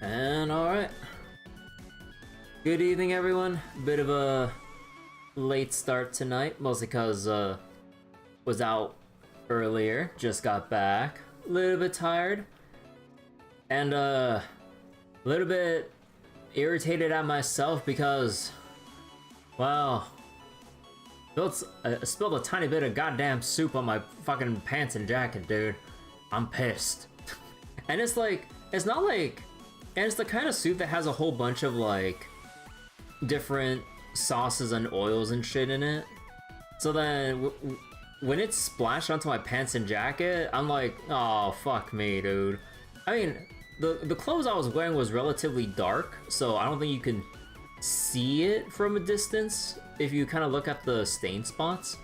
And alright. Good evening, everyone. Bit of a late start tonight, mostly because was out earlier, just got back. A little bit tired. And a little bit irritated at myself because, well, I spilled a tiny bit of goddamn soup on my fucking pants and jacket, dude. I'm pissed. And it's like, it's not like, and it's the kind of soup that has a whole bunch of like different sauces and oils and shit in it. So then when it splashed onto my pants and jacket, I'm like, oh fuck me, dude. I mean, the clothes I was wearing was relatively dark, so I don't think you can see it from a distance if you kind of look at the stain spots.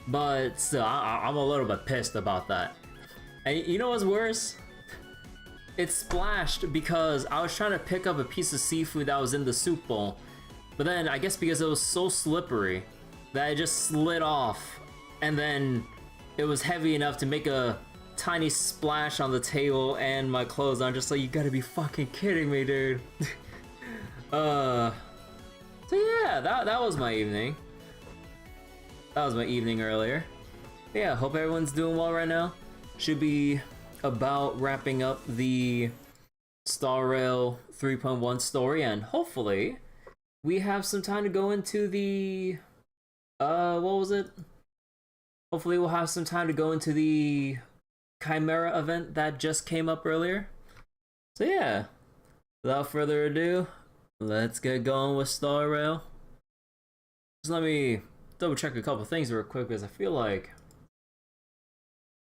But still, I'm a little bit pissed about that. And you know what's worse? It splashed because I was trying to pick up a piece of seafood that was in the soup bowl, but then I guess because it was so slippery that it just slid off, and then it was heavy enough to make a tiny splash on the table and my clothes. I'm just like, you gotta be fucking kidding me, dude. So yeah, that was my evening. That was my evening earlier. Yeah, hope everyone's doing well right now. Should be about wrapping up the Star Rail 3.1 story, and hopefully we have some time to go into the what was it? Hopefully we'll have some time to go into the Chimera event that just came up earlier. So yeah, without further ado, let's get going with Star Rail. Just let me double check a couple things real quick, because I feel like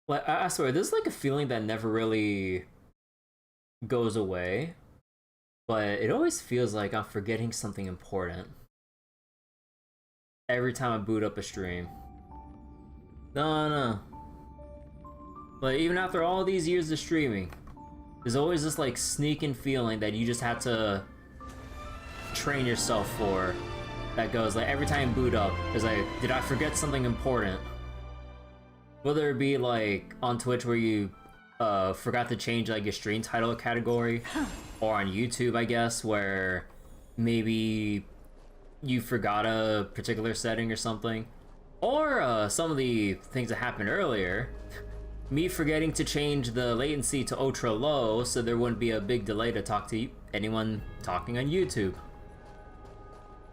I swear, there's like a feeling that never really goes away, but it always feels like I'm forgetting something important every time I boot up a stream. No. But even after all these years of streaming, there's always this like sneaking feeling that you just have to train yourself for, that goes like every time you boot up, is like, did I forget something important? Whether it be like on Twitch where you forgot to change like your stream title category, or on YouTube, I guess, where maybe you forgot a particular setting or something, or some of the things that happened earlier, me forgetting to change the latency to ultra low so there wouldn't be a big delay to talk to anyone talking on YouTube.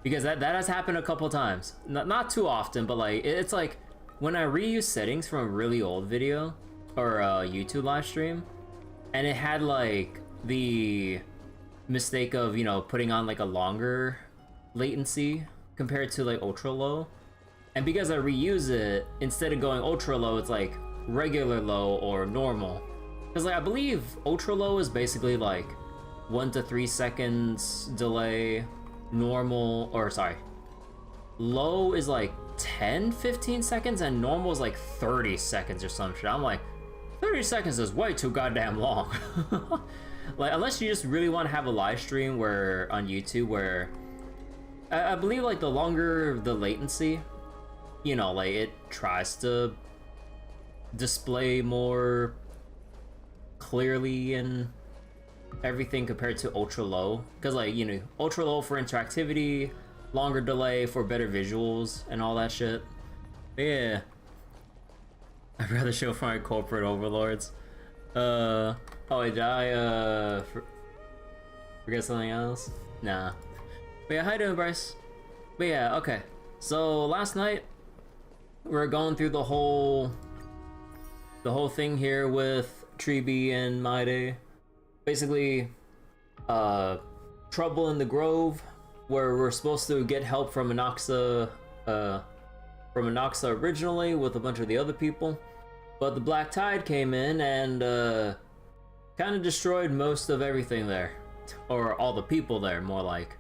Because that has happened a couple times. Not too often, but like it's like when I reuse settings from a really old video or a YouTube live stream, and it had like the mistake of, you know, putting on like a longer latency compared to like ultra low, and because I reuse it, instead of going ultra low, it's like regular low or normal. Because like I believe ultra low is basically like 1 to 3 seconds delay, normal, or sorry, low is like 10-15 seconds, and normal is like 30 seconds or some shit. I'm like, 30 seconds is way too goddamn long. Like, unless you just really want to have a live stream where on YouTube where I believe like the longer the latency, you know, like it tries to display more clearly and everything compared to ultra low, because like, you know, ultra low for interactivity, longer delay for better visuals and all that shit. But yeah, I'd rather show for my corporate overlords. Oh wait, did I forget something else? Nah. But yeah, how you doing, Bryce? But yeah, okay. So last night we were going through the whole thing here with Tribbie and Maide. Basically, trouble in the Grove, where we're supposed to get help from Anaxa originally with a bunch of the other people, but the Black Tide came in and kind of destroyed most of everything there, or all the people there, more like.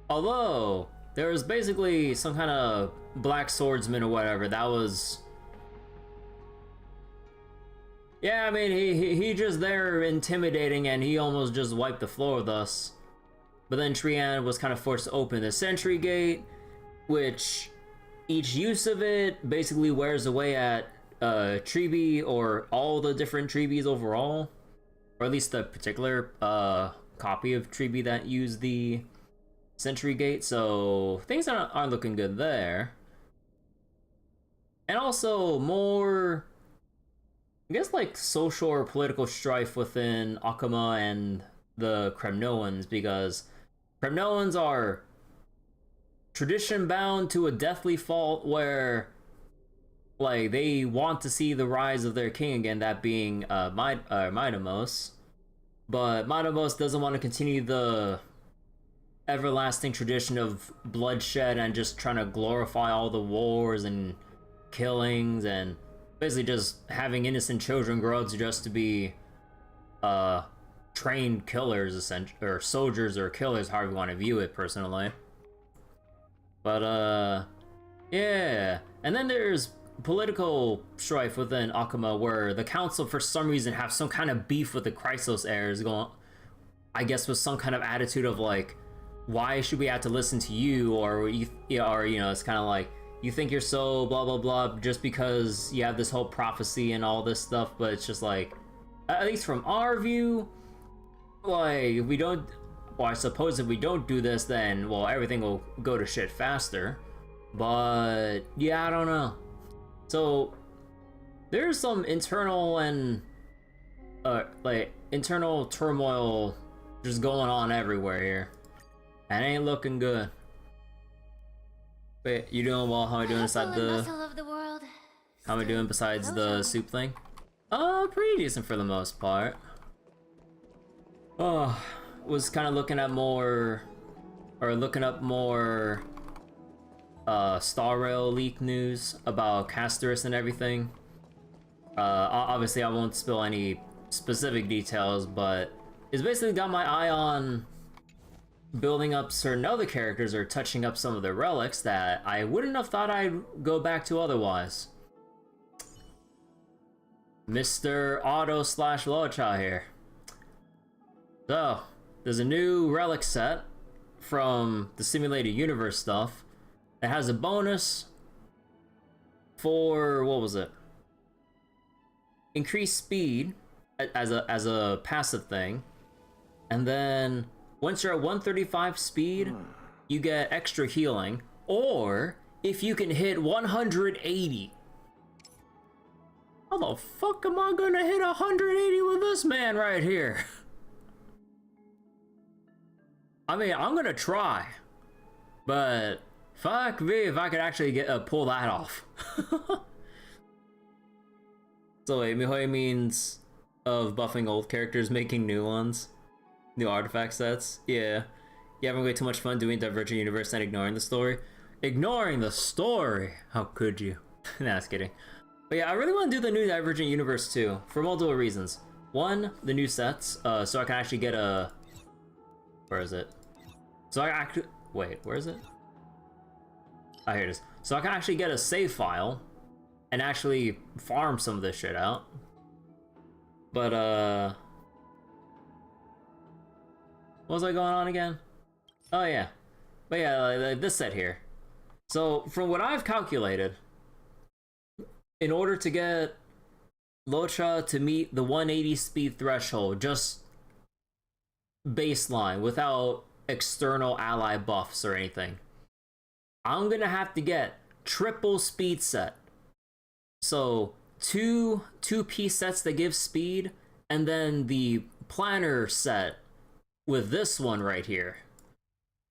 Although there was basically some kind of black swordsman or whatever that was, yeah, I mean, he just there intimidating, and he almost just wiped the floor with us. But then Trian was kind of forced to open the sentry gate, which each use of it basically wears away at Tribbie, or all the different Tribbies overall. or at least the particular copy of Tribbie that used the Sentry Gate, so things aren't looking good there. And also more, I guess, like social or political strife within Okhema and the Kremnoans, because Kremnoans are tradition bound to a deathly fault where, like, they want to see the rise of their king again, that being Midamos. But Midamos doesn't want to continue the everlasting tradition of bloodshed and just trying to glorify all the wars and killings and basically just having innocent children grow up to just to be trained killers, or soldiers or killers, however you want to view it personally. But yeah, and then there's political strife within Okhema where the council for some reason have some kind of beef with the Chrysos heirs, going, I guess, with some kind of attitude of like, why should we have to listen to you, or you know, it's kind of like, you think you're so blah blah blah just because you have this whole prophecy and all this stuff. But it's just like, at least from our view, like, if we don't, well, I suppose if we don't do this, then, well, everything will go to shit faster. But yeah, I don't know. So there's some internal and like internal turmoil just going on everywhere here, and it ain't looking good. Wait, you doing well? How am I doing inside the? How am I doing besides the soup thing? Pretty decent for the most part. Oh, was kind of looking at more, or looking up more Star Rail leak news about Castorus and everything. Obviously I won't spill any specific details, but it's basically got my eye on building up certain other characters or touching up some of the relics that I wouldn't have thought I'd go back to otherwise. Mr. Auto / Locha here. So, there's a new relic set from the Simulated Universe stuff. It has a bonus for, what was it? Increased speed as a passive thing. And then once you're at 135 speed, you get extra healing. Or if you can hit 180. How the fuck am I gonna hit 180 with this man right here? I mean, I'm gonna try, but fuck me if I could actually get pull that off. So wait, Mihoy means of buffing old characters, making new ones, new artifact sets. Yeah, you having way too much fun doing Divergent Universe and ignoring the story. Ignoring the story? How could you? Nah, just kidding. But yeah, I really want to do the new Divergent Universe too, for multiple reasons. One, the new sets, so I can actually get a. Where is it? So I actually, wait, where is it? Oh, here it is. So I can actually get a save file and actually farm some of this shit out. But what was I going on again? Oh yeah. But yeah, like this set here. So from what I've calculated, in order to get Locha to meet the 180 speed threshold, just baseline without external ally buffs or anything, I'm gonna have to get triple speed set. So two piece sets that give speed, and then the planner set with this one right here.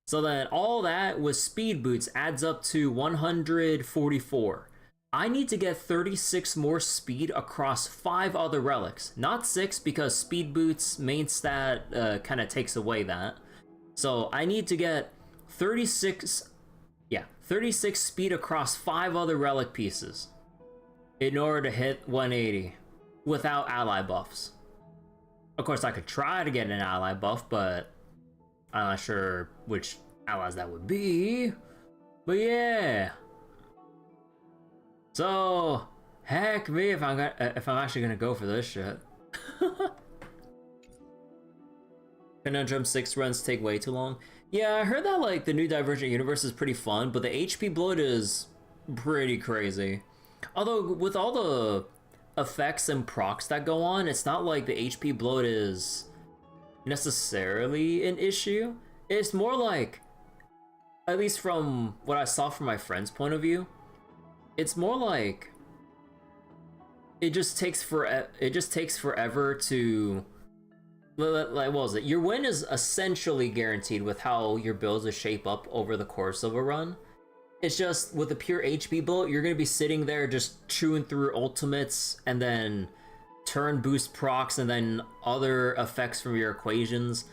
So then all that with speed boots adds up to 144. I need to get 36 more speed across 5 other relics. Not 6, because speed boots main stat kind of takes away that. So I need to get 36 speed across 5 other relic pieces in order to hit 180 without ally buffs. Of course, I could try to get an ally buff, but I'm not sure which allies that would be. But yeah. So, heck me if I'm actually gonna go for this shit. Conundrum 6 runs take way too long. Yeah, I heard that like the new Divergent Universe is pretty fun, but the HP bloat is pretty crazy. Although with all the effects and procs that go on, it's not like the HP bloat is necessarily an issue. It's more like, at least from what I saw from my friend's point of view, it's more like it just takes forever to, like, what was it? Your win is essentially guaranteed with how your builds will shape up over the course of a run. It's just with a pure HP bloat, you're gonna be sitting there just chewing through ultimates and then turn boost procs and then other effects from your equations.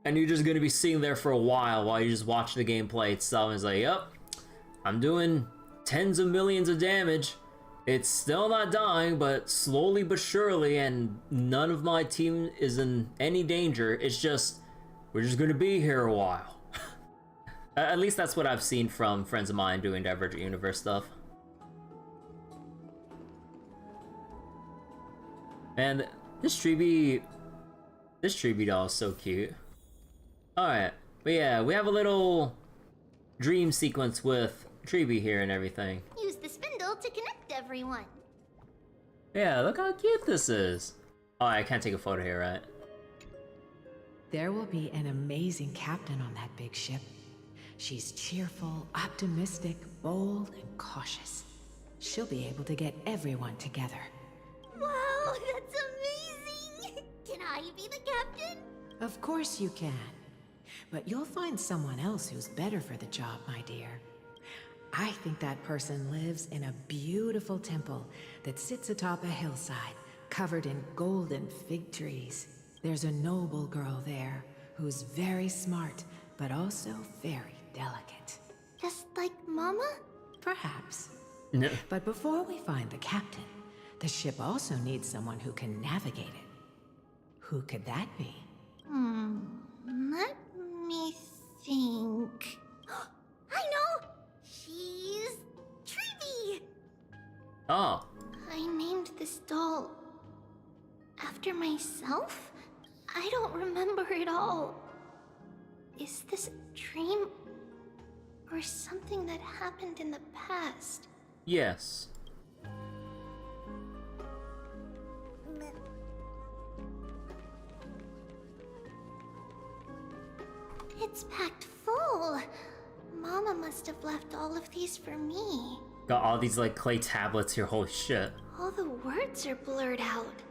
And you're just gonna be sitting there for a while you just watch the gameplay itself. And it's like, yep, I'm doing tens of millions of damage. It's still not dying, but slowly but surely, and none of my team is in any danger. It's just, we're just gonna be here a while. At least that's what I've seen from friends of mine doing Divergent Universe stuff. And this Tribbie doll is so cute. Alright, but yeah, we have a little dream sequence with Tribbie here and everything. Use the spindle to connect everyone. Yeah, look how cute this is. Oh, I can't take a photo here, right? There will be an amazing captain on that big ship. She's cheerful, optimistic, bold, and cautious. She'll be able to get everyone together. Wow, that's amazing! Can I be the captain? Of course you can. But you'll find someone else who's better for the job, my dear. I think that person lives in a beautiful temple that sits atop a hillside, covered in golden fig trees. There's a noble girl there who's very smart, but also very delicate. Just like Mama? Perhaps. No. But before we find the captain, the ship also needs someone who can navigate it. Who could that be? Let me think. I know! She's Tribbie! Oh. I named this doll after myself? I don't remember it all. Is this a dream? Or something that happened in the past? Yes. It's packed full. Mama must have left all of these for me. Got all these like clay tablets here, holy shit. All the words are blurred out.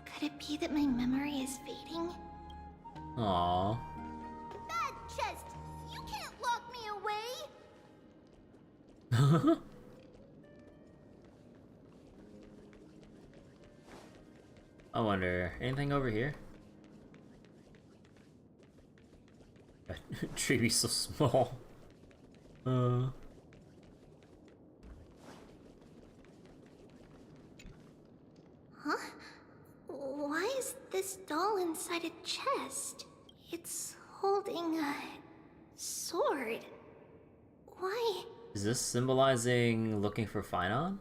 Could it be that my memory is fading? Aww. Bad chest! You can't lock me away! I wonder, anything over here? Tribbie's so small. Huh? Why is this doll inside a chest? It's holding a sword. Why? Is this symbolizing looking for Finon?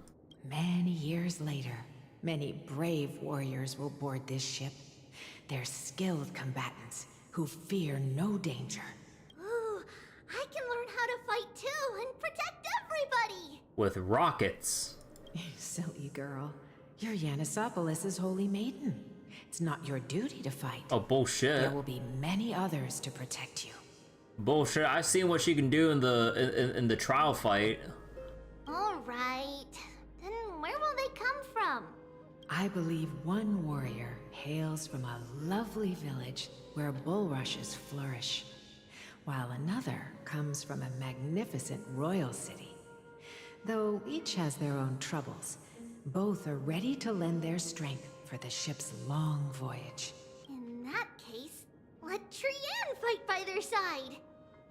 Many years later, many brave warriors will board this ship. They're skilled combatants who fear no danger. Ooh, I can learn how to fight too and protect everybody! With rockets. Silly girl. You're Yanisopoulos' holy maiden. It's not your duty to fight. Oh, bullshit. There will be many others to protect you. Bullshit. I've seen what she can do in the trial fight. Alright. Then where will they come from? I believe one warrior hails from a lovely village where bulrushes flourish, while another comes from a magnificent royal city. Though each has their own troubles, both are ready to lend their strength for the ship's long voyage. In that case, let Trianne fight by their side.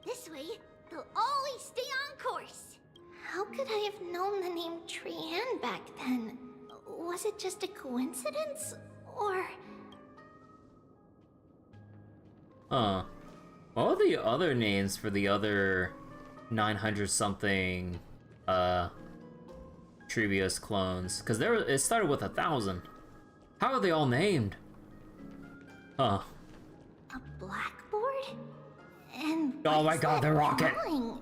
This way, they'll always stay on course. How could I have known the name Trianne back then? Was it just a coincidence? Or... Huh. What are the other names for the other 900 something Tribbius clones? Because it started with 1,000. How are they all named? Huh. a blackboard? And Oh what my is god, that the rocket! drawing?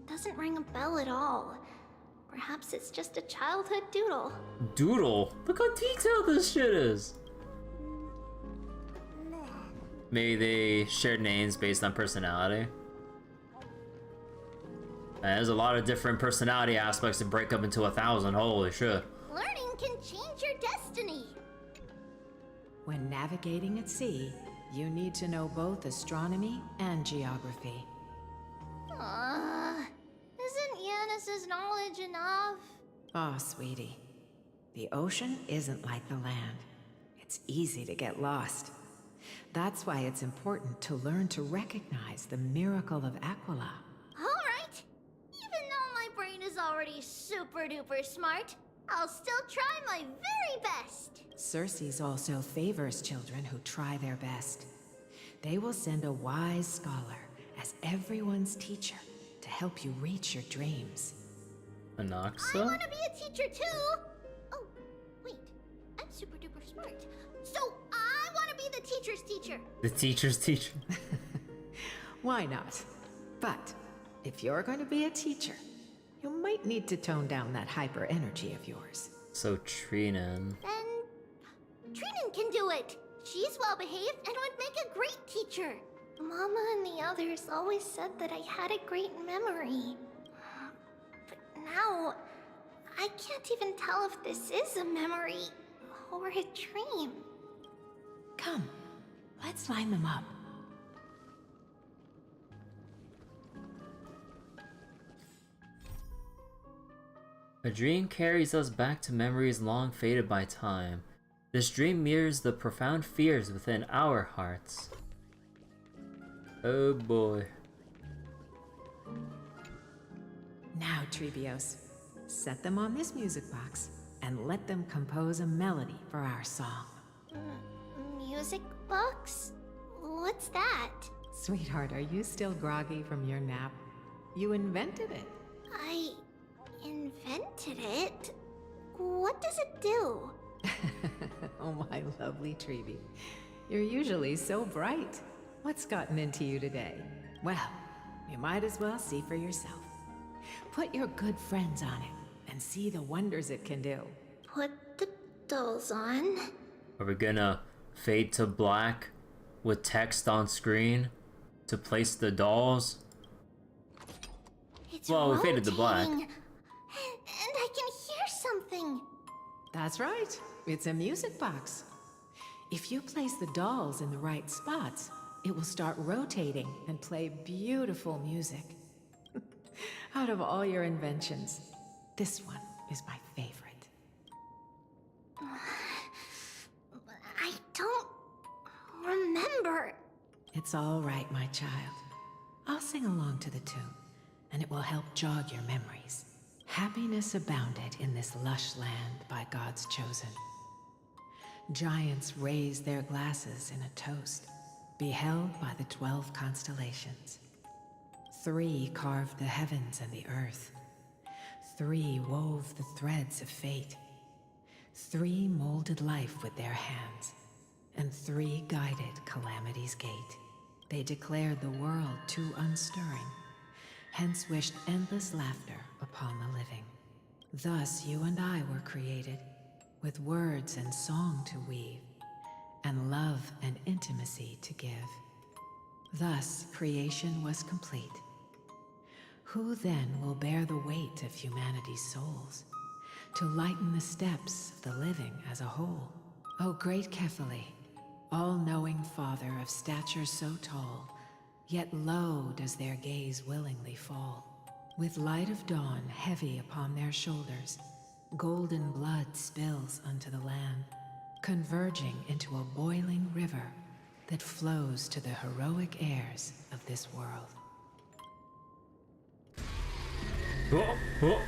Doesn't ring a bell at all. Perhaps it's just a childhood doodle. Doodle? Look how detailed this shit is. Maybe they shared names based on personality. And there's a lot of different personality aspects to break up into 1,000. Holy shit. Learning can change your destiny. When navigating at sea, you need to know both astronomy and geography. Isn't Yanis's knowledge enough? Oh, sweetie. The ocean isn't like the land. It's easy to get lost. That's why it's important to learn to recognize the miracle of Aquila. Alright. Even though my brain is already super duper smart, I'll still try my very best. Circe also favors children who try their best. They will send a wise scholar as everyone's teacher to help you reach your dreams. Anaxa? I want to be a teacher too! Oh, wait. I'm super duper smart. So I want to be the teacher's teacher. The teacher's teacher? Why not? But if you're going to be a teacher, you might need to tone down that hyper energy of yours. So Trinan. Then Trinan can do it. She's well behaved and would make a great teacher. Mama and the others always said that I had a great memory. But now, I can't even tell if this is a memory or a dream. Come, let's line them up. A dream carries us back to memories long faded by time. This dream mirrors the profound fears within our hearts. Oh boy. Now, Tribbios, set them on this music box and let them compose a melody for our song. Music box? What's that? Sweetheart, are you still groggy from your nap? You invented it. I invented it? What does it do? Oh, my lovely Tribbie. You're usually so bright. What's gotten into you today? Well, you might as well see for yourself. Put your good friends on it and see the wonders it can do. Put the dolls on. Are we gonna fade to black with text on screen to place the dolls? It's Well, we faded to black. rotating. And I can hear something. That's right. It's a music box. If you place the dolls in the right spots, it will start rotating and play beautiful music. Out of all your inventions, this one is my favorite. I don't remember. It's all right, my child. I'll sing along to the tune, and it will help jog your memories. Happiness abounded in this lush land by God's chosen. Giants raised their glasses in a toast, beheld by the 12 constellations. 3 carved the heavens and the earth. 3 wove the threads of fate. 3 molded life with their hands, and 3 guided calamity's gate. They declared the world too unstirring, hence wished endless laughter upon the living. Thus you and I were created, with words and song to weave, and love and intimacy to give. Thus creation was complete. Who then will bear the weight of humanity's souls, to lighten the steps of the living as a whole? O great Kephale, all-knowing Father of stature so tall, yet low does their gaze willingly fall. With light of dawn heavy upon their shoulders, golden blood spills unto the land, converging into a boiling river that flows to the heroic heirs of this world. Oh, oh.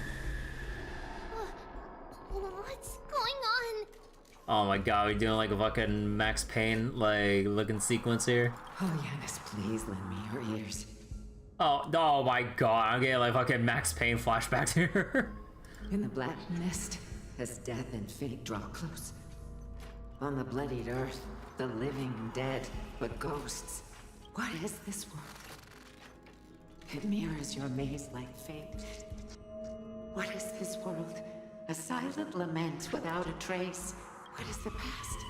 What's going on? Oh my god, we doing like a fucking Max Payne like looking sequence here. Oh, Yanis, please lend me your ears. Oh my god, I'm getting like fucking Max Payne flashbacks here. In the black mist, as death and fate draw close. On the bloodied earth, the living dead, but ghosts. What is this world? It mirrors your maze-like fate. What is this world? A silent lament without a trace. What is the past?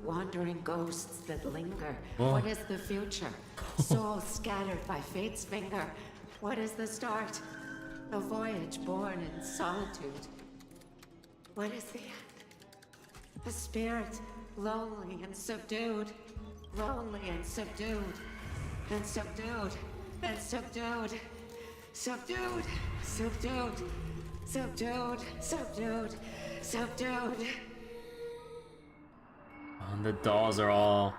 Wandering ghosts that linger. Oh. What is the future? Souls scattered by fate's finger. What is the start? A voyage born in solitude. What is the end? A spirit, lonely and subdued. Lonely and subdued. And subdued. And subdued. Subdued. Subdued. Subdued. Subdued. Subdued. And the dolls are all...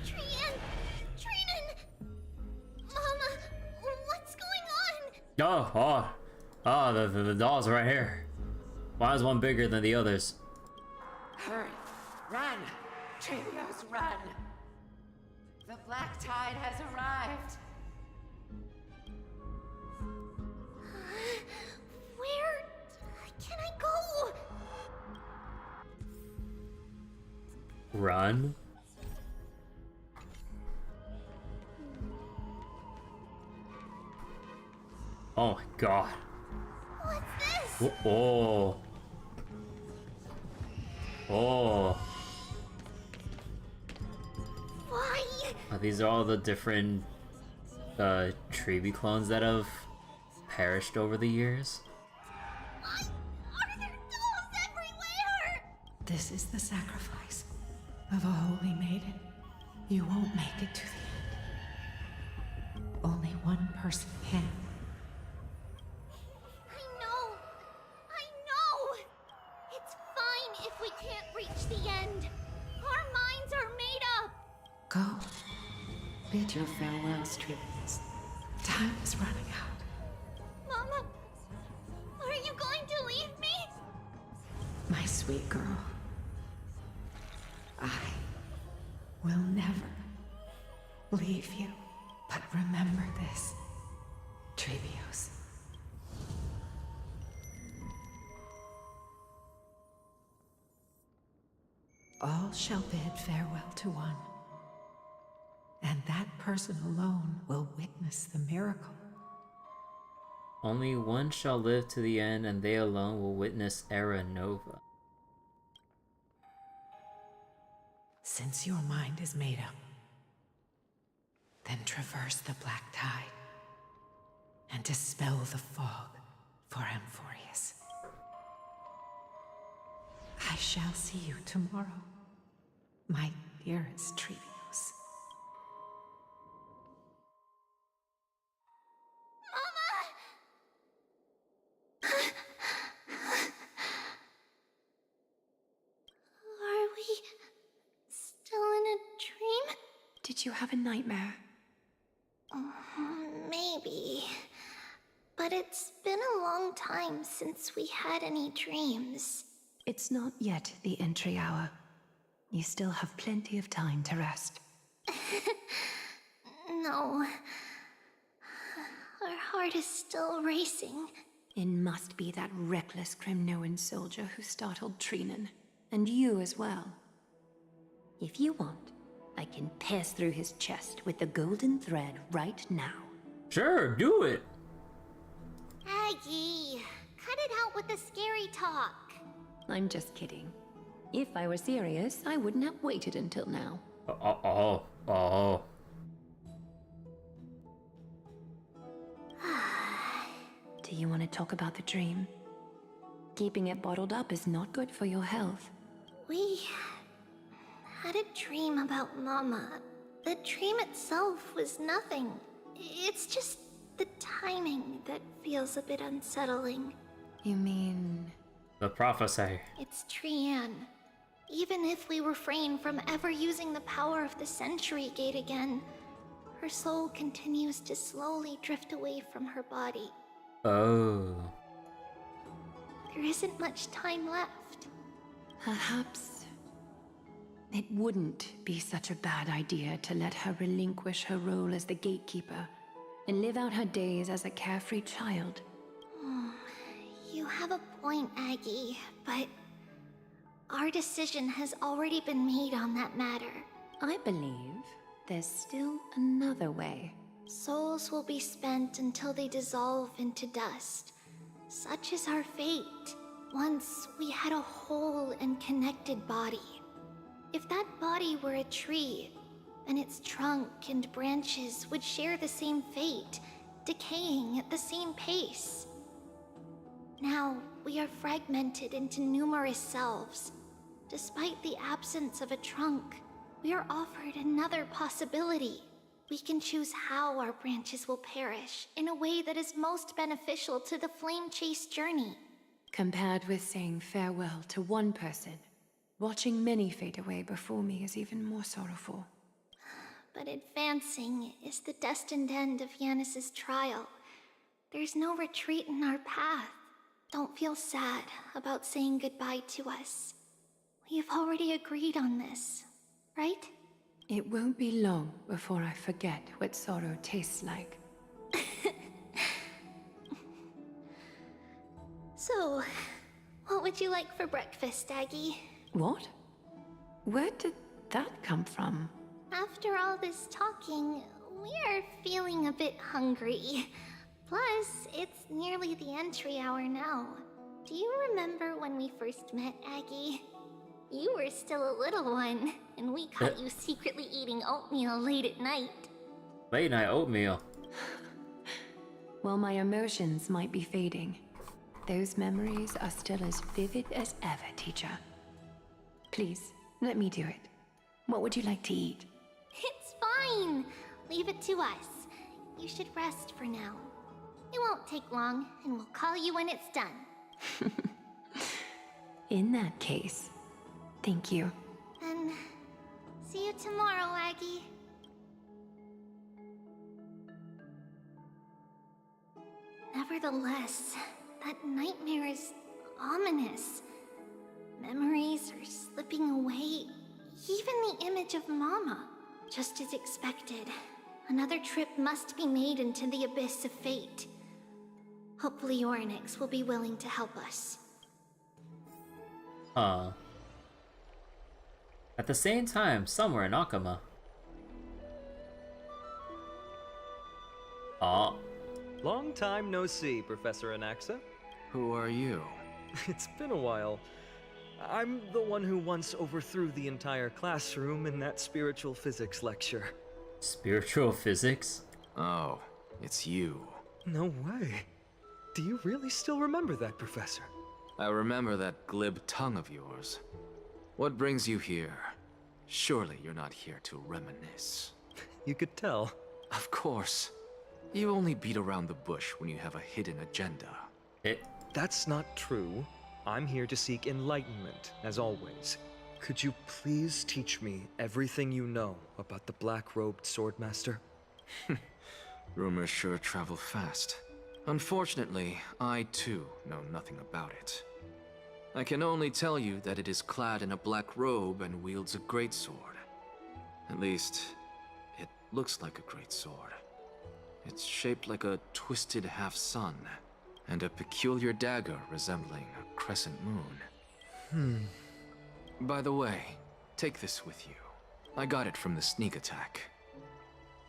Trinen! Mama, what's going on? The dolls are right here. Why is one bigger than the others? Hurry! Run! Trivios, run! The black tide has arrived! Where can I go? Run? Oh my god. What's this? Oh. Oh. Why? These are all the different Tribbie clones that have perished over the years. Why are there dolls everywhere? This is the sacrifice of a holy maiden. You won't make it to the end. Only one person can. I know. It's fine if we can't reach the end. Our minds are made up. Go. Bid your farewells, Trivios. Time is running out. Mama, are you going to leave me? My sweet girl. I will never leave you. But remember this, Trivios. All shall bid farewell to one, and that person alone will witness the miracle. Only one shall live to the end, and they alone will witness Era Nova. Since your mind is made up, then traverse the black tide and dispel the fog for Amphoreus. I shall see you tomorrow, my dearest Trivios. Are we still in a dream? Did you have a nightmare? Maybe. But it's been a long time since we had any dreams. It's not yet the entry hour. You still have plenty of time to rest. No. Our heart is still racing. It must be that reckless Kremnoan soldier who startled Trinen. And you as well. If you want, I can pierce through his chest with the golden thread right now. Sure, do it! Aggie, cut it out with the scary talk. I'm just kidding. If I were serious, I wouldn't have waited until now. Oh. Do you want to talk about the dream? Keeping it bottled up is not good for your health. We had a dream about Mama. The dream itself was nothing. It's just the timing that feels a bit unsettling. You mean... The prophecy. It's Trian. Even if we refrain from ever using the power of the Century Gate again, her soul continues to slowly drift away from her body. Oh. There isn't much time left. Perhaps it wouldn't be such a bad idea to let her relinquish her role as the gatekeeper and live out her days as a carefree child. You have a point, Aggie, but our decision has already been made on that matter. I believe there's still another way. Souls will be spent until they dissolve into dust. Such is our fate. Once we had a whole and connected body. If that body were a tree, then its trunk and branches would share the same fate, decaying at the same pace. Now, we are fragmented into numerous selves. Despite the absence of a trunk, we are offered another possibility. We can choose how our branches will perish in a way that is most beneficial to the flame chase journey. Compared with saying farewell to one person, watching many fade away before me is even more sorrowful. But advancing is the destined end of Yanis's trial. There's no retreat in our path. Don't feel sad about saying goodbye to us. We've already agreed on this, right? It won't be long before I forget what sorrow tastes like. So, what would you like for breakfast, Aggie? What? Where did that come from? After all this talking, we are feeling a bit hungry. Plus, it's nearly the entry hour now. Do you remember when we first met, Aggie? You were still a little one, and we caught you secretly eating oatmeal late at night. Late night oatmeal. While my emotions might be fading, those memories are still as vivid as ever, teacher. Please, let me do it. What would you like to eat? It's fine. Leave it to us. You should rest for now. It won't take long, and we'll call you when it's done. In that case, thank you. Then, see you tomorrow, Aggie. Nevertheless, that nightmare is ominous. Memories are slipping away. Even the image of Mama. Just as expected, another trip must be made into the abyss of fate. Hopefully Orynyx will be willing to help us. At the same time, somewhere in Okhema. Long time no see, Professor Anaxa. Who are you? It's been a while. I'm the one who once overthrew the entire classroom in that spiritual physics lecture. Spiritual physics? Oh, it's you. No way. Do you really still remember that, Professor? I remember that glib tongue of yours. What brings you here? Surely you're not here to reminisce. You could tell. Of course. You only beat around the bush when you have a hidden agenda. That's not true. I'm here to seek enlightenment, as always. Could you please teach me everything you know about the black-robed swordmaster? Rumors sure travel fast. Unfortunately, I too know nothing about it. I can only tell you that it is clad in a black robe and wields a greatsword. At least, it looks like a greatsword. It's shaped like a twisted half-sun, and a peculiar dagger resembling a crescent moon. By the way, take this with you. I got it from the sneak attack.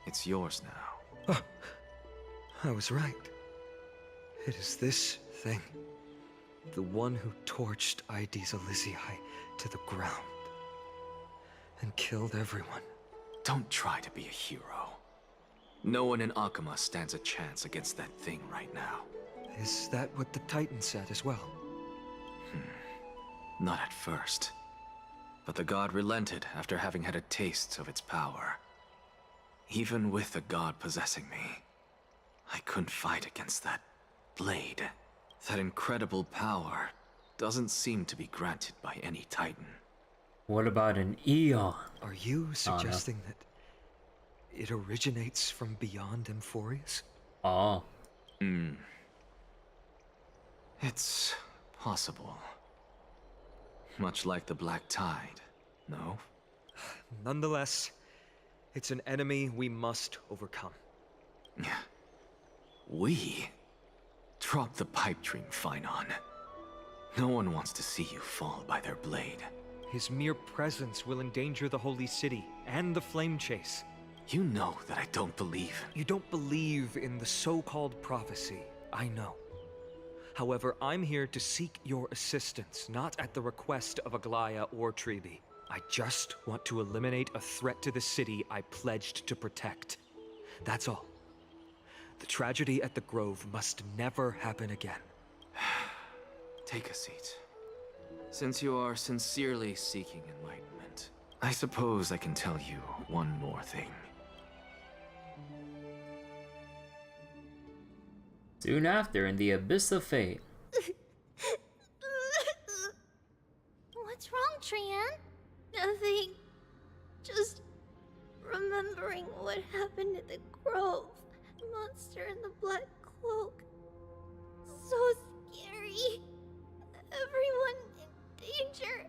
It's yours now. Oh, I was right. It is this thing. The one who torched Ides Elysiae to the ground. And killed everyone. Don't try to be a hero. No one in Okhema stands a chance against that thing right now. Is that what the Titan said as well? Not at first. But the god relented after having had a taste of its power. Even with the god possessing me, I couldn't fight against that blade. That incredible power doesn't seem to be granted by any Titan. What about an Eon? Are you suggesting that it originates from beyond Amphoreus? Oh. It's possible. Much like the Black Tide, no? Nonetheless, it's an enemy we must overcome. We? Drop the pipe dream, Phynon. No one wants to see you fall by their blade. His mere presence will endanger the Holy City and the Flame Chase. You know that I don't believe. You don't believe in the so-called prophecy, I know. However, I'm here to seek your assistance, not at the request of Aglaya or Tribbie. I just want to eliminate a threat to the city I pledged to protect. That's all. The tragedy at the Grove must never happen again. Take a seat. Since you are sincerely seeking enlightenment, I suppose I can tell you one more thing. Soon after, in the abyss of fate. What's wrong, Trian? Nothing. Just remembering what happened at the Grove. Monster in the black cloak. So scary. Everyone in danger.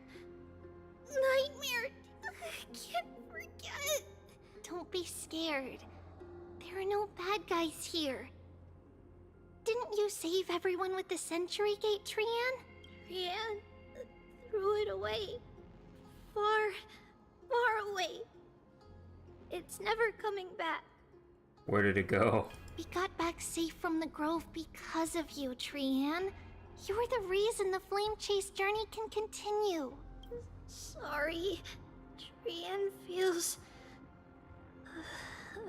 Nightmare. I can't forget. Don't be scared. There are no bad guys here. Didn't you save everyone with the Century Gate, Trian? Trian threw it away. Far, far away. It's never coming back. Where did it go? We got back safe from the Grove because of you, Trian. You're the reason the Flame Chase journey can continue. Sorry. Trian feels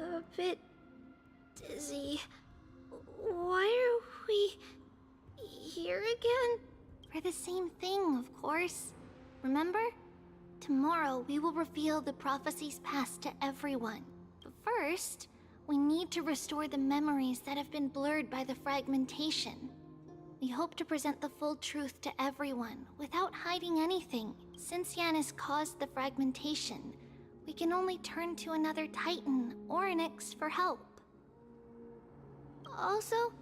a bit dizzy. Why are we here again? For the same thing, of course. Remember? Tomorrow we will reveal the prophecy's past to everyone. But first, we need to restore the memories that have been blurred by the fragmentation. We hope to present the full truth to everyone without hiding anything. Since Yanis caused the fragmentation, we can only turn to another Titan or Onyx for help. Also,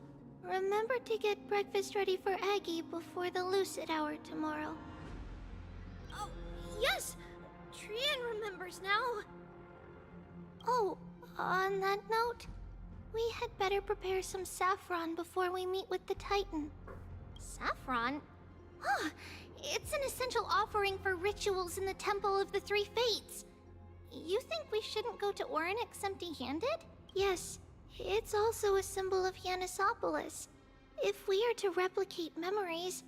remember to get breakfast ready for Aggie before the Lucid Hour tomorrow. Oh, yes! Trian remembers now. Oh, on that note, we had better prepare some saffron before we meet with the Titan. Saffron? Huh, it's an essential offering for rituals in the Temple of the Three Fates. You think we shouldn't go to Orynyx empty-handed? Yes, it's also a symbol of Yanisopolis. If we are to replicate memories,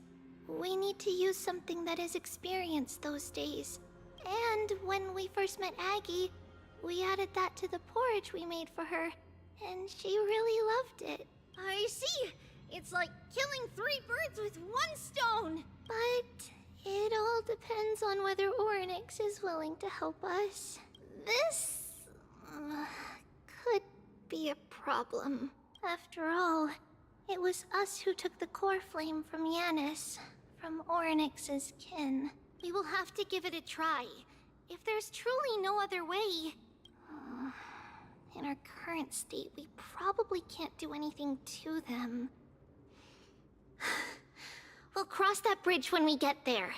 we need to use something that has experienced those days. And when we first met Aggie, we added that to the porridge we made for her, and she really loved it. I see! It's like killing 3 birds with 1 stone! But it all depends on whether Orynyx is willing to help us. This could be a problem. After all, it was us who took the core flame from Yanis, from Orynyx's kin. We will have to give it a try. If there's truly no other way... in our current state, we probably can't do anything to them. We'll cross that bridge when we get there.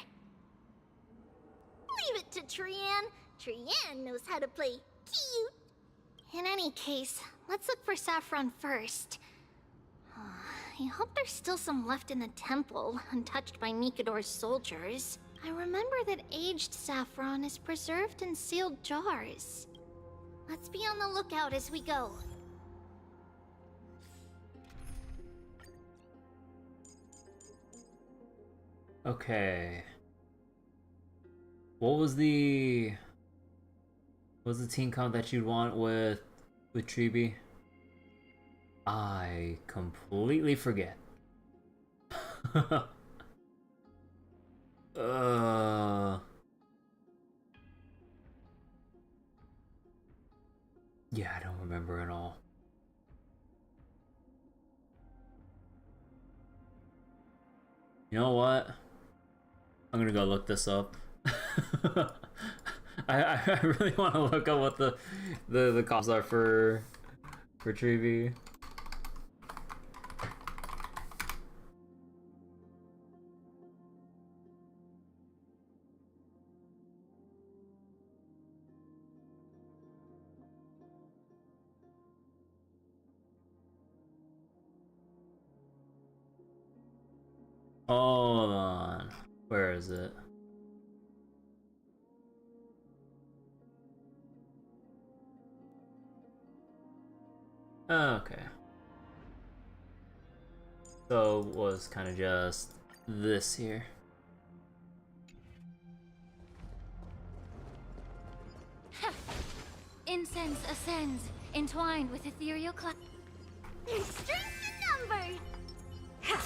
Leave it to Trian. Trian knows how to play cute. In any case, let's look for saffron first. I hope there's still some left in the temple, untouched by Mikador's soldiers. I remember that aged saffron is preserved in sealed jars. Let's be on the lookout as we go. Okay. What was the team comp that you'd want with Tribbie? I completely forget. Yeah, I don't remember at all. You know what? I'm gonna go look this up. I really want to look up what the costs are for Tribbie. Hold on. Where is it? Okay. So it was kind of just this here. Incense ascends, entwined with ethereal cloud. There's strength in numbers! Ha!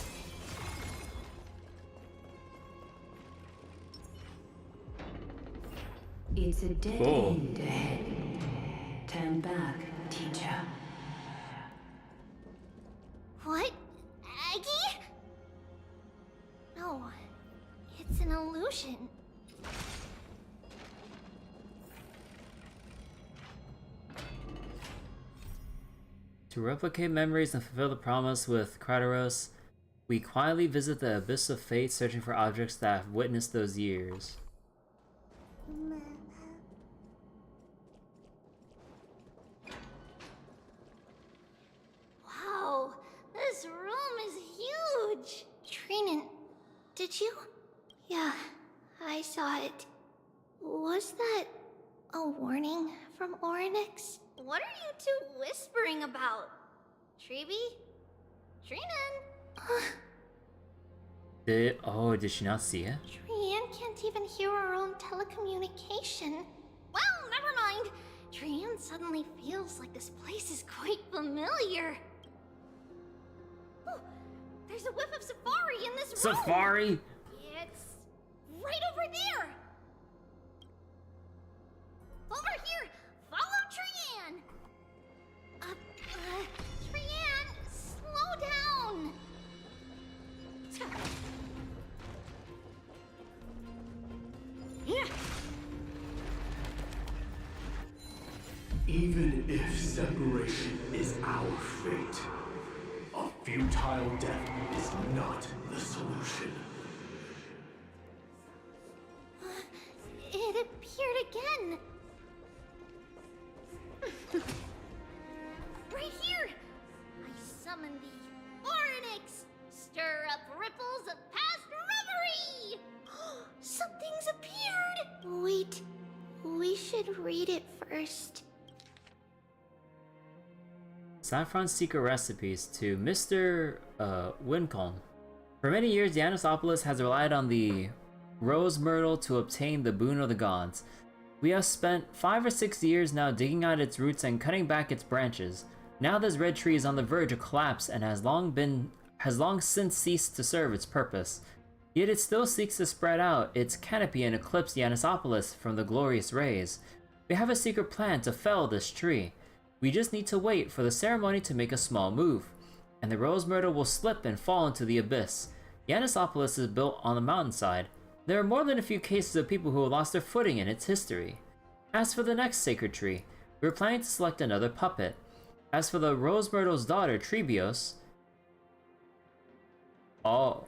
It's a dead Whoa. end ahead. Turn back, teacher. What? Aggie? No, it's an illusion. To replicate memories and fulfill the promise with Kratos, we quietly visit the abyss of fate, searching for objects that have witnessed those years. Wow, this room is huge! Trinan, did you? Yeah, I saw it. Was that a warning from Orynyx? What are you two whispering about? Tribbie? Trinan? Did she not see it? Trian can't even hear her own telecommunication. Well, never mind. Trian suddenly feels like this place is quite familiar. Oh, there's a whiff of safari in this room. Safari? It's right over there. Over here. Follow Trian. Trian, slow down. Yeah. Even if separation is our fate, a futile death is not the solution. It appeared again. Right here. I summon thee, Orynyx. Stir up ripples of past reverie. Something's appeared. Wait, we should read it first. Saffron's secret recipes to Mr. Wincombe. For many years, Yanisopolis has relied on the rose myrtle to obtain the boon of the gods. We have spent 5 or 6 years now digging out its roots and cutting back its branches. Now this red tree is on the verge of collapse and has long since ceased to serve its purpose. Yet it still seeks to spread out its canopy and eclipse Yanisopolis from the glorious rays. We have a secret plan to fell this tree. We just need to wait for the ceremony to make a small move, and the rose myrtle will slip and fall into the abyss. Yanisopolis is built on the mountainside. There are more than a few cases of people who have lost their footing in its history. As for the next sacred tree, we are planning to select another puppet. As for the rose myrtle's daughter, Tribbios... Oh.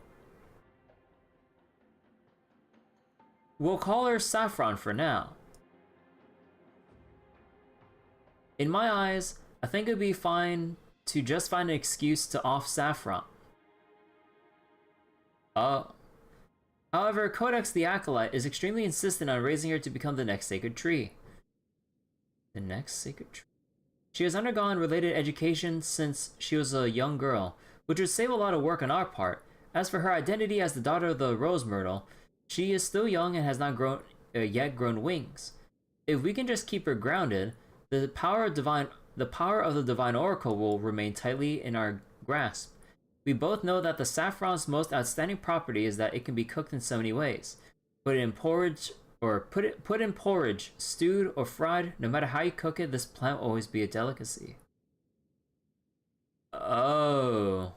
We'll call her Saffron for now. In my eyes, I think it'd be fine to just find an excuse to off Saffron. However, Codex the Acolyte is extremely insistent on raising her to become the next sacred tree. The next sacred tree? She has undergone related education since she was a young girl, which would save a lot of work on our part. As for her identity as the daughter of the Rose Myrtle, she is still young and has not yet grown wings. If we can just keep her grounded, the power of the Divine Oracle will remain tightly in our grasp. We both know that the saffron's most outstanding property is that it can be cooked in so many ways. Put in porridge, stewed or fried. No matter how you cook it, this plant will always be a delicacy. Oh.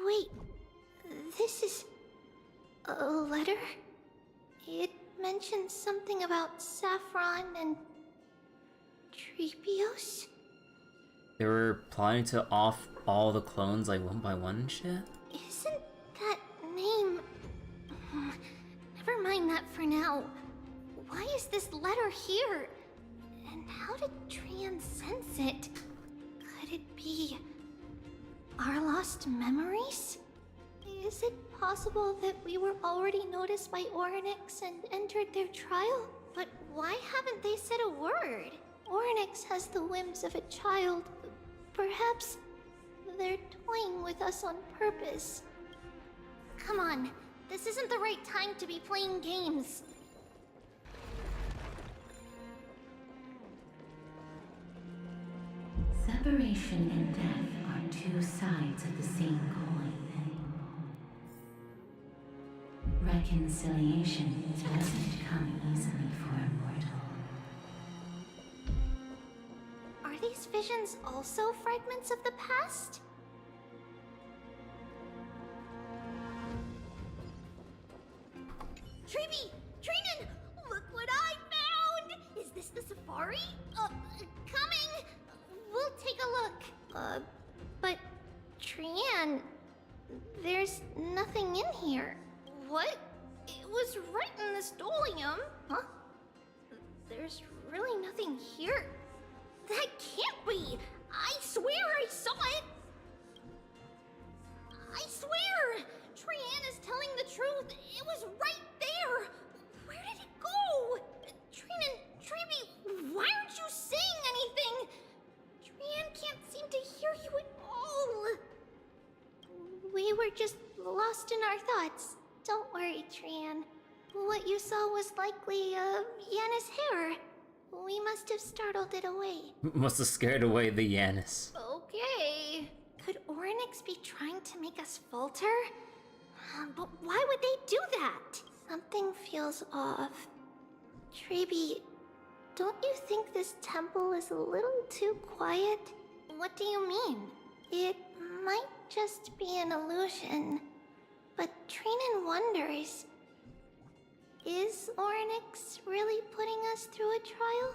Wait, this is a letter? It mentions something about Saffron and Tribbios? They were planning to off all the clones like one by one and shit? Isn't that name... Never mind that for now. Why is this letter here? And how did Trian sense it? Could it lost memories? Is it possible that we were already noticed by Oryx and entered their trial? But why haven't they said a word? Oryx has the whims of a child. Perhaps they're toying with us on purpose. Come on, this isn't the right time to be playing games. Separation and death are two sides of the same coin. Reconciliation doesn't come easily for a mortal. Are these visions also fragments of the past? Tribbie! Trinen! Look what I found! Is this the safari? Coming! We'll take a look. But Trian, there's nothing in here. What? It was right in this dolium. Huh? There's really nothing here. That can't be! I swear I saw it! I swear! Trian is telling the truth. It was right there. Where did it go? Trinen, Tribbie, why aren't you saying anything? Trian can't seem to hear you at all. We were just lost in our thoughts. Don't worry, Trian. What you saw was likely, Yanis' hair. We must have startled it away. Must have scared away the Yanis. Okay. Could Oryx be trying to make us falter? But why would they do that? Something feels off. Tribbie, don't you think this temple is a little too quiet? What do you mean? It might just be an illusion. But Trinen wonders, is Oryx really putting us through a trial?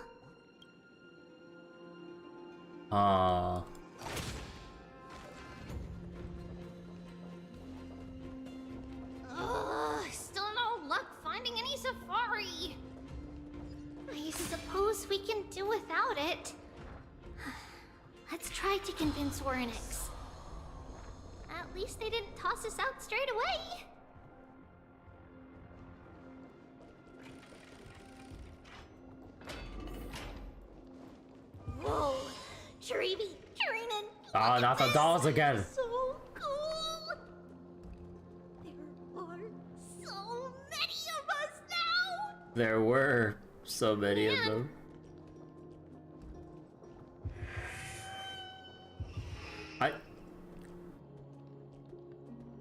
Still no luck finding any safari. I suppose we can do without it. Let's try to convince Oryx. At least they didn't toss us out straight away. Whoa, Tribbie, Trinen. Oh, not the dolls again. So cool. There are so many of us now. There were so many of them.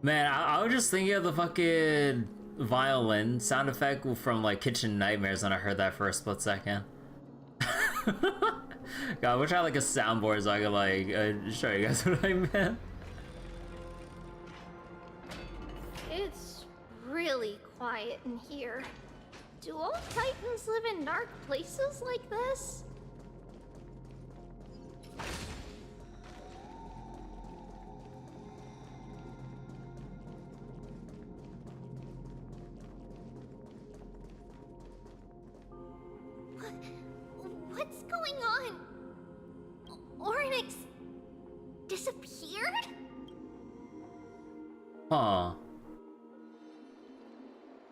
Man, I was just thinking of the fucking violin sound effect from like Kitchen Nightmares when I heard that for a split second. God, I wish I had like a soundboard so I could like show you guys what I meant. It's really quiet in here. Do all Titans live in dark places like this? What's going on? Oryx disappeared? Huh.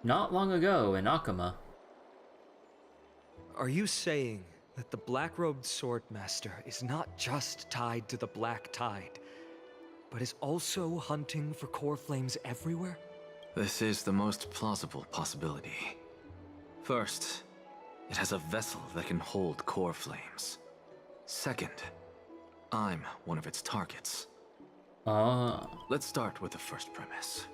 Not long ago in Okhema. Are you saying that the black-robed swordmaster is not just tied to the Black Tide, but is also hunting for core flames everywhere? This is the most plausible possibility. First, it has a vessel that can hold core flames. Second, I'm one of its targets. Let's start with the first premise.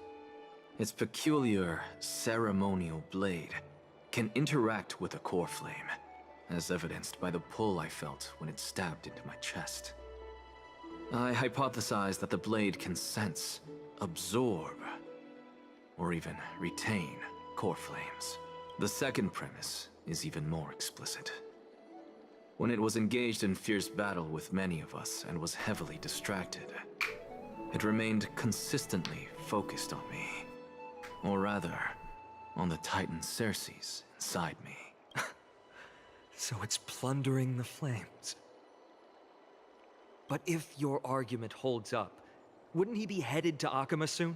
Its peculiar ceremonial blade can interact with a core flame, as evidenced by the pull I felt when it stabbed into my chest. I hypothesize that the blade can sense, absorb, or even retain core flames. The second premise is even more explicit. When it was engaged in fierce battle with many of us and was heavily distracted, it remained consistently focused on me. Or rather, on the Titan Circes inside me. So it's plundering the flames. But if your argument holds up, Wouldn't he be headed to Okhema soon?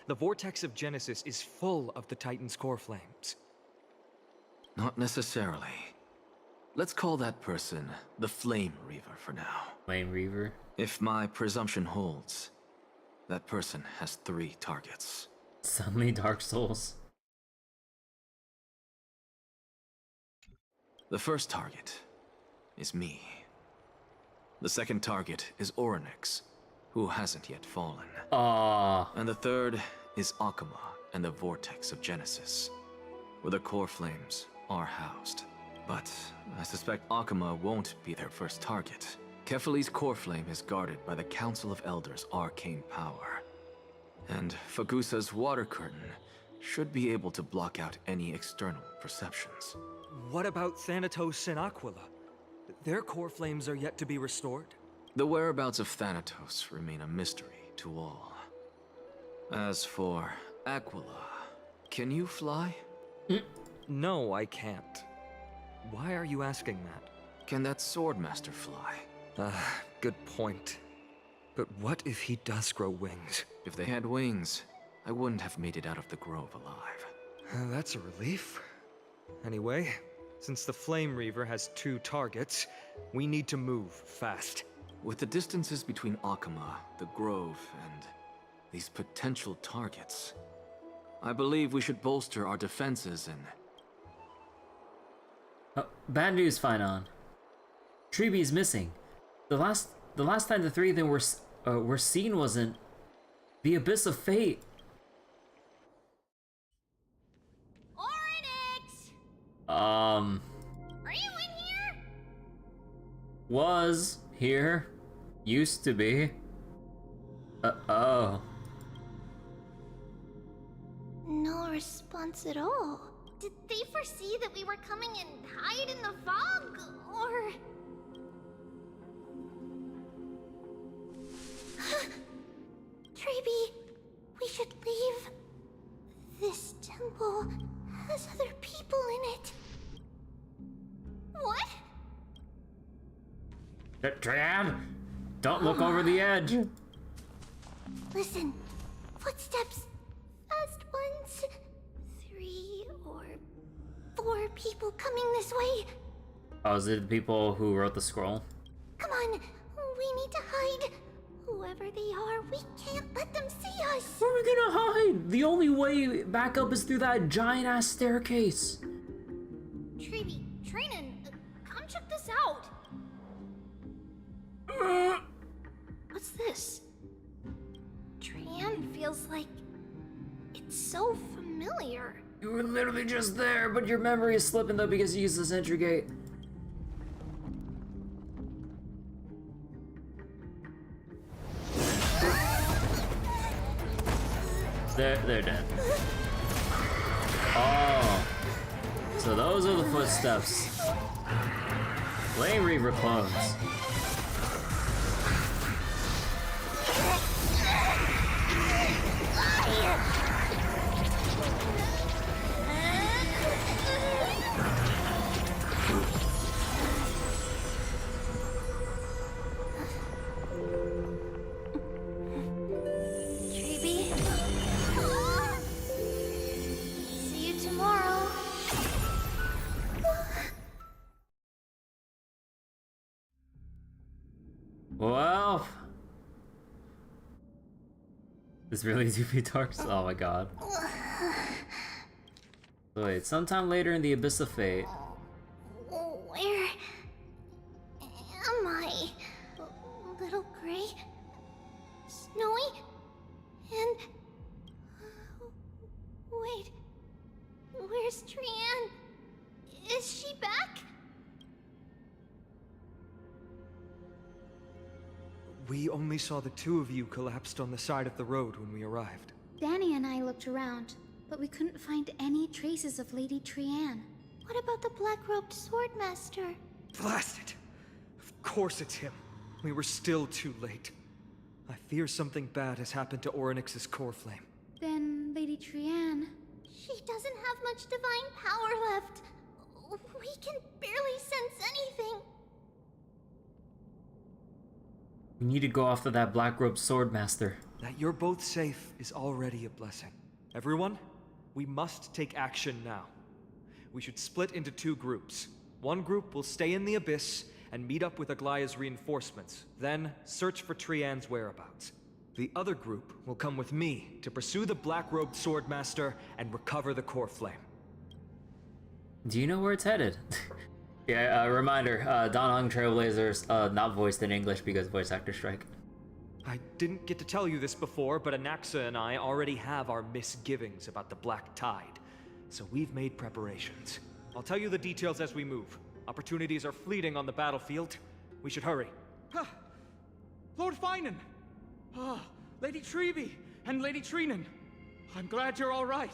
The vortex of Genesis is full of the Titan's core flames. Not necessarily. Let's call that person the Flame Reaver for now. Flame Reaver? If my presumption holds, that person has 3 targets. Suddenly Dark Souls. The first target is me. The second target is Orynyx, who hasn't yet fallen. And the third is Okhema and the Vortex of Genesis, where the core flames are housed. But I suspect Okhema won't be their first target. Kefali's core flame is guarded by the Council of Elders' arcane power. And Fagusa's water curtain should be able to block out any external perceptions. What about Thanatos and Aquila? Their core flames are yet to be restored. The whereabouts of Thanatos remain a mystery to all. As for Aquila, can you fly? No, I can't. Why are you asking that? Can that Swordmaster fly? Good point. But what if he does grow wings? If they had wings, I wouldn't have made it out of the grove alive. That's a relief. Anyway, since the Flame Reaver has 2 targets, we need to move fast. With the distances between Okhema, the grove, and these potential targets, I believe we should bolster our defenses and... Bad news, Finon. Tribbie's missing. The last time the 3 of them were seen was in the Abyss of Fate. Orynyx! Are you in here? Was here. Used to be. Oh. No response at all. Did they foresee that we were coming and hide in the fog, or... Tribbie, we should leave. This temple has other people in it. What? Trian, don't look over the edge. Listen, footsteps. Fast ones. 3 or 4 people coming this way. Oh, is it the people who wrote the scroll? Come on, we need to hide. Whoever they are, we can't let them see us. Where are we gonna hide? The only way back up is through that giant-ass staircase. Tribbie, Trinan, come check this out. What's this? Trian feels like it's so familiar. You were literally just there, but your memory is slipping though because you used the sentry gate. They're dead. Oh. So those are the footsteps. Flame Reaver clones. Tribbie. See you tomorrow. Well, this really do be dark. Oh my god. Wait, sometime later in the Abyss of Fate. Where am I? Little gray, snowy, and wait, where's Trian? Is she back? We only saw the 2 of you collapsed on the side of the road when we arrived. Danny and I looked around, but we couldn't find any traces of Lady Trian. What about the black-robed swordmaster? Blast it! Of course it's him. We were still too late. I fear something bad has happened to Orynyx's core flame. Then Lady Trian... She doesn't have much divine power left. We can barely sense anything. We need to go after that black robe sword master. That you're both safe is already a blessing. Everyone, we must take action now. We should split into 2 groups. One group will stay in the Abyss and meet up with Aglaya's reinforcements, then search for Trian's whereabouts. The other group will come with me to pursue the black-robed swordmaster and recover the core flame. Do you know where it's headed? Yeah, reminder, Don Hung Trailblazers, not voiced in English because voice actor strike. I didn't get to tell you this before, but Anaxa and I already have our misgivings about the Black Tide, so we've made preparations. I'll tell you the details as we move. Opportunities are fleeting on the battlefield. We should hurry. Lord Finan! Lady Tribbie and Lady Trinan. I'm glad you're all right.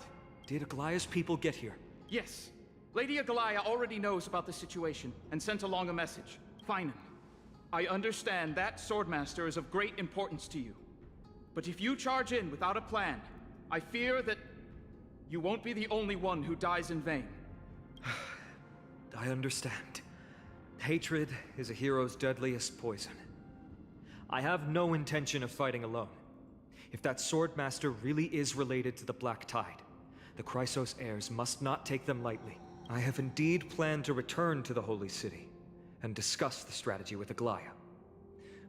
Did Aglaya's people get here? Yes. Lady Aglaya already knows about the situation and sent along a message. Finan, I understand that swordmaster is of great importance to you. But if you charge in without a plan, I fear that you won't be the only one who dies in vain. I understand. Hatred is a hero's deadliest poison. I have no intention of fighting alone. If that swordmaster really is related to the Black Tide, the Chrysos heirs must not take them lightly. I have indeed planned to return to the Holy City and discuss the strategy with Aglaya.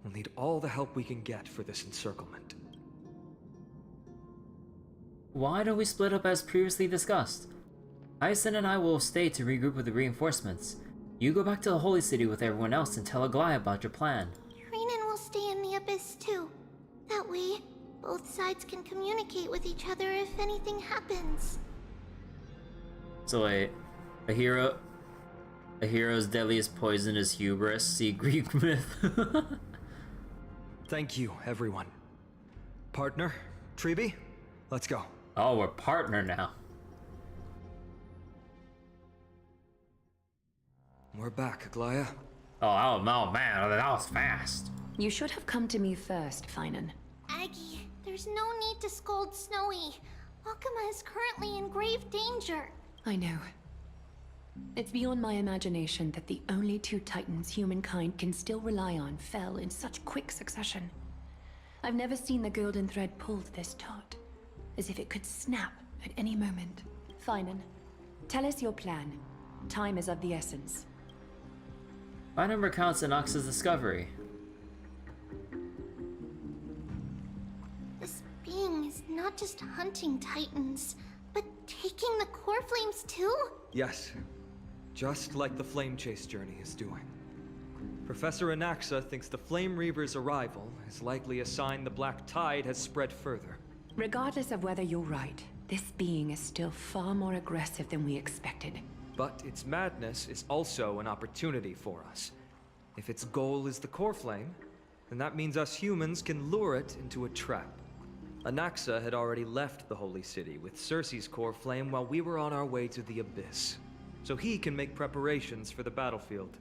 We'll need all the help we can get for this encirclement. Why don't we split up as previously discussed? Aizen and I will stay to regroup with the reinforcements. You go back to the Holy City with everyone else and tell Aglaya about your plan. Trinan will stay in the Abyss too. That way, both sides can communicate with each other if anything happens. So wait, a hero's deadliest poison is hubris. See Greek myth. Thank you, everyone. Partner, Tribbie, let's go. Oh, we're partner now. We're back, Aglaya. Oh no, man, that was fast. You should have come to me first, Finan. Aggie, there's no need to scold Snowy. Okhema is currently in grave danger. I know. It's beyond my imagination that the only 2 titans humankind can still rely on fell in such quick succession. I've never seen the golden thread pulled this taut, as if it could snap at any moment. Finan, tell us your plan. Time is of the essence. Finan recounts Anaxa's discovery. This being is not just hunting titans, but taking the core flames too? Yes, just like the Flame Chase journey is doing. Professor Anaxa thinks the Flame Reaver's arrival is likely a sign the Black Tide has spread further. Regardless of whether you're right, this being is still far more aggressive than we expected. But its madness is also an opportunity for us. If its goal is the core flame, then that means us humans can lure it into a trap. Anaxa had already left the Holy City with Cersei's core flame while we were on our way to the Abyss, so he can make preparations for the battlefield.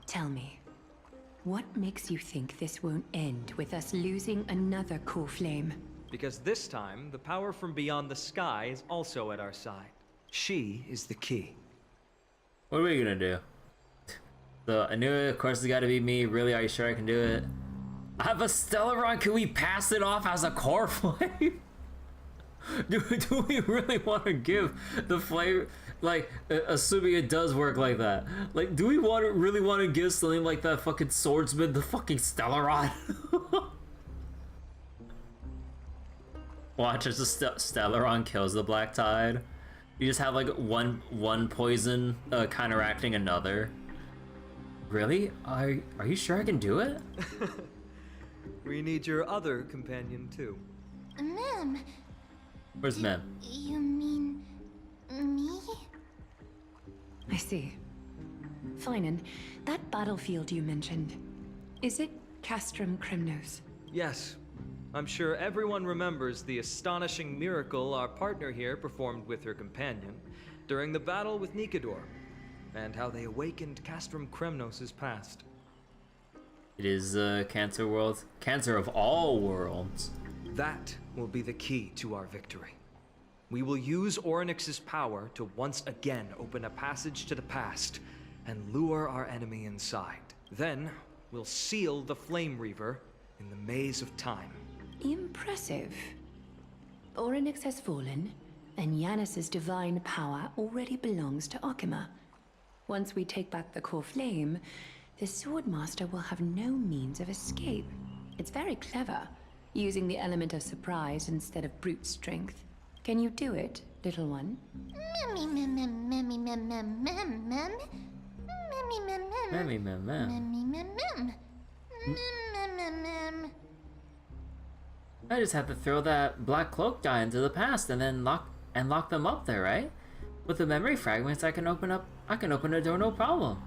Tell me, what makes you think this won't end with us losing another core flame? Because this time, the power from beyond the sky is also at our side. She is the key. What are we gonna do? So I knew it, of course it's gotta be me. Really, are you sure I can do it? I have a Stellaron, can we pass it off as a core flame? do we really want to give the flame, like, assuming it does work like that, like, do we really want to give something like that fucking swordsman the fucking Stellaron? Watch as the Stellaron kills the Black Tide. You just have like one poison counteracting another. Really? Are you sure I can do it? We need your other companion too. Mem. Where's Mem? You mean me? I see. Finan, that battlefield you mentioned, is it Castrum Kremnos? Yes. I'm sure everyone remembers the astonishing miracle our partner here performed with her companion during the battle with Nikador, and how they awakened Castrum Kremnos' past. It is Cancer World. Cancer of all worlds. That will be the key to our victory. We will use Orynyx's power to once again open a passage to the past and lure our enemy inside. Then, we'll seal the Flame Reaver in the maze of time. Impressive. Orynyx has fallen, and Yanis's divine power already belongs to Okhema. Once we take back the core flame, the Swordmaster will have no means of escape. It's very clever, using the element of surprise instead of brute strength. Can you do it, little one? I just have to throw that black cloak guy into the past and then lock them up there, right? With the memory fragments, I can open a door no problem.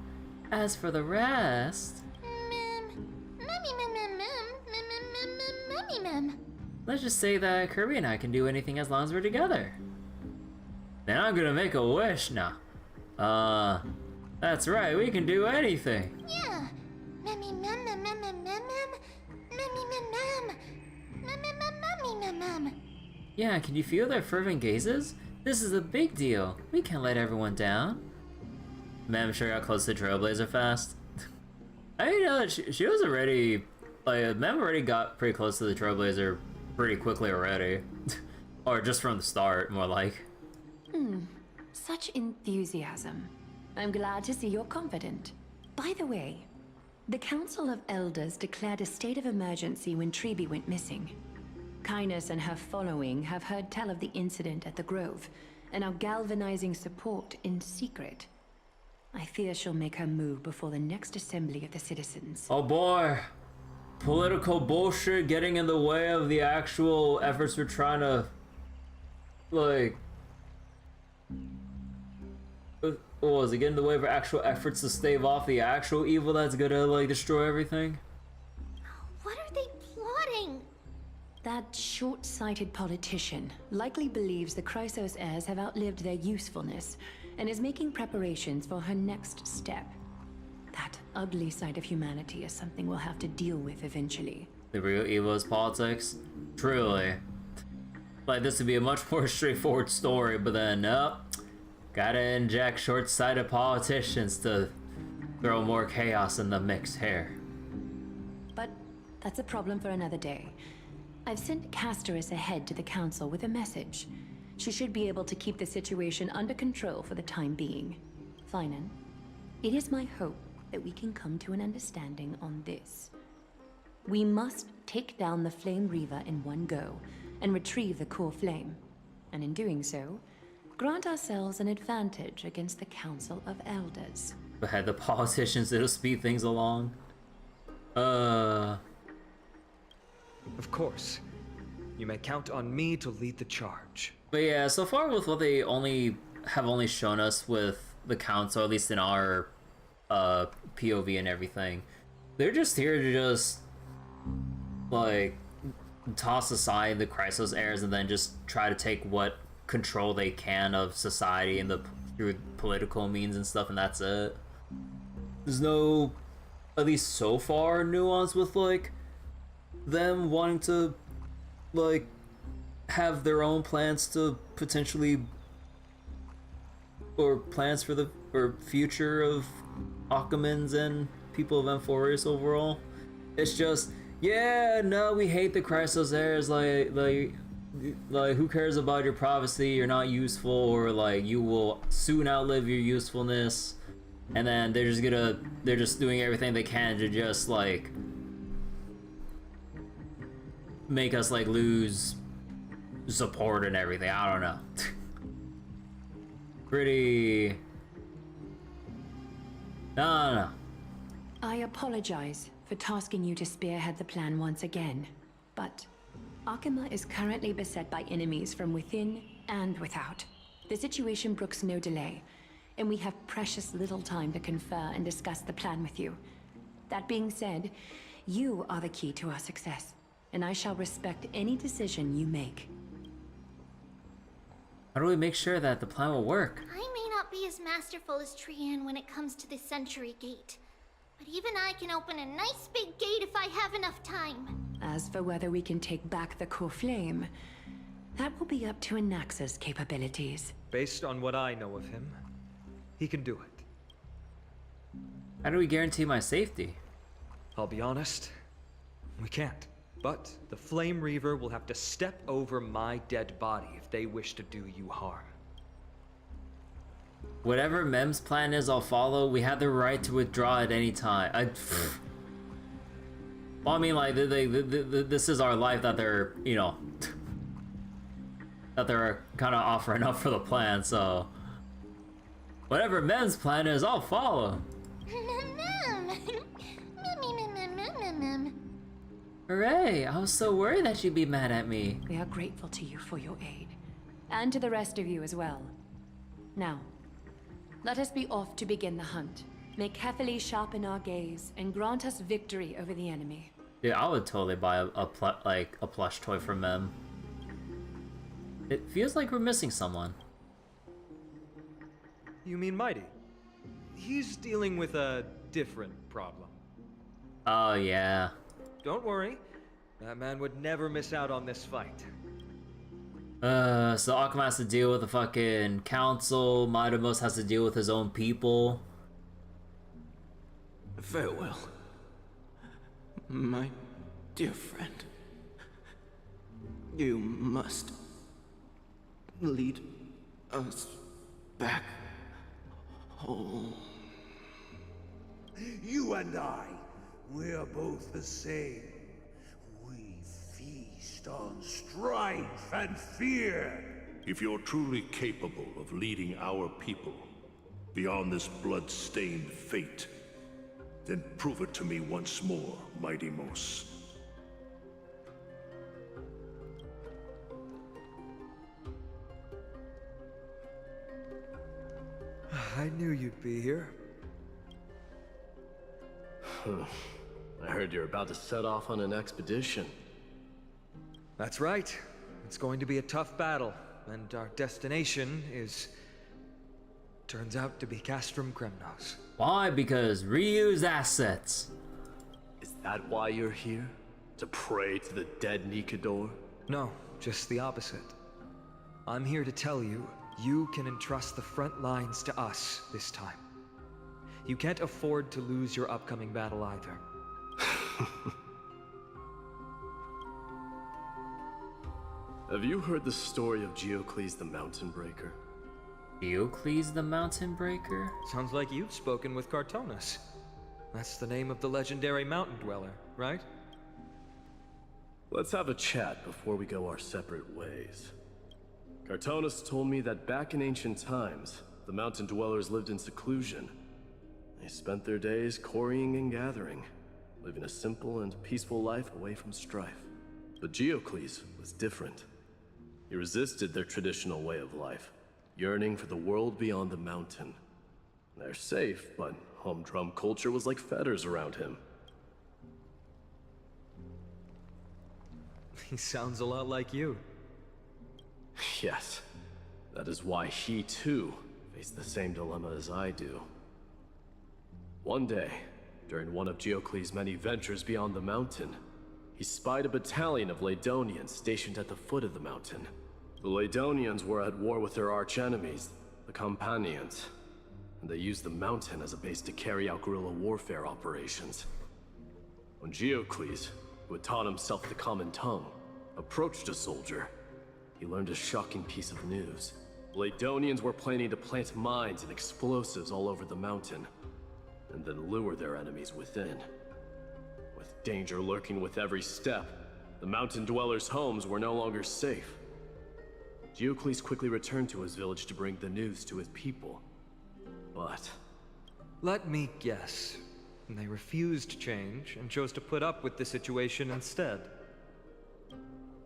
As for the rest, let's just say that Kirby and I can do anything as long as we're together. Then I'm gonna make a wish now. That's right, we can do anything. Yeah. Yeah, can you feel their fervent gazes? This is a big deal. We can't let everyone down. Mem sure got close to Trailblazer fast. I didn't know that she was already, like, Mem already got pretty close to the Trailblazer pretty quickly already. Or just from the start, more like. Such enthusiasm. I'm glad to see you're confident. By the way, the Council of Elders declared a state of emergency when Tribbie went missing. Kynus and her following have heard tell of the incident at the Grove, and are galvanizing support in secret. I fear she'll make her move before the next assembly of the citizens. Oh boy! Political bullshit getting in the way of the actual efforts we're trying to, like... What was it? Get in the way of our actual efforts to stave off the actual evil that's gonna, like, destroy everything? What are they plotting? That short-sighted politician likely believes the Chrysos heirs have outlived their usefulness, and is making preparations for her next step. That ugly side of humanity is something we'll have to deal with eventually. The real evil is politics? Truly. Like, this would be a much more straightforward story, but then, nope. Gotta inject short-sighted politicians to throw more chaos in the mix here. But that's a problem for another day. I've sent Casterus ahead to the council with a message. She should be able to keep the situation under control for the time being. Finan, it is my hope that we can come to an understanding on this. We must take down the Flame Reaver in one go, and retrieve the core flame. And in doing so, grant ourselves an advantage against the Council of Elders. But the politicians that'll speed things along. Of course. You may count on me to lead the charge. But yeah, so far with what they have only shown us with the council, at least in our POV and everything, they're just here to just like toss aside the Chrysos heirs and then just try to take what control they can of society and through political means and stuff, and that's it. There's no, at least so far, nuance with like them wanting to like have their own plans to potentially, or plans for the future of Okhemans and people of Amphoreus overall. It's just, yeah, no, we hate the Chrysos heirs, like who cares about your prophecy, you're not useful, or like you will soon outlive your usefulness. And then they're just doing everything they can to just like make us like lose support and everything. I don't know. Pretty, I don't know. I apologize for tasking you to spearhead the plan once again, but Okhema is currently beset by enemies from within and without. The situation brooks no delay, and we have precious little time to confer and discuss the plan with you. That being said, you are the key to our success, and I shall respect any decision you make. How do we make sure that the plan will work? I may not be as masterful as Trian when it comes to the Century Gate, but even I can open a nice big gate if I have enough time. As for whether we can take back the core flame, that will be up to Anaxa's capabilities. Based on what I know of him, he can do it. How do we guarantee my safety? I'll be honest, We can't. But the Flame Reaver will have to step over my dead body if they wish to do you harm. Whatever Mem's plan is, I'll follow. We have the right to withdraw at any time. Well, I mean, like, this is our life that they're, you know, that they're kind of offering up for the plan, so... Whatever Mem's plan is, I'll follow. Hooray! I was so worried that you'd be mad at me. We are grateful to you for your aid. And to the rest of you as well. Now, let us be off to begin the hunt. May carefully sharpen our gaze and grant us victory over the enemy. Dude, I would totally buy a plush toy from Mem. It feels like we're missing someone. You mean Mighty? He's dealing with a different problem. Oh, yeah. Don't worry. That man would never miss out on this fight. So Okhema has to deal with the fucking council. Mightymost has to deal with his own people. Farewell, my dear friend. You must lead us back home. You and I, we're both the same. We feast on strife and fear. If you're truly capable of leading our people beyond this blood-stained fate, then prove it to me once more, Mightymost. I knew you'd be here. I heard you're about to set off on an expedition. That's right. It's going to be a tough battle, and our destination is... turns out to be Castrum Kremnos. Why? Because reuse assets. Is that why you're here? To pray to the dead Nikador? No, just the opposite. I'm here to tell you, you can entrust the front lines to us this time. You can't afford to lose your upcoming battle either. Have you heard the story of Geocles the Mountain Breaker? Geocles the Mountain Breaker? Sounds like you've spoken with Cartonus. That's the name of the legendary mountain dweller, right? Let's have a chat before we go our separate ways. Cartonus told me that back in ancient times, the mountain dwellers lived in seclusion. They spent their days quarrying and gathering, living a simple and peaceful life away from strife. But Geocles was different. He resisted their traditional way of life, yearning for the world beyond the mountain. They're safe, but humdrum culture was like fetters around him. He sounds a lot like you. Yes, that is why he too faced the same dilemma as I do. One day, during one of Geocles' many ventures beyond the mountain, he spied a battalion of Ladonians stationed at the foot of the mountain. The Ladonians were at war with their arch-enemies, the Companions, and they used the mountain as a base to carry out guerrilla warfare operations. When Geocles, who had taught himself the common tongue, approached a soldier, he learned a shocking piece of news. Ladonians were planning to plant mines and explosives all over the mountain, and then lure their enemies within. With danger lurking with every step, the mountain dwellers' homes were no longer safe. Geocles quickly returned to his village to bring the news to his people. But... let me guess. They refused change and chose to put up with the situation instead.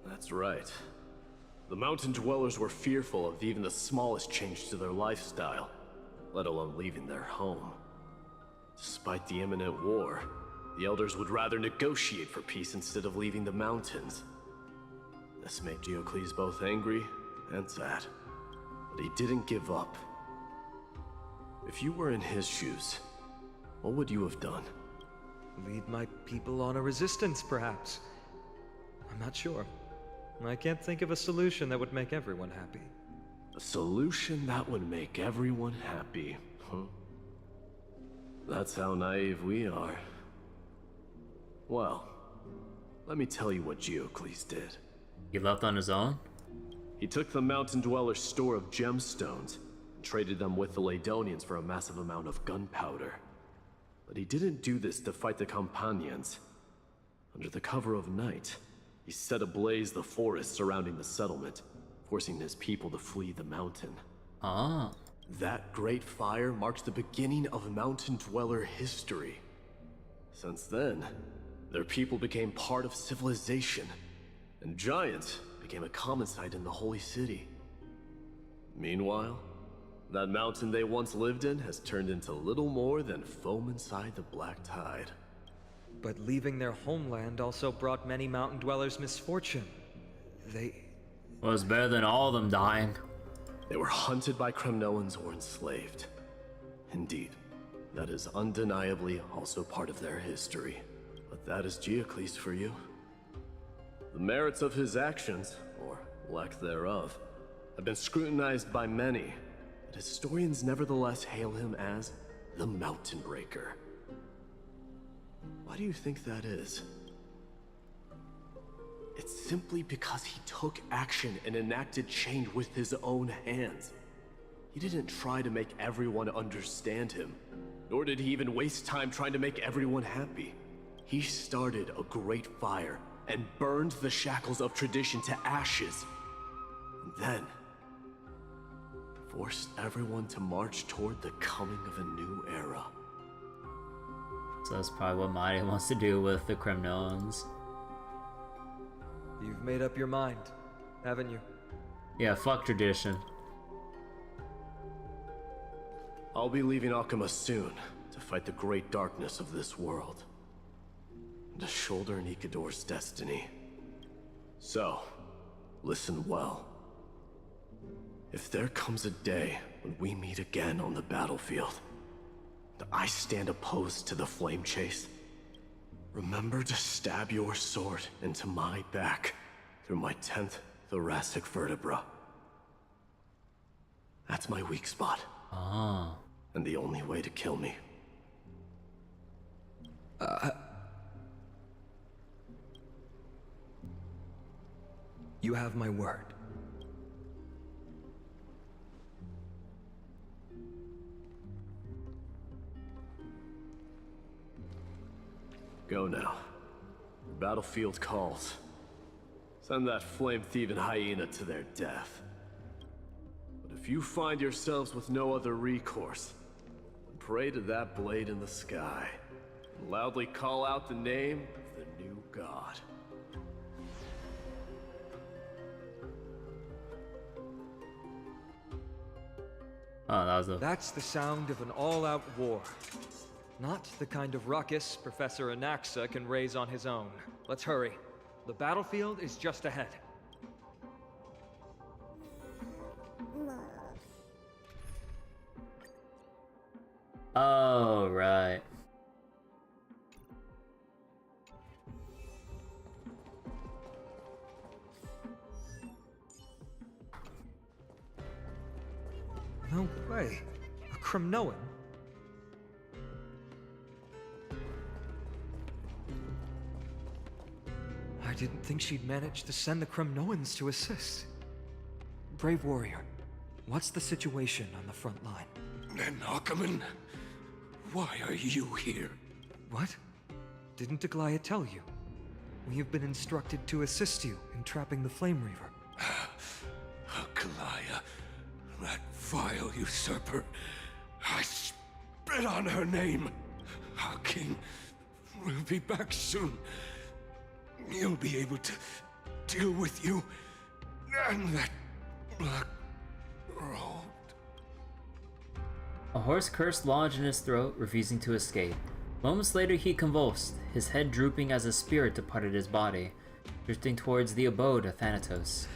That's right. The mountain dwellers were fearful of even the smallest change to their lifestyle, let alone leaving their home. Despite the imminent war, the elders would rather negotiate for peace instead of leaving the mountains. This made Geocles both angry and sad, but he didn't give up. If you were in his shoes, what would you have done? Lead my people on a resistance, perhaps. I'm not sure. I can't think of a solution that would make everyone happy. A solution that would make everyone happy, huh? That's how naive we are. Well, let me tell you what Geocles did. He left on his own? He took the Mountain Dweller's store of gemstones and traded them with the Ladonians for a massive amount of gunpowder. But he didn't do this to fight the Companions. Under the cover of night, he set ablaze the forest surrounding the settlement, forcing his people to flee the mountain. Ah. That great fire marks the beginning of Mountain Dweller history. Since then, their people became part of civilization, and giants became a common sight in the Holy City. Meanwhile, that mountain they once lived in has turned into little more than foam inside the black tide. But leaving their homeland also brought many mountain dwellers misfortune. Well, it's better than all of them dying. They were hunted by Kremnoans or enslaved. Indeed, that is undeniably also part of their history. But that is Geocles for you. The merits of his actions, or lack thereof, have been scrutinized by many, but historians nevertheless hail him as the Mountain Breaker. Why do you think that is? It's simply because he took action and enacted change with his own hands. He didn't try to make everyone understand him, nor did he even waste time trying to make everyone happy. He started a great fire and burned the shackles of tradition to ashes. And then forced everyone to march toward the coming of a new era. So that's probably what Mighty wants to do with the Kremnoans. You've made up your mind, haven't you? Yeah, fuck tradition. I'll be leaving Okhema soon to fight the great darkness of this world, and to shoulder Nikador's destiny. So, listen well. If there comes a day when we meet again on the battlefield, and I stand opposed to the flame chase, remember to stab your sword into my back through my 10th thoracic vertebra. That's my weak spot. Ah. And the only way to kill me. You have my word. Go now. The battlefield calls. Send that flame-thieving hyena to their death. But if you find yourselves with no other recourse, then pray to that blade in the sky, and loudly call out the name of the new god. Oh, That's the sound of an all-out war. Not the kind of ruckus Professor Anaxa can raise on his own. Let's hurry. The battlefield is just ahead. Oh, right. No way. A Kremnoan? I didn't think she'd manage to send the Kremnoans to assist. Brave warrior, what's the situation on the front line? Okhema, why are you here? What? Didn't Aglaya tell you? We have been instructed to assist you in trapping the Flame Reaver. Aglaya, that vile usurper. I spit on her name. Our king will be back soon. He'll be able to deal with you and that black robe. A hoarse curse lodged in his throat, refusing to escape. Moments later he convulsed, his head drooping as a spirit departed his body, drifting towards the abode of Thanatos.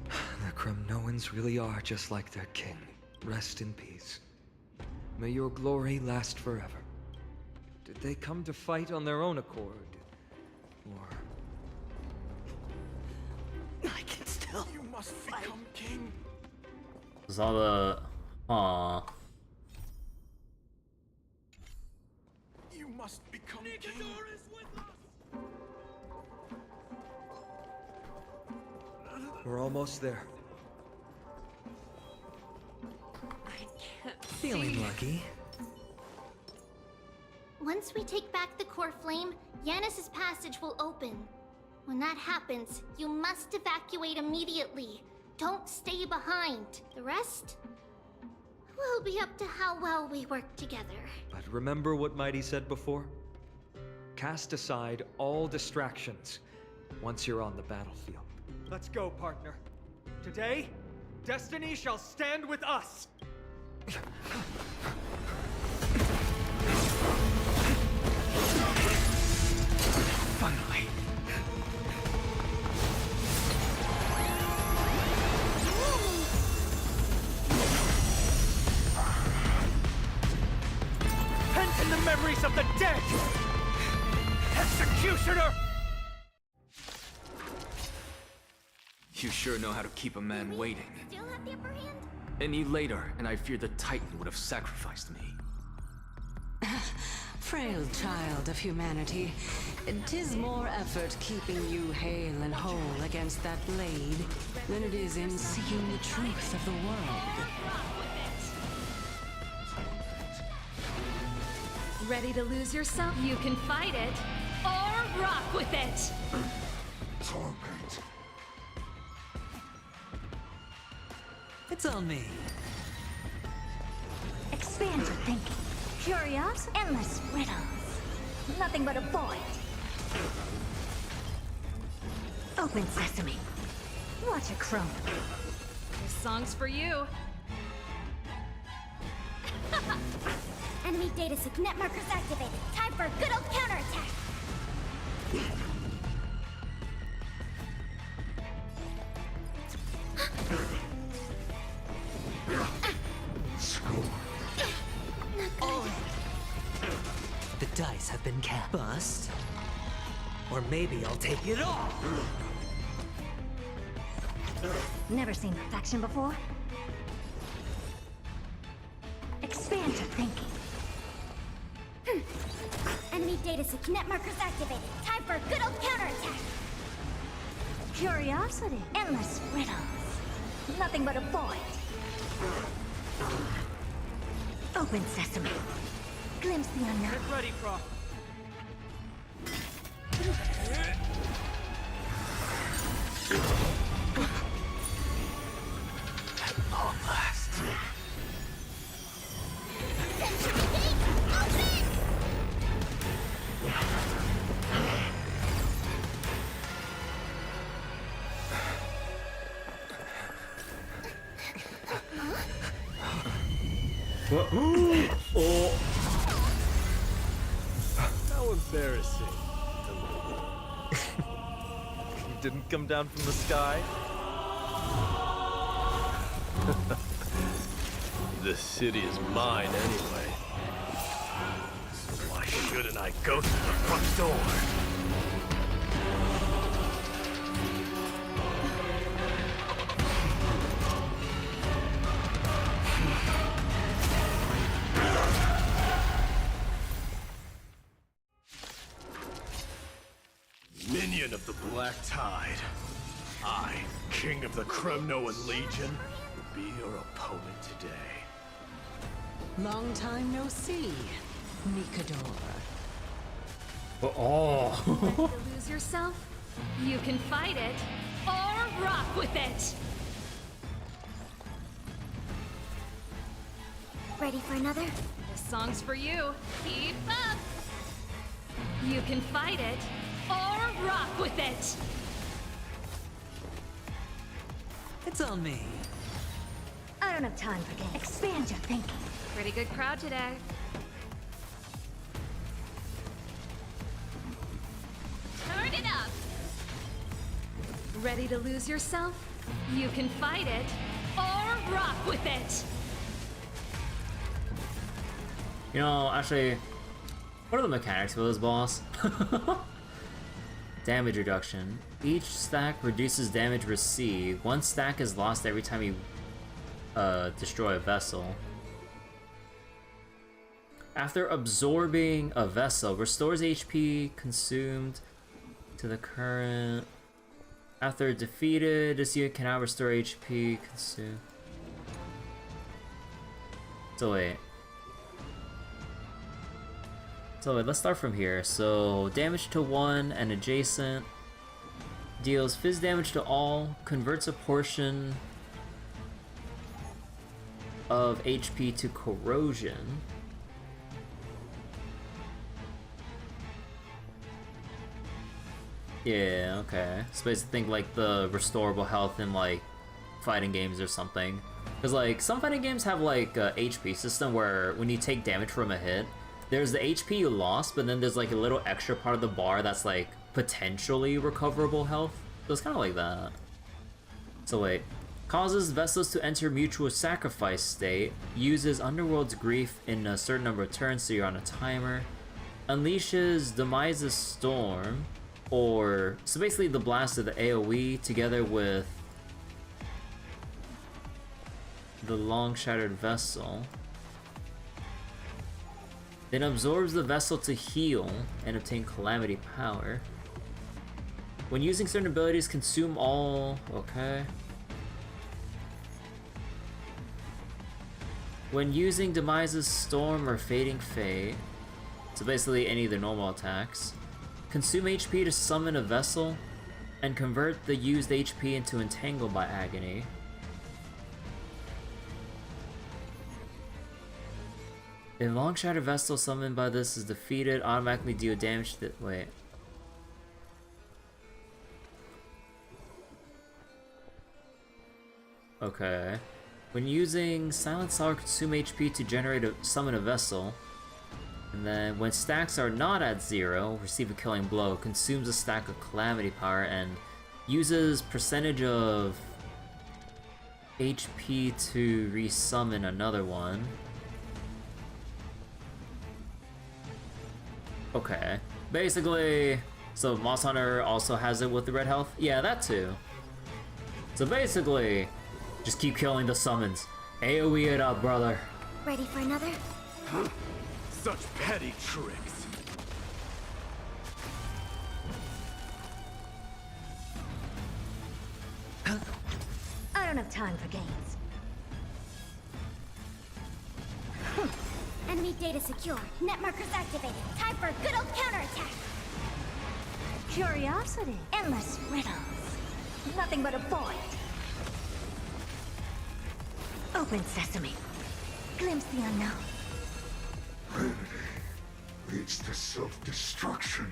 The Kremnoans really are just like their king. Rest in peace. May your glory last forever. Did they come to fight on their own accord? Or... I can still... You must become king. There's all the... Aww. You must become king. Is with us. We're almost there. I can't Feeling see. lucky. Once we take back the core flame, Yanis's passage will open. When that happens, you must evacuate immediately. Don't stay behind. The rest will be up to how well we work together. But remember what Mighty said before? Cast aside all distractions once you're on the battlefield. Let's go, partner. Today, destiny shall stand with us! Finally. Pent in the memories of the dead! Executioner! You sure know how to keep a man waiting. Still have the upper hand? Any later, and I fear the Titan would have sacrificed me. Frail child of humanity, 'tis more effort keeping you hale and whole against that blade than it is in seeking the truth of the world. Ready to lose yourself? You can fight it, or rock with it! Torment. It's on me. Expand your thinking. Curious, endless riddles. Nothing but a void. Open sesame. Watch a chroma. This song's for you. Enemy data signet markers activated. Time for a good old counterattack. The dice have been cast. Bust. Or maybe I'll take it all. Never seen perfection before? Expand your thinking. Enemy data signet markers activated. Time for a good old counterattack. Curiosity, endless riddles. Nothing but a void. Open sesame. Glimpse the unknown. Get ready, Prof. At long last. Century Gate, open! What? Oh. How embarrassing. You didn't come down from the sky? The city is mine anyway. So why shouldn't I go through the front door? Minion of the Black Tide. I, King of the Kremnoan Legion, will be your opponent today. Long time no see, Nikador. Oh. Ready to lose yourself? You can fight it, or rock with it! Ready for another? This song's for you. Keep up! You can fight it, or rock with it! It's on me. I don't have time for games. Expand your thinking. Pretty good crowd today. Turn it up! Ready to lose yourself? You can fight it, or rock with it! You know, actually, what are the mechanics for this boss? Damage reduction. Each stack reduces damage received. One stack is lost every time you destroy a vessel. After absorbing a vessel, restores HP consumed to the current After defeated, this unit can now restore HP, consume. So wait, let's start from here. So, damage to one and adjacent. Deals fizz damage to all, converts a portion of HP to corrosion. Yeah, okay. So basically think like the restorable health in like fighting games or something. Because like some fighting games have like a HP system where when you take damage from a hit, there's the HP you lost, but then there's like a little extra part of the bar that's like potentially recoverable health. So it's kind of like that. So wait. Causes vessels to enter mutual sacrifice state. Uses Underworld's Grief in a certain number of turns, so you're on a timer. Unleashes Demise's Storm. Or, so basically the blast of the AoE together with the long shattered vessel. Then absorbs the vessel to heal and obtain calamity power. When using certain abilities, consume all, okay. When using Demise's Storm or Fading Fate, so basically any of the normal attacks, consume HP to summon a vessel, and convert the used HP into Entangle by Agony. If long shattered vessel summoned by this is defeated, automatically deal damage to wait. Okay. When using Silent Sour, consume HP to generate summon a vessel. And then when stacks are not at 0, receive a killing blow, consumes a stack of calamity power, and uses percentage of HP to resummon another one. Okay. Basically, so Moss Hunter also has it with the red health? Yeah, that too. So basically, just keep killing the summons. AoE it up, brother. Ready for another? Such petty tricks. I don't have time for games. Enemy data secure. Net markers activated. Time for a good old counterattack. Curiosity. Endless riddles. Nothing but a void. Open sesame. Glimpse the unknown. Remedy leads to self-destruction.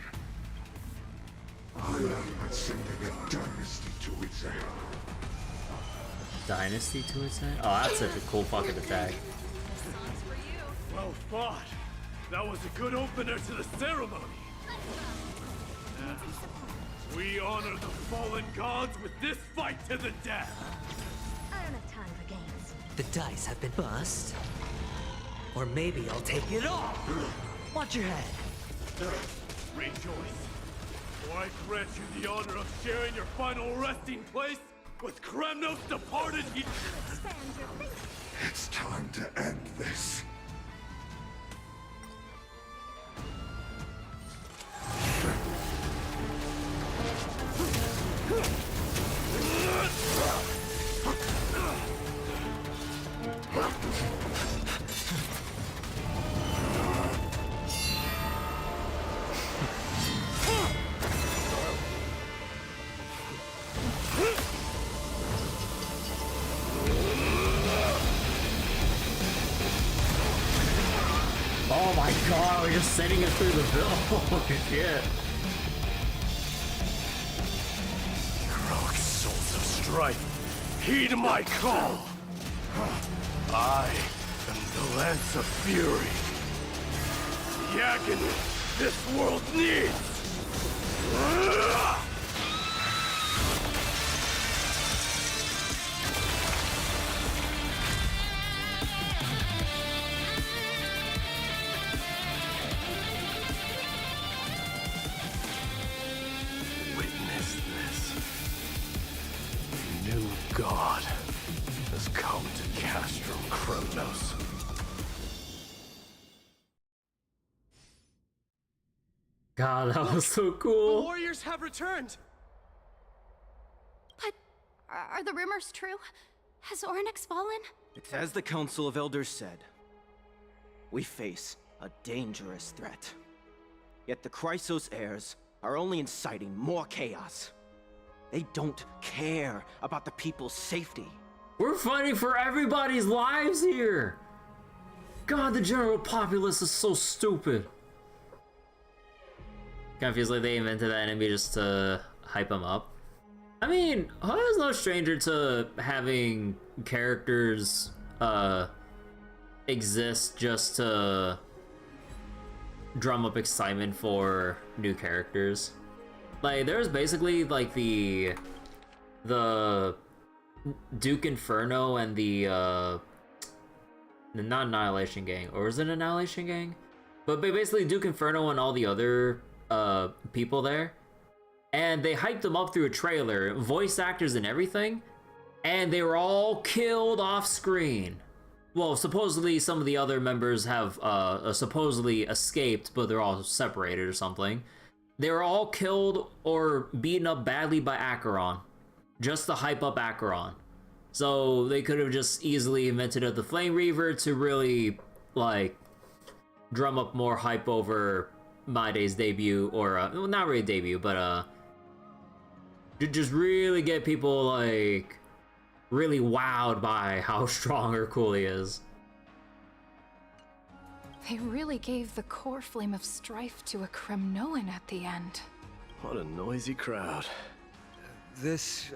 I am but sending a dynasty to its end. Dynasty to its end? Oh, that's such a cool fucking attack. Well fought. That was a good opener to the ceremony. Now, we honor the fallen gods with this fight to the death. I don't have time for games. The dice have been bust. Or maybe I'll take it all. Watch your head. Rejoice. For I grant you the honor of sharing your final resting place with Kremnos' departed It's time to end this. Oh my god, we're just sending it through the bill. Holy shit. Heroic souls of strife, heed my call. I am the Lance of Fury. The agony this world needs. Witness this. The new god has come to Castrum Kremnos. God, that was so cool. The warriors have returned. Are the rumors true? Has Oryx fallen? It's as the Council of Elders said. We face a dangerous threat. Yet the Chrysos heirs are only inciting more chaos. They don't care about the people's safety. We're fighting for everybody's lives here! God, the general populace is so stupid. Kind of feels like they invented that enemy just to hype them up. I mean, Hoyo's no stranger to having characters exist just to drum up excitement for new characters. Like, there's basically like the Duke Inferno and the not Annihilation Gang, or is it Annihilation Gang? But basically Duke Inferno and all the other people there, and they hyped them up through a trailer, voice actors and everything, and they were all killed off screen. Well, supposedly some of the other members have supposedly escaped, but they're all separated or something. They were all killed or beaten up badly by Acheron, just to hype up Acheron. So they could have just easily invented the Flame Reaver to really, like, drum up more hype over My Day's debut, or well, not really debut, but just really get people like really wowed by how strong or cool he is. They really gave the core flame of strife to a Kremnoan at the end. What a noisy crowd. This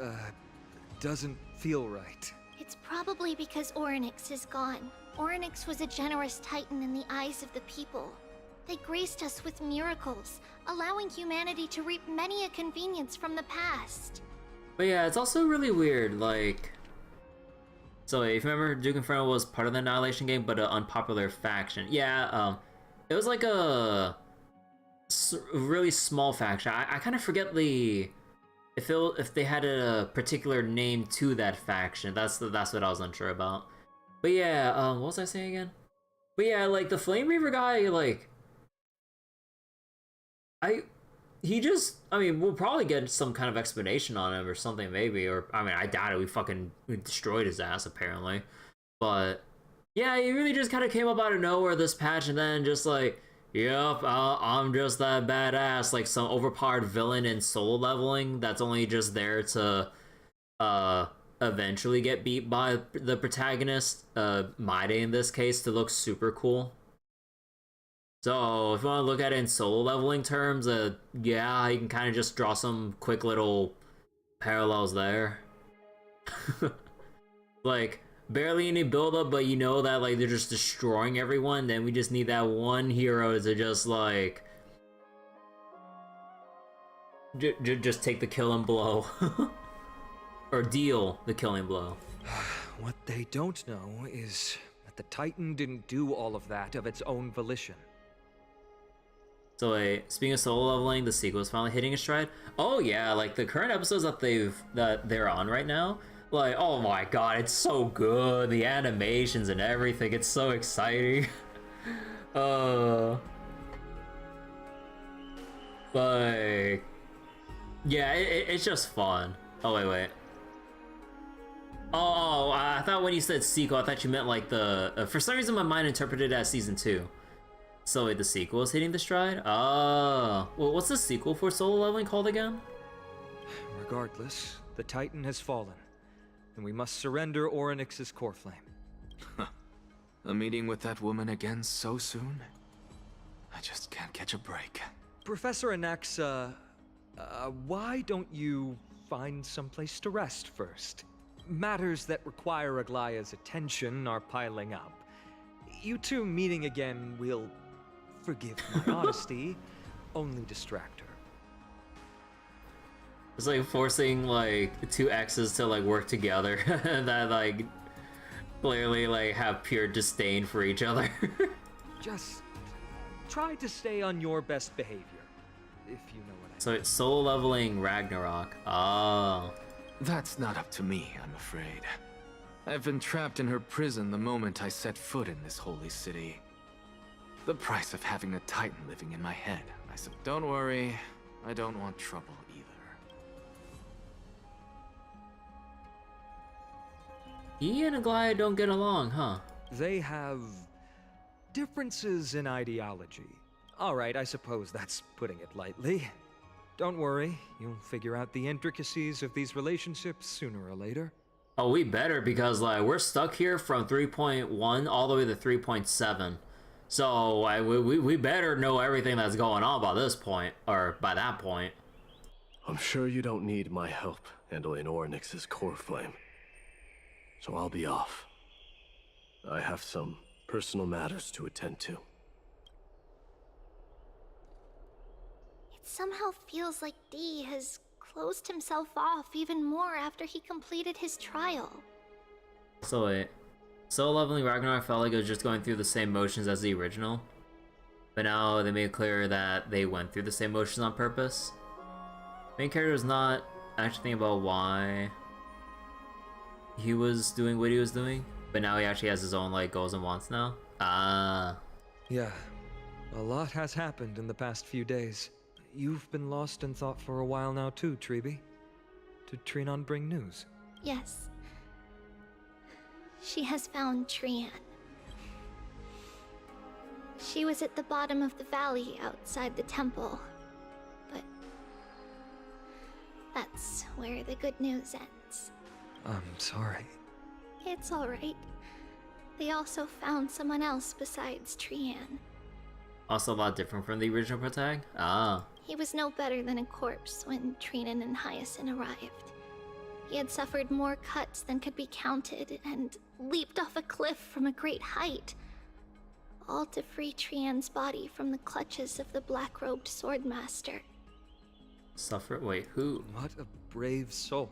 doesn't feel right. It's probably because Oryx is gone. Oryx was a generous titan in the eyes of the people. They graced us with miracles, allowing humanity to reap many a convenience from the past. But yeah, it's also really weird, like... So if you remember, Duke Inferno was part of the Annihilation Gang, but an unpopular faction. Yeah, it was like a really small faction. I kind of forget if they had a particular name to that faction. That's what I was unsure about. But yeah, what was I saying again? But yeah, like the Flame Reaver guy, like... I mean, we'll probably get some kind of explanation on him or something, maybe. Or, I mean, I doubt it. We destroyed his ass, apparently. But, yeah, he really just kind of came up out of nowhere this patch, and then just like, yep, I'm just that badass. Like some overpowered villain in solo leveling that's only just there to eventually get beat by the protagonist, My Day in this case, to look super cool. So, if you want to look at it in solo leveling terms, yeah, you can kind of just draw some quick little parallels there. Like, barely any build-up, but you know that, like, they're just destroying everyone, then we just need that one hero to just, like... just take the killing blow. Or deal the killing blow. What they don't know is that the Titan didn't do all of that of its own volition. So wait, speaking of solo leveling, the sequel is finally hitting a stride. Oh yeah, like the current episodes that they're on right now, like, oh my god, it's so good. The animations and everything, it's so exciting. Like, yeah, it's just fun. Oh wait. Oh, I thought when you said sequel, I thought you meant like the. For some reason, my mind interpreted it as season 2. So wait, the sequel is hitting the stride? Oh. Well, what's the sequel for solo leveling called again? Regardless, the Titan has fallen, and we must surrender Oryx's core flame. A meeting with that woman again so soon? I just can't catch a break. Professor Anaxa, why don't you find someplace to rest first? Matters that require Aglaya's attention are piling up. You two meeting again will, forgive my honesty, only distract her. It's like forcing like two exes to like work together that like clearly like have pure disdain for each other. Just try to stay on your best behavior, if you know what I mean. So it's solo leveling Ragnarok. Oh. That's not up to me, I'm afraid. I've been trapped in her prison the moment I set foot in this holy city. The price of having a Titan living in my head. I said, don't worry, I don't want trouble either. He and Aglaya don't get along, huh? They have differences in ideology. Alright, I suppose that's putting it lightly. Don't worry, you'll figure out the intricacies of these relationships sooner or later. Oh, we better, because like we're stuck here from 3.1 all the way to 3.7. So we better know everything that's going on by this point, or by that point. I'm sure you don't need my help handling Ornyx's core flame. So I'll be off. I have some personal matters to attend to. It somehow feels like D has closed himself off even more after he completed his trial. So wait, Solo Leveling Ragnarok felt like it was just going through the same motions as the original, but now they made it clear that they went through the same motions on purpose. Main character was not actually thinking about why he was doing what he was doing, but now he actually has his own like goals and wants now. Ah. Yeah, a lot has happened in the past few days. You've been lost in thought for a while now too, Tribbie. Did Trinon bring news? Yes. She has found Trian. She was at the bottom of the valley outside the temple, but that's where the good news ends. I'm sorry. It's alright. They also found someone else besides Trian. Also a lot different from the original protag? Ah. He was no better than a corpse when Trinan and Hyacinth arrived. He had suffered more cuts than could be counted and leaped off a cliff from a great height, all to free Trian's body from the clutches of the black-robed swordmaster. Wait, who? What a brave soul.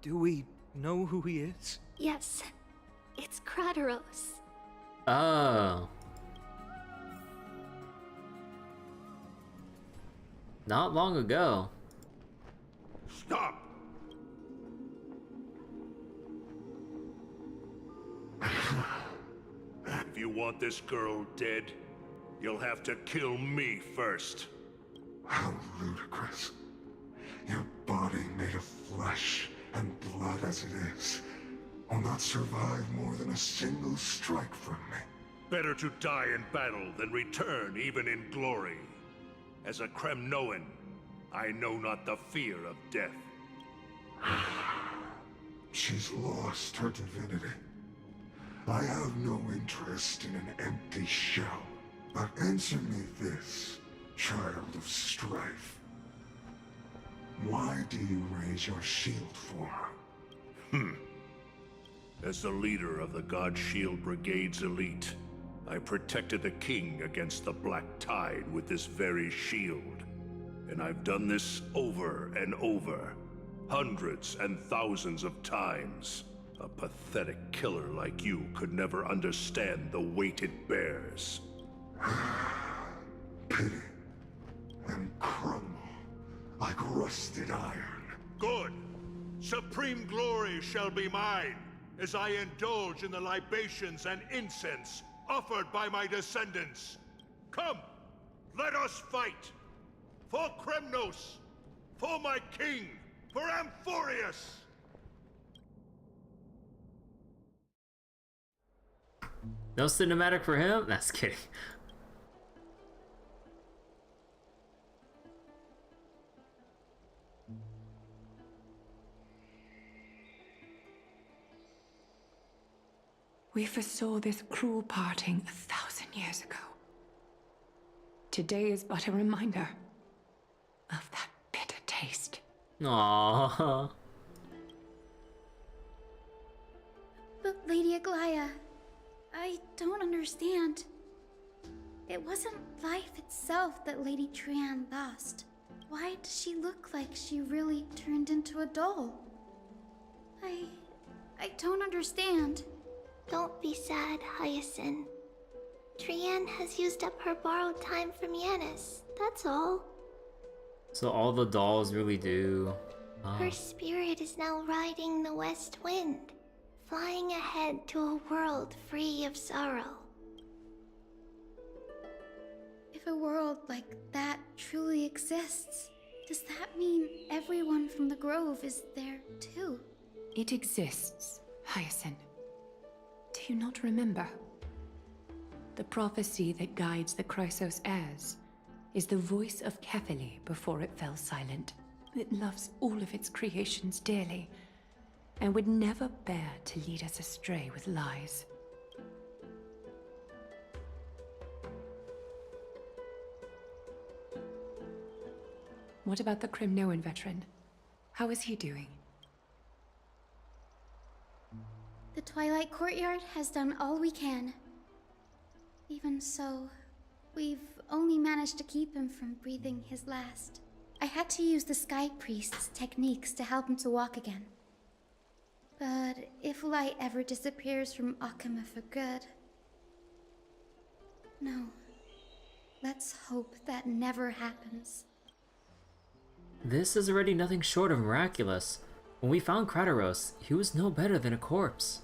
Do we know who he is? Yes, it's Krateros. Oh. Not long ago. Stop! If you want this girl dead, you'll have to kill me first. How ludicrous. Your body made of flesh and blood as it is will not survive more than a single strike from me. Better to die in battle than return even in glory. As a Kremnoan, I know not the fear of death. She's lost her divinity. I have no interest in an empty shell. But answer me this, child of strife. Why do you raise your shield for her? As the leader of the God Shield Brigade's elite, I protected the king against the Black Tide with this very shield. And I've done this over and over, hundreds and thousands of times. A pathetic killer like you could never understand the weight it bears. Pity and crumble like rusted iron. Good! Supreme glory shall be mine, as I indulge in the libations and incense offered by my descendants. Come, let us fight! For Kremnos! For my king! For Amphoreus! No cinematic for him? That's kidding. We foresaw this cruel parting 1,000 years ago. Today is but a reminder of that bitter taste. Aww. But Lady Aglaya, I don't understand. It wasn't life itself that Lady Trian lost. Why does she look like she really turned into a doll? I don't understand. Don't be sad, Hyacinth. Trian has used up her borrowed time from Yanis, that's all. So all the dolls really do. Her spirit is now riding the west wind, flying ahead to a world free of sorrow. If a world like that truly exists, does that mean everyone from the Grove is there too? It exists, Hyacinth, do you not remember? The prophecy that guides the Chrysos heirs is the voice of Kefili before it fell silent. It loves all of its creations dearly, and would never bear to lead us astray with lies. What about the Crimnoan veteran? How is he doing? The Twilight Courtyard has done all we can. Even so, we've only managed to keep him from breathing his last. I had to use the Sky Priest's techniques to help him to walk again. But if light ever disappears from Okhema for good... No. Let's hope that never happens. This is already nothing short of miraculous. When we found Kratos, he was no better than a corpse.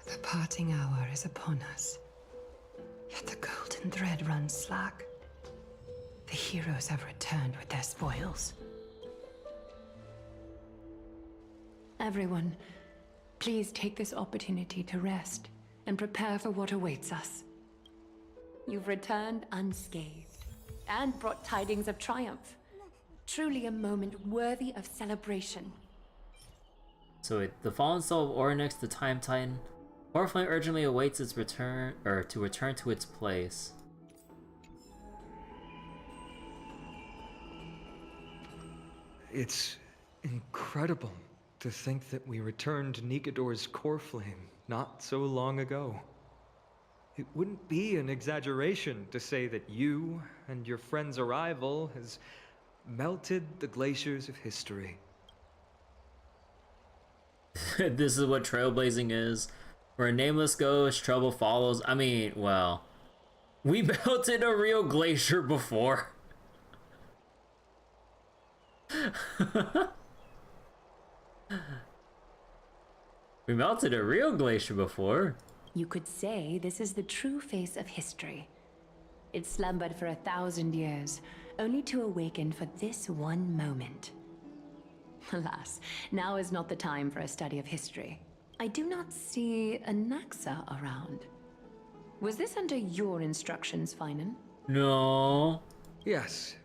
The parting hour is upon us. Yet the golden thread runs slack. The heroes have returned with their spoils. Everyone, please take this opportunity to rest and prepare for what awaits us. You've returned unscathed and brought tidings of triumph. Truly a moment worthy of celebration. So wait, the fallen soul of Oryx, the Time Titan, Horflame urgently awaits its return, or to return to its place. It's incredible to think that we returned Nikador's core flame not so long ago. It wouldn't be an exaggeration to say that you and your friend's arrival has melted the glaciers of history. This is what trailblazing is. Where a nameless goes, trouble follows. I mean, well, we melted a real glacier before. We melted a real glacier before. You could say this is the true face of history. It slumbered for 1,000 years, only to awaken for this one moment. Alas, now is not the time for a study of history. I do not see a Naxa around. Was this under your instructions, Finan? No. Yes.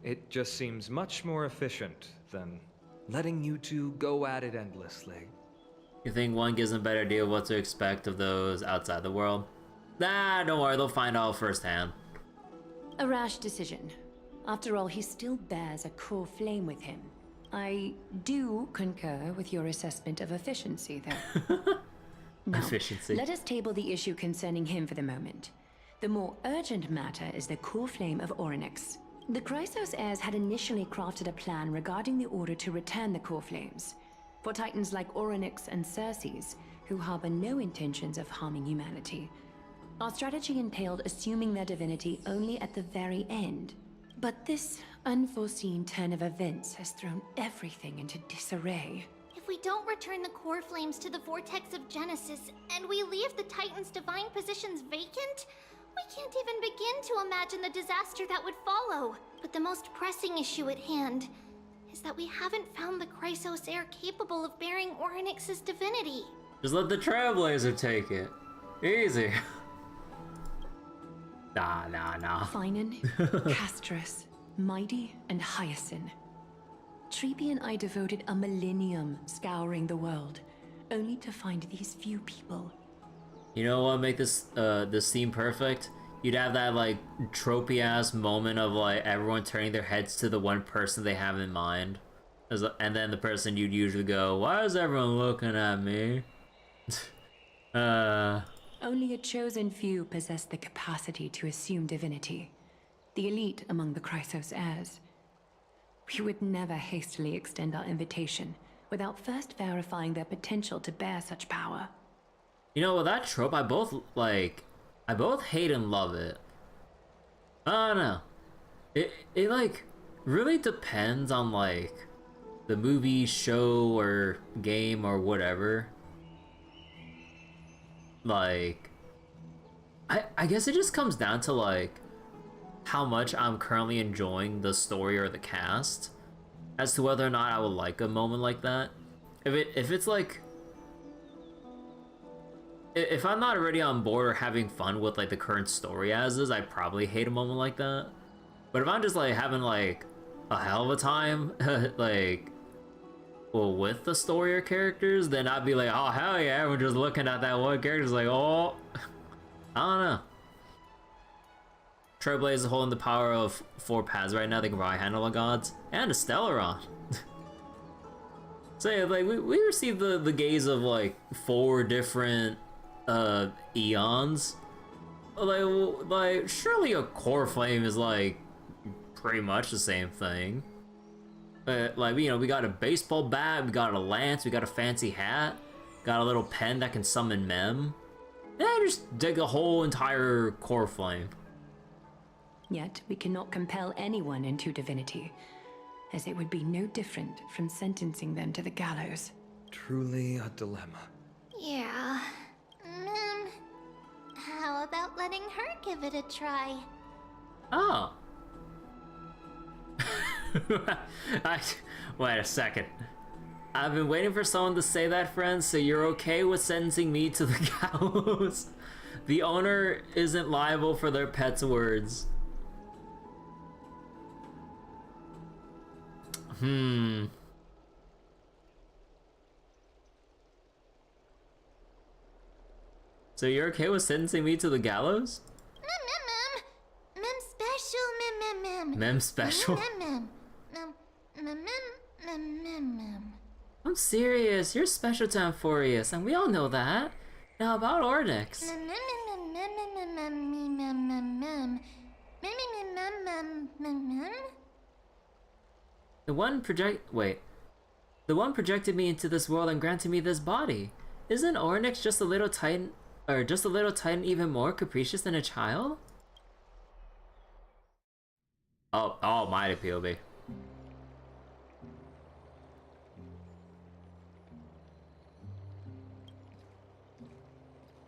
It just seems much more efficient than letting you two go at it endlessly. You think one gives them a better idea of what to expect of those outside the world? Nah, don't worry, they'll find out firsthand. A rash decision. After all, he still bears a core flame with him. I do concur with your assessment of efficiency, though. Now, efficiency. Let us table the issue concerning him for the moment. The more urgent matter is the core flame of Oryx. The Chrysos heirs had initially crafted a plan regarding the order to return the core flames. For titans like Oryx and Circes, who harbor no intentions of harming humanity, our strategy entailed assuming their divinity only at the very end. But this unforeseen turn of events has thrown everything into disarray. If we don't return the core flames to the vortex of Genesis, and we leave the Titan's divine positions vacant, we can't even begin to imagine the disaster that would follow. But the most pressing issue at hand is that we haven't found the Chrysos heir capable of bearing Oryx's divinity. Just let the Trailblazer take it. Easy. Nah. Finan, Castrus, Mighty, and Hyacinth. Tribbie and I devoted a millennium scouring the world, only to find these few people. You know what make this this scene perfect? You'd have that like tropey ass moment of like everyone turning their heads to the one person they have in mind, and then the person you'd usually go, "Why is everyone looking at me?" Only a chosen few possess the capacity to assume divinity. The elite among the Chrysos heirs. We would never hastily extend our invitation without first verifying their potential to bear such power. You know, with that trope, I both hate and love it. I don't know. It like really depends on like the movie, show, or game or whatever. Like, I guess it just comes down to like how much I'm currently enjoying the story or the cast as to whether or not I would like a moment like that. If it's like, if I'm not already on board or having fun with like the current story as is, I probably hate a moment like that. But if I'm just like having like a hell of a time like, well, with the story or characters, then I'd be like, oh hell yeah, we're just looking at that one character, like, oh, I don't know. Trailblaze is holding the power of 4 paths right now. They can probably handle the gods and a Stellaron. So yeah, like we received the gaze of like 4 different eons. Like surely a core flame is like pretty much the same thing. Like, you know, we got a baseball bat, we got a lance, we got a fancy hat, got a little pen that can summon Mem. And I just dig a whole entire core flame. Yet we cannot compel anyone into divinity, as it would be no different from sentencing them to the gallows. Truly a dilemma. Yeah. How about letting her give it a try? Oh. Wait a second. I've been waiting for someone to say that, friends, so you're okay with sentencing me to the gallows? The owner isn't liable for their pet's words. So you're okay with sentencing me to the gallows? Mem special, Mem special? I'm serious, you're special to Amphoreus, and we all know that. Now about Ornyx. The one projected me into this world and granted me this body. Isn't Ornyx just a little titan, or just a little titan even more capricious than a child? Oh, almighty POV.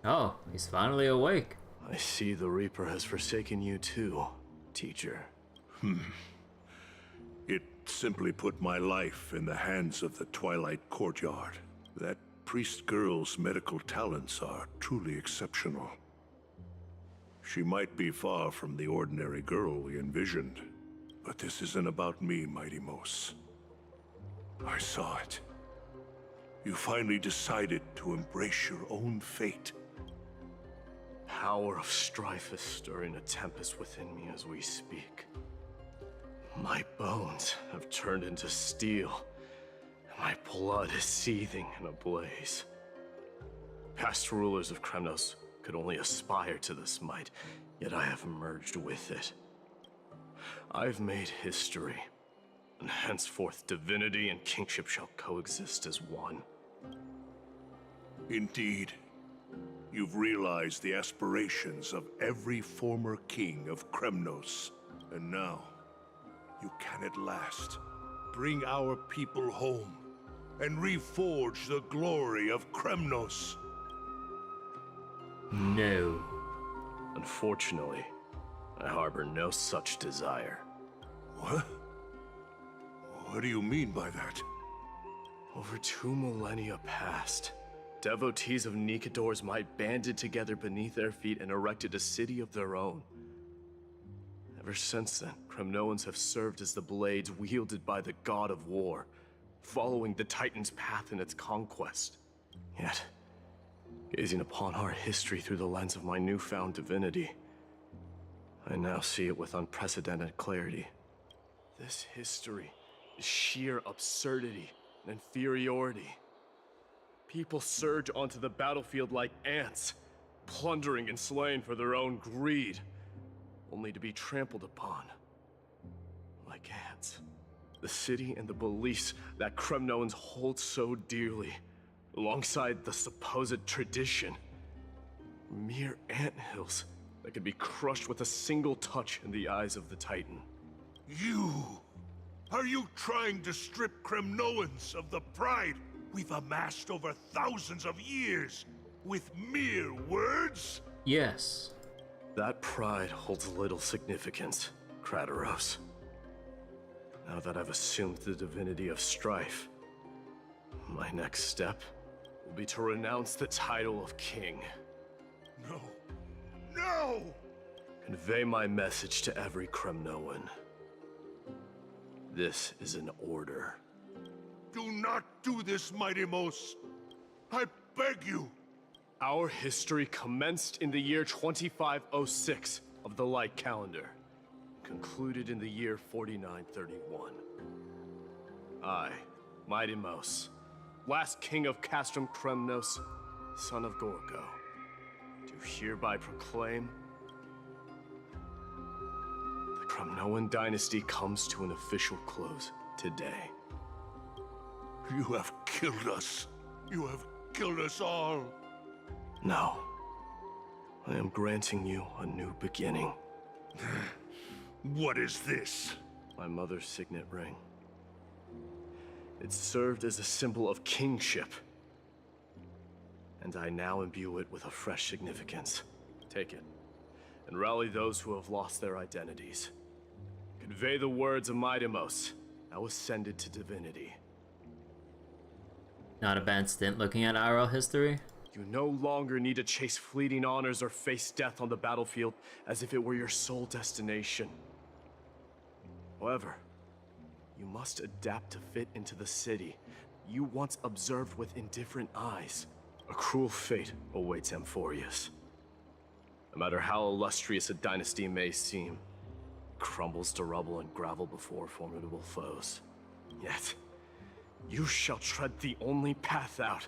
Oh, he's finally awake. I see the Reaper has forsaken you too, teacher. It simply put my life in the hands of the Twilight Courtyard. That priest girl's medical talents are truly exceptional. She might be far from the ordinary girl we envisioned, but this isn't about me, Mighty Mos. I saw it. You finally decided to embrace your own fate. Power of strife is stirring a tempest within me as we speak. My bones have turned into steel, and my blood is seething in a blaze. Past rulers of Kremnos could only aspire to this might, yet I have merged with it. I've made history, and henceforth divinity and kingship shall coexist as one. Indeed. You've realized the aspirations of every former king of Kremnos, and now you can at last bring our people home and reforge the glory of Kremnos. No. Unfortunately, I harbor no such desire. What? What do you mean by that? Over 2 millennia past, devotees of Nikador's might banded together beneath their feet and erected a city of their own. Ever since then, Kremnoans have served as the blades wielded by the god of war, following the Titan's path in its conquest. Yet, gazing upon our history through the lens of my newfound divinity, I now see it with unprecedented clarity. This history is sheer absurdity and inferiority. People surge onto the battlefield like ants, plundering and slaying for their own greed, only to be trampled upon like ants. The city and the beliefs that Kremnoans hold so dearly, alongside the supposed tradition, mere anthills that could be crushed with a single touch in the eyes of the Titan. You! Are you trying to strip Kremnoans of the pride we've amassed over thousands of years with mere words? Yes. That pride holds little significance, Krateros. Now that I've assumed the divinity of strife, my next step will be to renounce the title of king. No. No! Convey my message to every Kremnoan. This is an order. Do not do this, Mighty Mos. I beg you. Our history commenced in the year 2506 of the Light Calendar, concluded in the year 4931. I, Mighty Mos, last king of Castrum Kremnos, son of Gorgo, do hereby proclaim the Kremnoan dynasty comes to an official close today. You have killed us. You have killed us all. No. I am granting you a new beginning. What is this? My mother's signet ring. It served as a symbol of kingship. And I now imbue it with a fresh significance. Take it, and rally those who have lost their identities. Convey the words of Mighty Mos, now ascended to divinity. Not a bad stint looking at IRL history. You no longer need to chase fleeting honors or face death on the battlefield as if it were your sole destination. However, you must adapt to fit into the city you once observed with indifferent eyes. A cruel fate awaits Amphoreus. No matter how illustrious a dynasty may seem, it crumbles to rubble and gravel before formidable foes. Yet, you shall tread the only path out.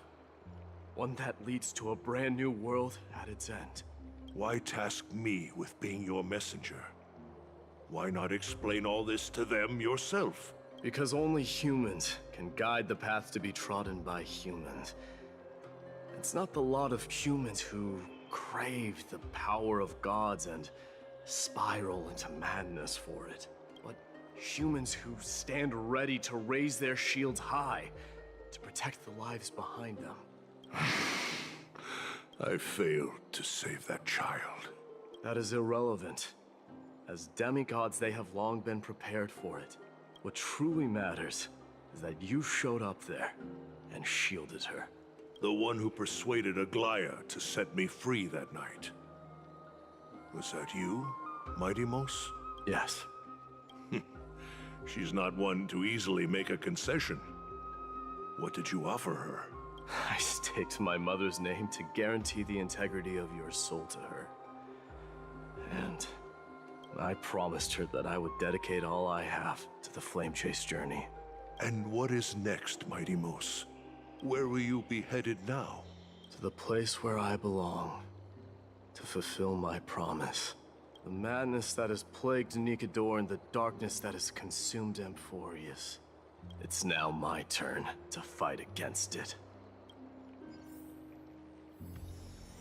One that leads to a brand new world at its end. Why task me with being your messenger? Why not explain all this to them yourself? Because only humans can guide the path to be trodden by humans. It's not the lot of humans who crave the power of gods and spiral into madness for it, but humans who stand ready to raise their shields high to protect the lives behind them. I failed to save that child. That is irrelevant. As demigods, they have long been prepared for it. What truly matters is that you showed up there and shielded her. The one who persuaded Aglaya to set me free that night. Was that you, Mighty Mos? Yes. She's not one to easily make a concession. What did you offer her? I staked my mother's name to guarantee the integrity of your soul to her. And I promised her that I would dedicate all I have to the Flame Chase journey. And what is next, Mighty Mos? Where will you be headed now? To the place where I belong. To fulfill my promise. The madness that has plagued Nikador and the darkness that has consumed Amphoreus. It's now my turn to fight against it.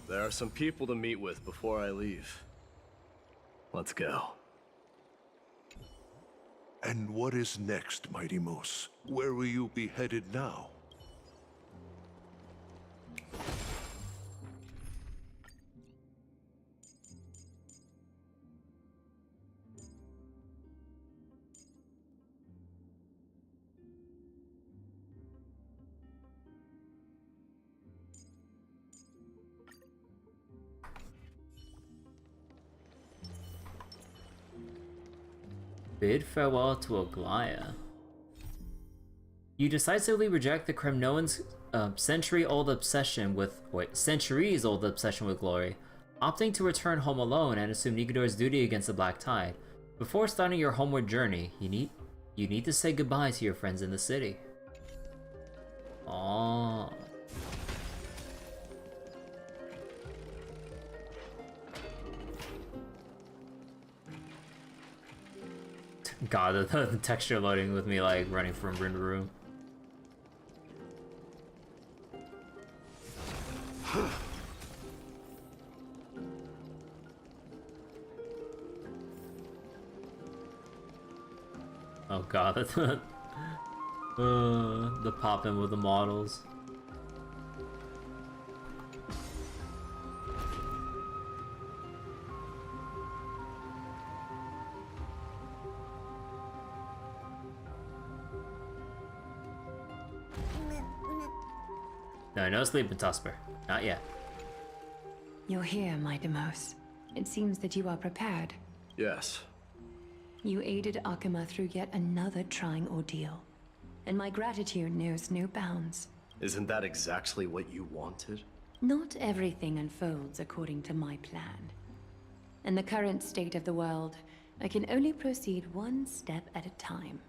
There are some people to meet with before I leave. Let's go. And what is next, Mighty Mos? Where will you be headed now? Bid farewell to Aglaya. You decisively reject the Kremnoan's centuries-old obsession with glory, opting to return home alone and assume Nikador's duty against the Black Tide. Before starting your homeward journey, you need to say goodbye to your friends in the city. Aww. God, the texture loading with me like running from room to room. Oh God, the popping with the models. No, no sleeping, Tusper. Not yet. You're here, my Demos. It seems that you are prepared. Yes. You aided Okhema through yet another trying ordeal, and my gratitude knows no bounds. Isn't that exactly what you wanted? Not everything unfolds according to my plan. In the current state of the world, I can only proceed one step at a time.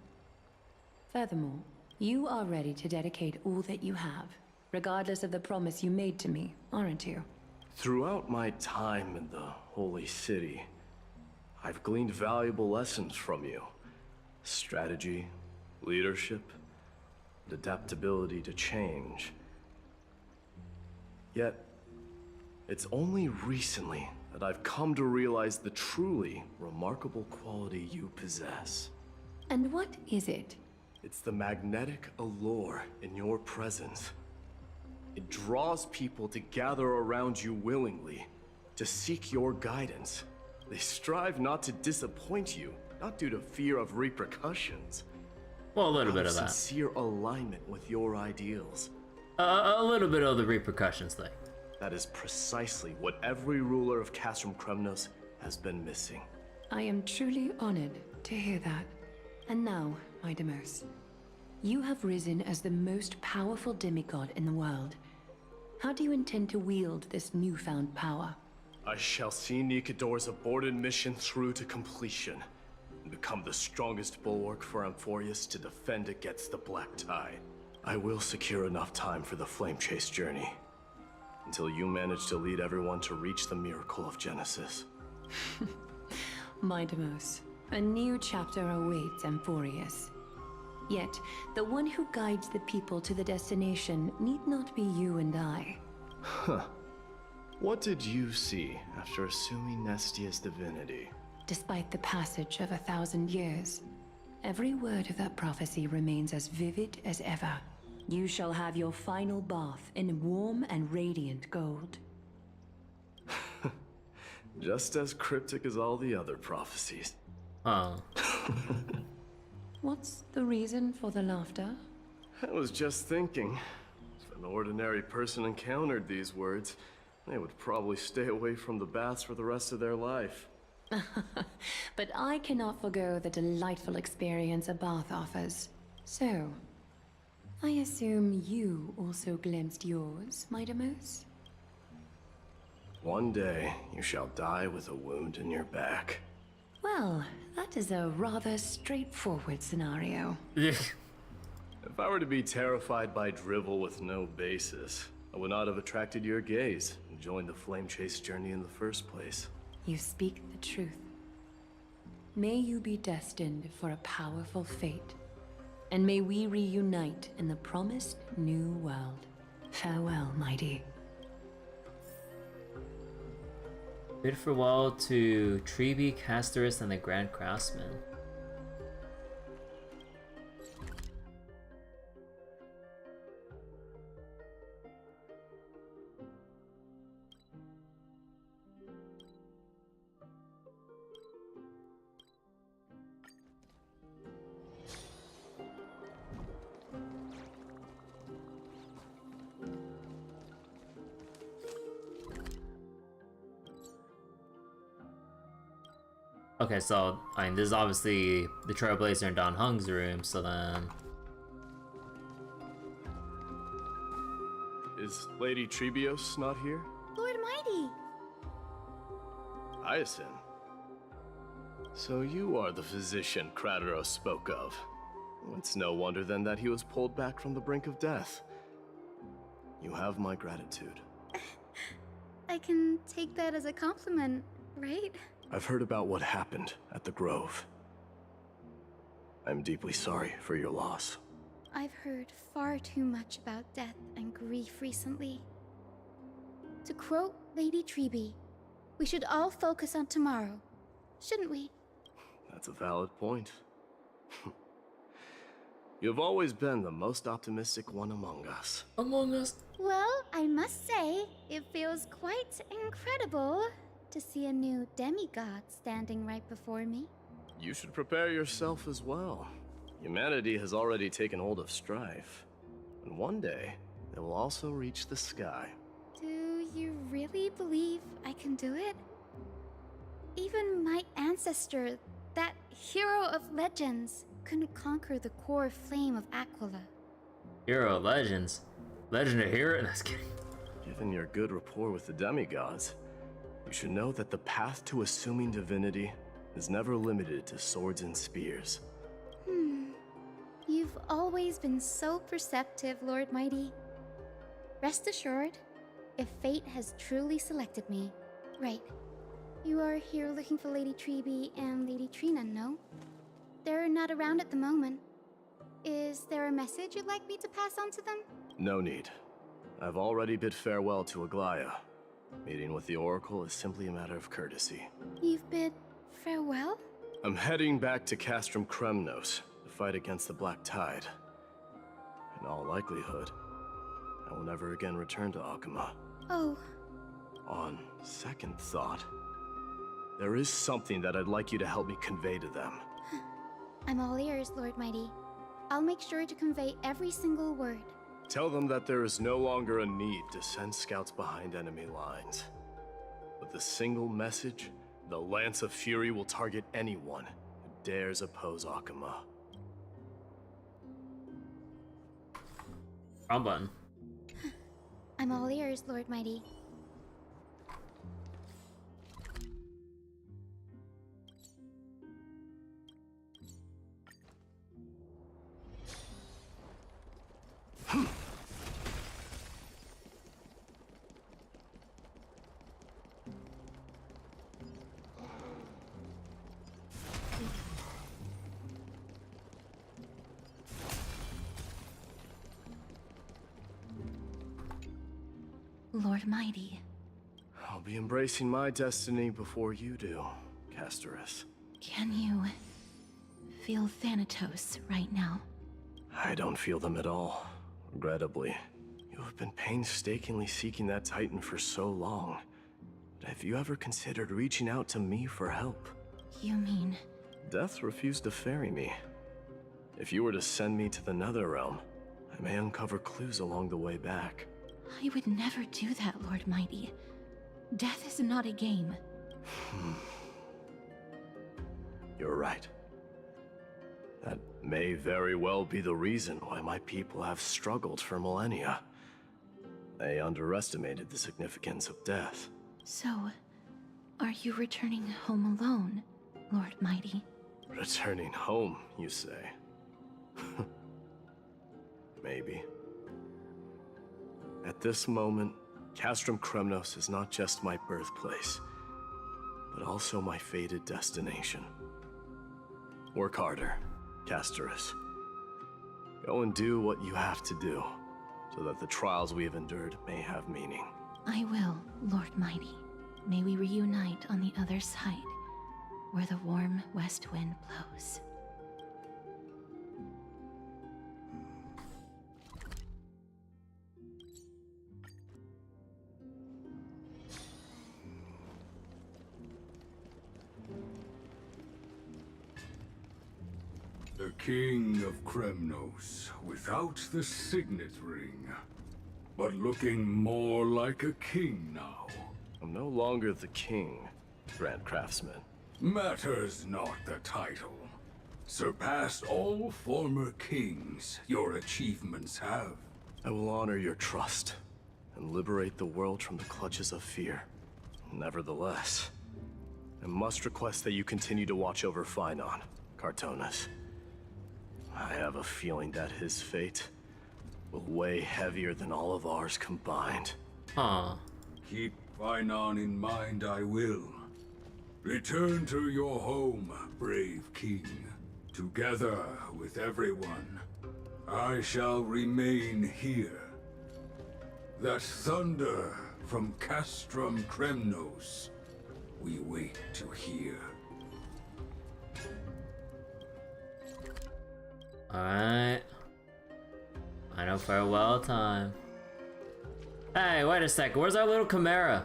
Furthermore, you are ready to dedicate all that you have, regardless of the promise you made to me, aren't you? Throughout my time in the Holy City, I've gleaned valuable lessons from you. Strategy, leadership, and adaptability to change. Yet, it's only recently that I've come to realize the truly remarkable quality you possess. And what is it? It's the magnetic allure in your presence. It draws people to gather around you willingly, to seek your guidance. They strive not to disappoint you, not due to fear of repercussions. Well, a little bit of that. Sincere alignment with your ideals. A little bit of the repercussions thing. That is precisely what every ruler of Castrum Kremnos has been missing. I am truly honored to hear that. And now, my Demos, you have risen as the most powerful demigod in the world. How do you intend to wield this newfound power? I shall see Nikador's aborted mission through to completion, and become the strongest bulwark for Amphoreus to defend against the Black Tide. I will secure enough time for the Flame Chase journey, until you manage to lead everyone to reach the miracle of Genesis. My Demos, a new chapter awaits Amphoreus. Yet, the one who guides the people to the destination need not be you and I. Huh. What did you see after assuming Nestia's divinity? Despite the passage of 1,000 years, every word of that prophecy remains as vivid as ever. You shall have your final bath in warm and radiant gold. Just as cryptic as all the other prophecies. Oh. What's the reason for the laughter? I was just thinking, if an ordinary person encountered these words, they would probably stay away from the baths for the rest of their life. But I cannot forgo the delightful experience a bath offers. So, I assume you also glimpsed yours, my Demos? One day, you shall die with a wound in your back. Well, that is a rather straightforward scenario. If I were to be terrified by drivel with no basis, I would not have attracted your gaze and joined the Flame Chase journey in the first place. You speak the truth. May you be destined for a powerful fate, and may we reunite in the promised new world. Farewell, mighty. Bid farewell to Tribbie, Casterus, and the Grand Craftsman. Okay, so, I mean, this is obviously the Trailblazer in Don Hung's room, so then... Is Lady Trebios not here? Lord Mighty! Hyacinth. So you are the physician Krateros spoke of. It's no wonder then that he was pulled back from the brink of death. You have my gratitude. I can take that as a compliment, right? I've heard about what happened at the Grove. I'm deeply sorry for your loss. I've heard far too much about death and grief recently. To quote Lady Tribbie, we should all focus on tomorrow, shouldn't we? That's a valid point. You've always been the most optimistic one among us. Among us? Well, I must say, it feels quite incredible to see a new demigod standing right before me. You should prepare yourself as well. Humanity has already taken hold of strife. And one day, they will also reach the sky. Do you really believe I can do it? Even my ancestor, that hero of legends, couldn't conquer the core flame of Aquila. Hero of legends? Legend of hero? No, just kidding. Given your good rapport with the demigods, you should know that the path to assuming divinity is never limited to swords and spears. You've always been so perceptive, Lord Mighty. Rest assured, if fate has truly selected me. Right. You are here looking for Lady Tribbie and Lady Trina, no? They're not around at the moment. Is there a message you'd like me to pass on to them? No need. I've already bid farewell to Aglaya. Meeting with the Oracle is simply a matter of courtesy. You've bid farewell? I'm heading back to Castrum Kremnos to fight against the Black Tide. In all likelihood, I will never again return to Okhema. Oh. On second thought, there is something that I'd like you to help me convey to them. I'm all ears, Lord Mighty. I'll make sure to convey every single word. Tell them that there is no longer a need to send scouts behind enemy lines. With a single message, the Lance of Fury will target anyone who dares oppose Okhema. Wrong button. I'm all ears, Lord Mighty. Lord Mighty. I'll be embracing my destiny before you do, Castorus. Can you feel Thanatos right now? I don't feel them at all, regrettably. You have been painstakingly seeking that Titan for so long. But have you ever considered reaching out to me for help? You mean... Death refused to ferry me. If you were to send me to the Netherrealm, I may uncover clues along the way back. I would never do that, Lord Mighty. Death is not a game. You're right. That may very well be the reason why my people have struggled for millennia. They underestimated the significance of death. So, are you returning home alone, Lord Mighty? Returning home, you say? Maybe. At this moment, Castrum Kremnos is not just my birthplace, but also my fated destination. Work harder, Castorus. Go and do what you have to do, so that the trials we have endured may have meaning. I will, Lord Mighty. May we reunite on the other side, where the warm west wind blows. The King of Kremnos, without the signet ring, but looking more like a king now. I'm no longer the king, Grand Craftsman. Matters not the title. Surpassed all former kings your achievements have. I will honor your trust and liberate the world from the clutches of fear. Nevertheless, I must request that you continue to watch over Phainon, Cartonis. I have a feeling that his fate will weigh heavier than all of ours combined. Keep Phainon in mind, I will. Return to your home, brave king. Together with everyone, I shall remain here. That thunder from Castrum Kremnos, we wait to hear. Alright. Final farewell time. Hey, wait a second. Where's our little Chimera?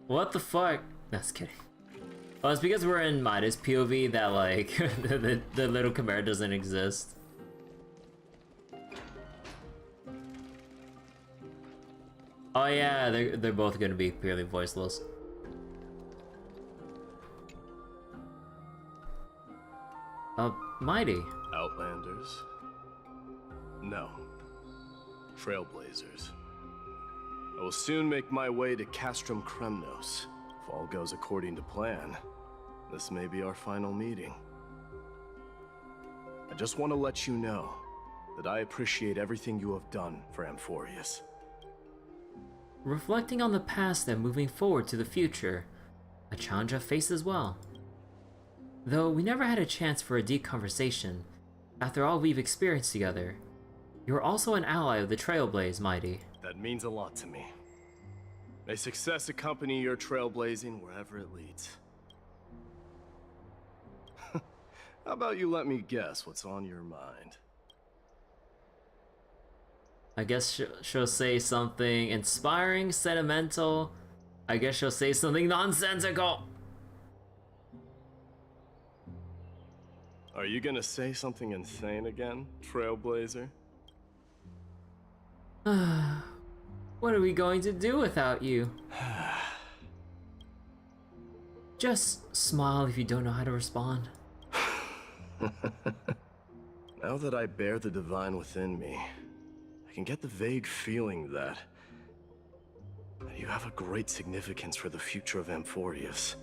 What the fuck? No, just kidding. Oh, it's because we're in Midas POV that, like, the little Chimera doesn't exist. Oh yeah, they're both gonna be purely voiceless. Mighty. Outlanders? No. Trailblazers. I will soon make my way to Castrum Kremnos. If all goes according to plan, this may be our final meeting. I just want to let you know that I appreciate everything you have done for Amphoreus. Reflecting on the past and moving forward to the future, a challenge I face as well. Though we never had a chance for a deep conversation, after all we've experienced together, you're also an ally of the Trailblaze, Mighty. That means a lot to me. May success accompany your trailblazing wherever it leads. How about you let me guess what's on your mind? I guess she'll say something inspiring, sentimental. I guess she'll say something nonsensical. Are you gonna say something insane again, Trailblazer? What are we going to do without you? Just smile if you don't know how to respond. Now that I bear the divine within me, I can get the vague feeling that you have a great significance for the future of Amphoreus.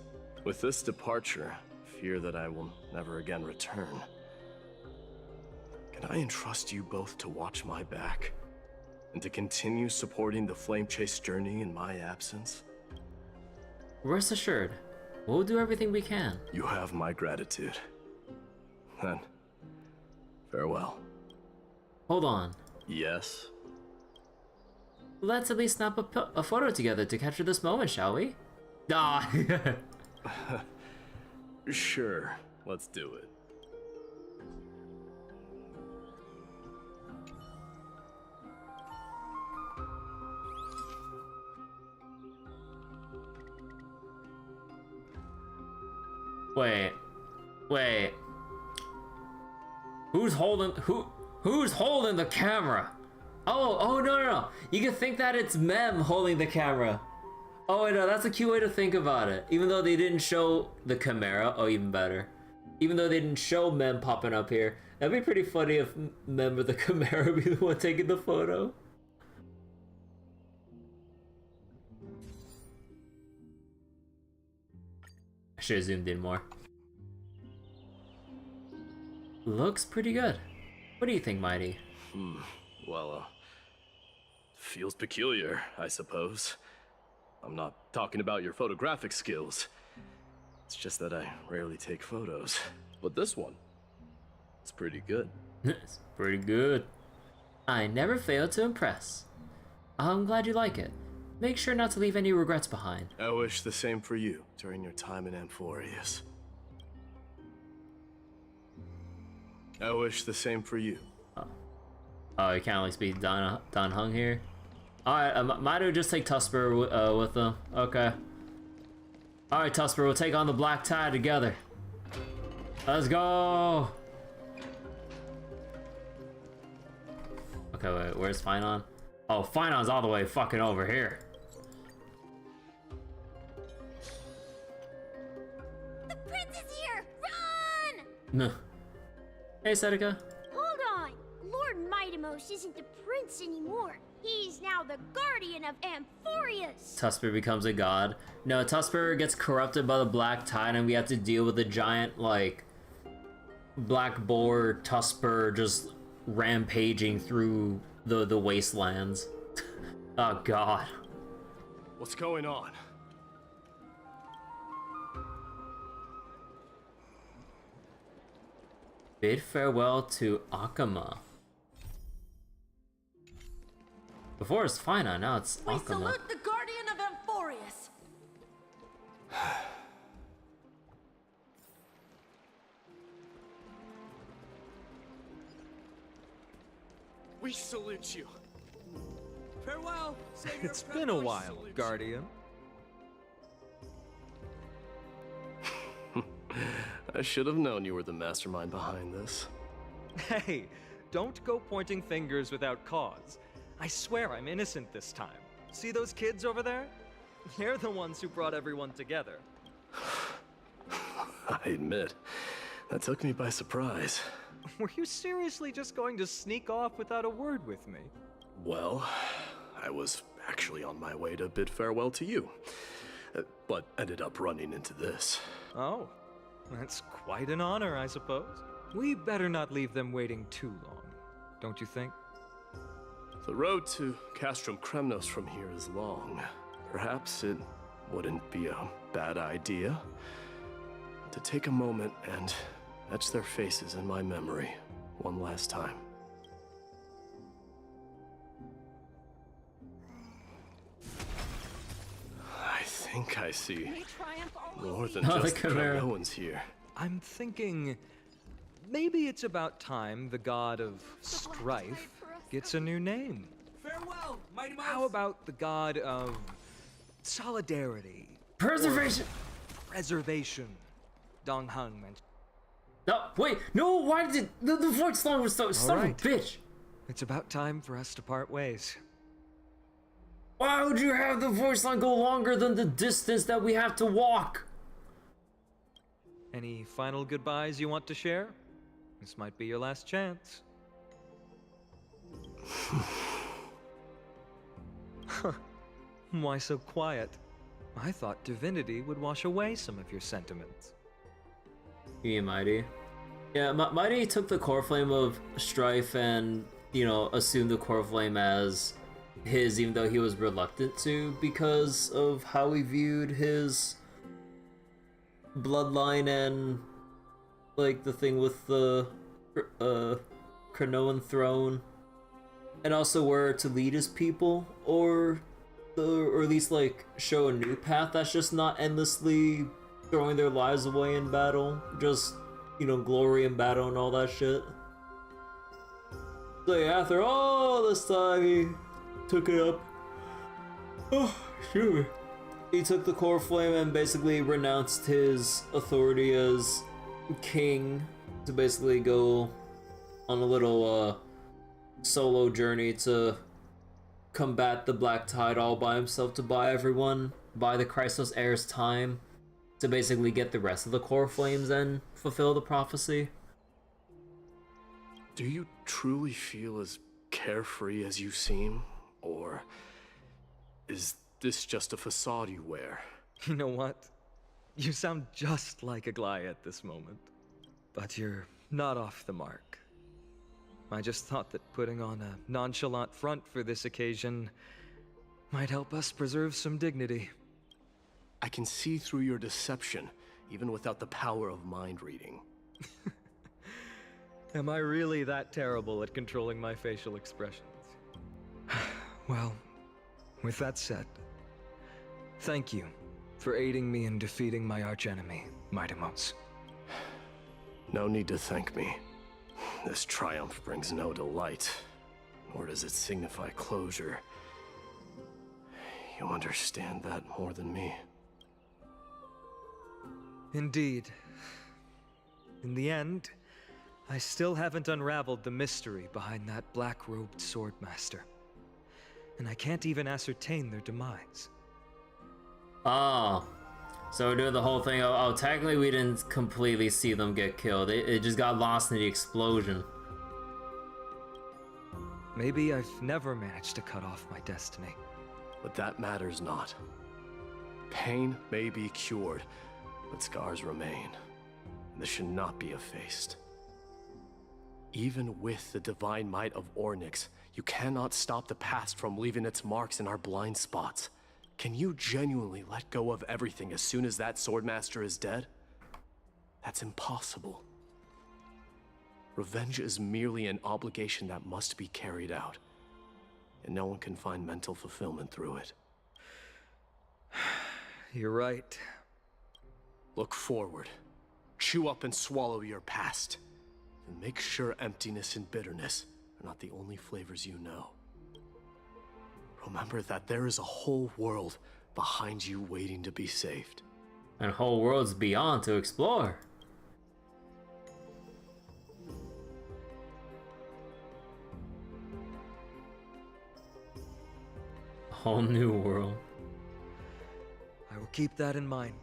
With this departure, I fear that I will never again return. Can I entrust you both to watch my back? And to continue supporting the Flame Chase journey in my absence? Rest assured, we'll do everything we can. You have my gratitude. Then, farewell. Hold on. Yes? Let's at least snap a photo together to capture this moment, shall we? Ah. Sure, let's do it. Wait. Who's holding the camera? Oh no. You can think that it's Mem holding the camera. Oh no, that's a cute way to think about it. Even though they didn't show the Chimera, oh even better. Even though they didn't show Mem popping up here, that'd be pretty funny if Mem or the Chimera be the one taking the photo. I should have zoomed in more. Looks pretty good. What do you think, Mighty? Well, feels peculiar, I suppose. I'm not talking about your photographic skills. It's just that I rarely take photos. But this one, it's pretty good. It's pretty good. I never fail to impress. I'm glad you like it. Make sure not to leave any regrets behind. I wish the same for you during your time in Amphoreus. I wish the same for you. Oh, you can't at least be Don Hung here? Alright, might have just take Tusper with them. Okay. Alright, Tusper, we'll take on the Black Tide together. Let's go! Okay, wait, where's Finon? Oh, Finon's all the way fucking over here. The prince is here! Run! No. Hey, Seneca. Hold on! Lord Mightimos isn't the prince anymore. He's now the guardian of Amphoreus. Tusper becomes a god. No, Tusper gets corrupted by the Black Tide and we have to deal with a giant, like, black boar Tusper just rampaging through the wastelands. Oh, God. What's going on? Bid farewell to Okhema. Before it's Fina, now it's We Okhema. salute the guardian of Amphoreus. We salute you. Farewell. It's been a while, Guardian. I should have known you were the mastermind behind this. Hey, don't go pointing fingers without cause. I swear I'm innocent this time. See those kids over there? They're the ones who brought everyone together. I admit, that took me by surprise. Were you seriously just going to sneak off without a word with me? Well, I was actually on my way to bid farewell to you, but ended up running into this. Oh, that's quite an honor, I suppose. We better not leave them waiting too long, don't you think? The road to Castrum Kremnos from here is long. Perhaps it wouldn't be a bad idea to take a moment and etch their faces in my memory one last time. I think I see more than just the Kremnoans here. I'm thinking maybe it's about time the god of strife gets a new name. Farewell, mighty mouse. How about the god of solidarity? Preservation. Preservation. Dong Hung mentioned. No, wait, no, why did the voice line was so son of a bitch? It's about time for us to part ways. Why would you have the voice line go longer than the distance that we have to walk? Any final goodbyes you want to share? This might be your last chance. Why so quiet? I thought divinity would wash away some of your sentiments. Yeah, Mighty. Yeah, Mighty took the core flame of strife and, you know, assumed the core flame as his, even though he was reluctant to, because of how he viewed his bloodline and, like, the thing with the Krenoan throne, and also where to lead his people, or at least, like, show a new path that's just not endlessly throwing their lives away in battle, just, you know, glory in battle and all that shit. So yeah, after all this time, he took it up. Oh, sure. He took the core flame and basically renounced his authority as king to basically go on a little solo journey to combat the Black Tide all by himself, to buy the Chrysos heir's time, to basically get the rest of the core flames and fulfill the prophecy. Do you truly feel as carefree as you seem? Or is this just a facade you wear? You know what? You sound just like Aglaia at this moment. But you're not off the mark. I just thought that putting on a nonchalant front for this occasion might help us preserve some dignity. I can see through your deception, even without the power of mind reading. Am I really that terrible at controlling my facial expressions? Well, with that said, thank you for aiding me in defeating my archenemy, Mightimos. No need to thank me. This triumph brings no delight, nor does it signify closure. You understand that more than me. Indeed. In the end, I still haven't unraveled the mystery behind that black-robed swordmaster. And I can't even ascertain their demise. Oh. So we're doing the whole thing. Oh, technically we didn't completely see them get killed. It just got lost in the explosion. Maybe I've never managed to cut off my destiny. But that matters not. Pain may be cured, but scars remain. This should not be effaced. Even with the divine might of Ornyx, you cannot stop the past from leaving its marks in our blind spots. Can you genuinely let go of everything as soon as that swordmaster is dead? That's impossible. Revenge is merely an obligation that must be carried out, and no one can find mental fulfillment through it. You're right. Look forward. Chew up and swallow your past. And make sure emptiness and bitterness are not the only flavors you know. Remember that there is a whole world behind you waiting to be saved. And whole worlds beyond to explore. whole new world. I will keep that in mind.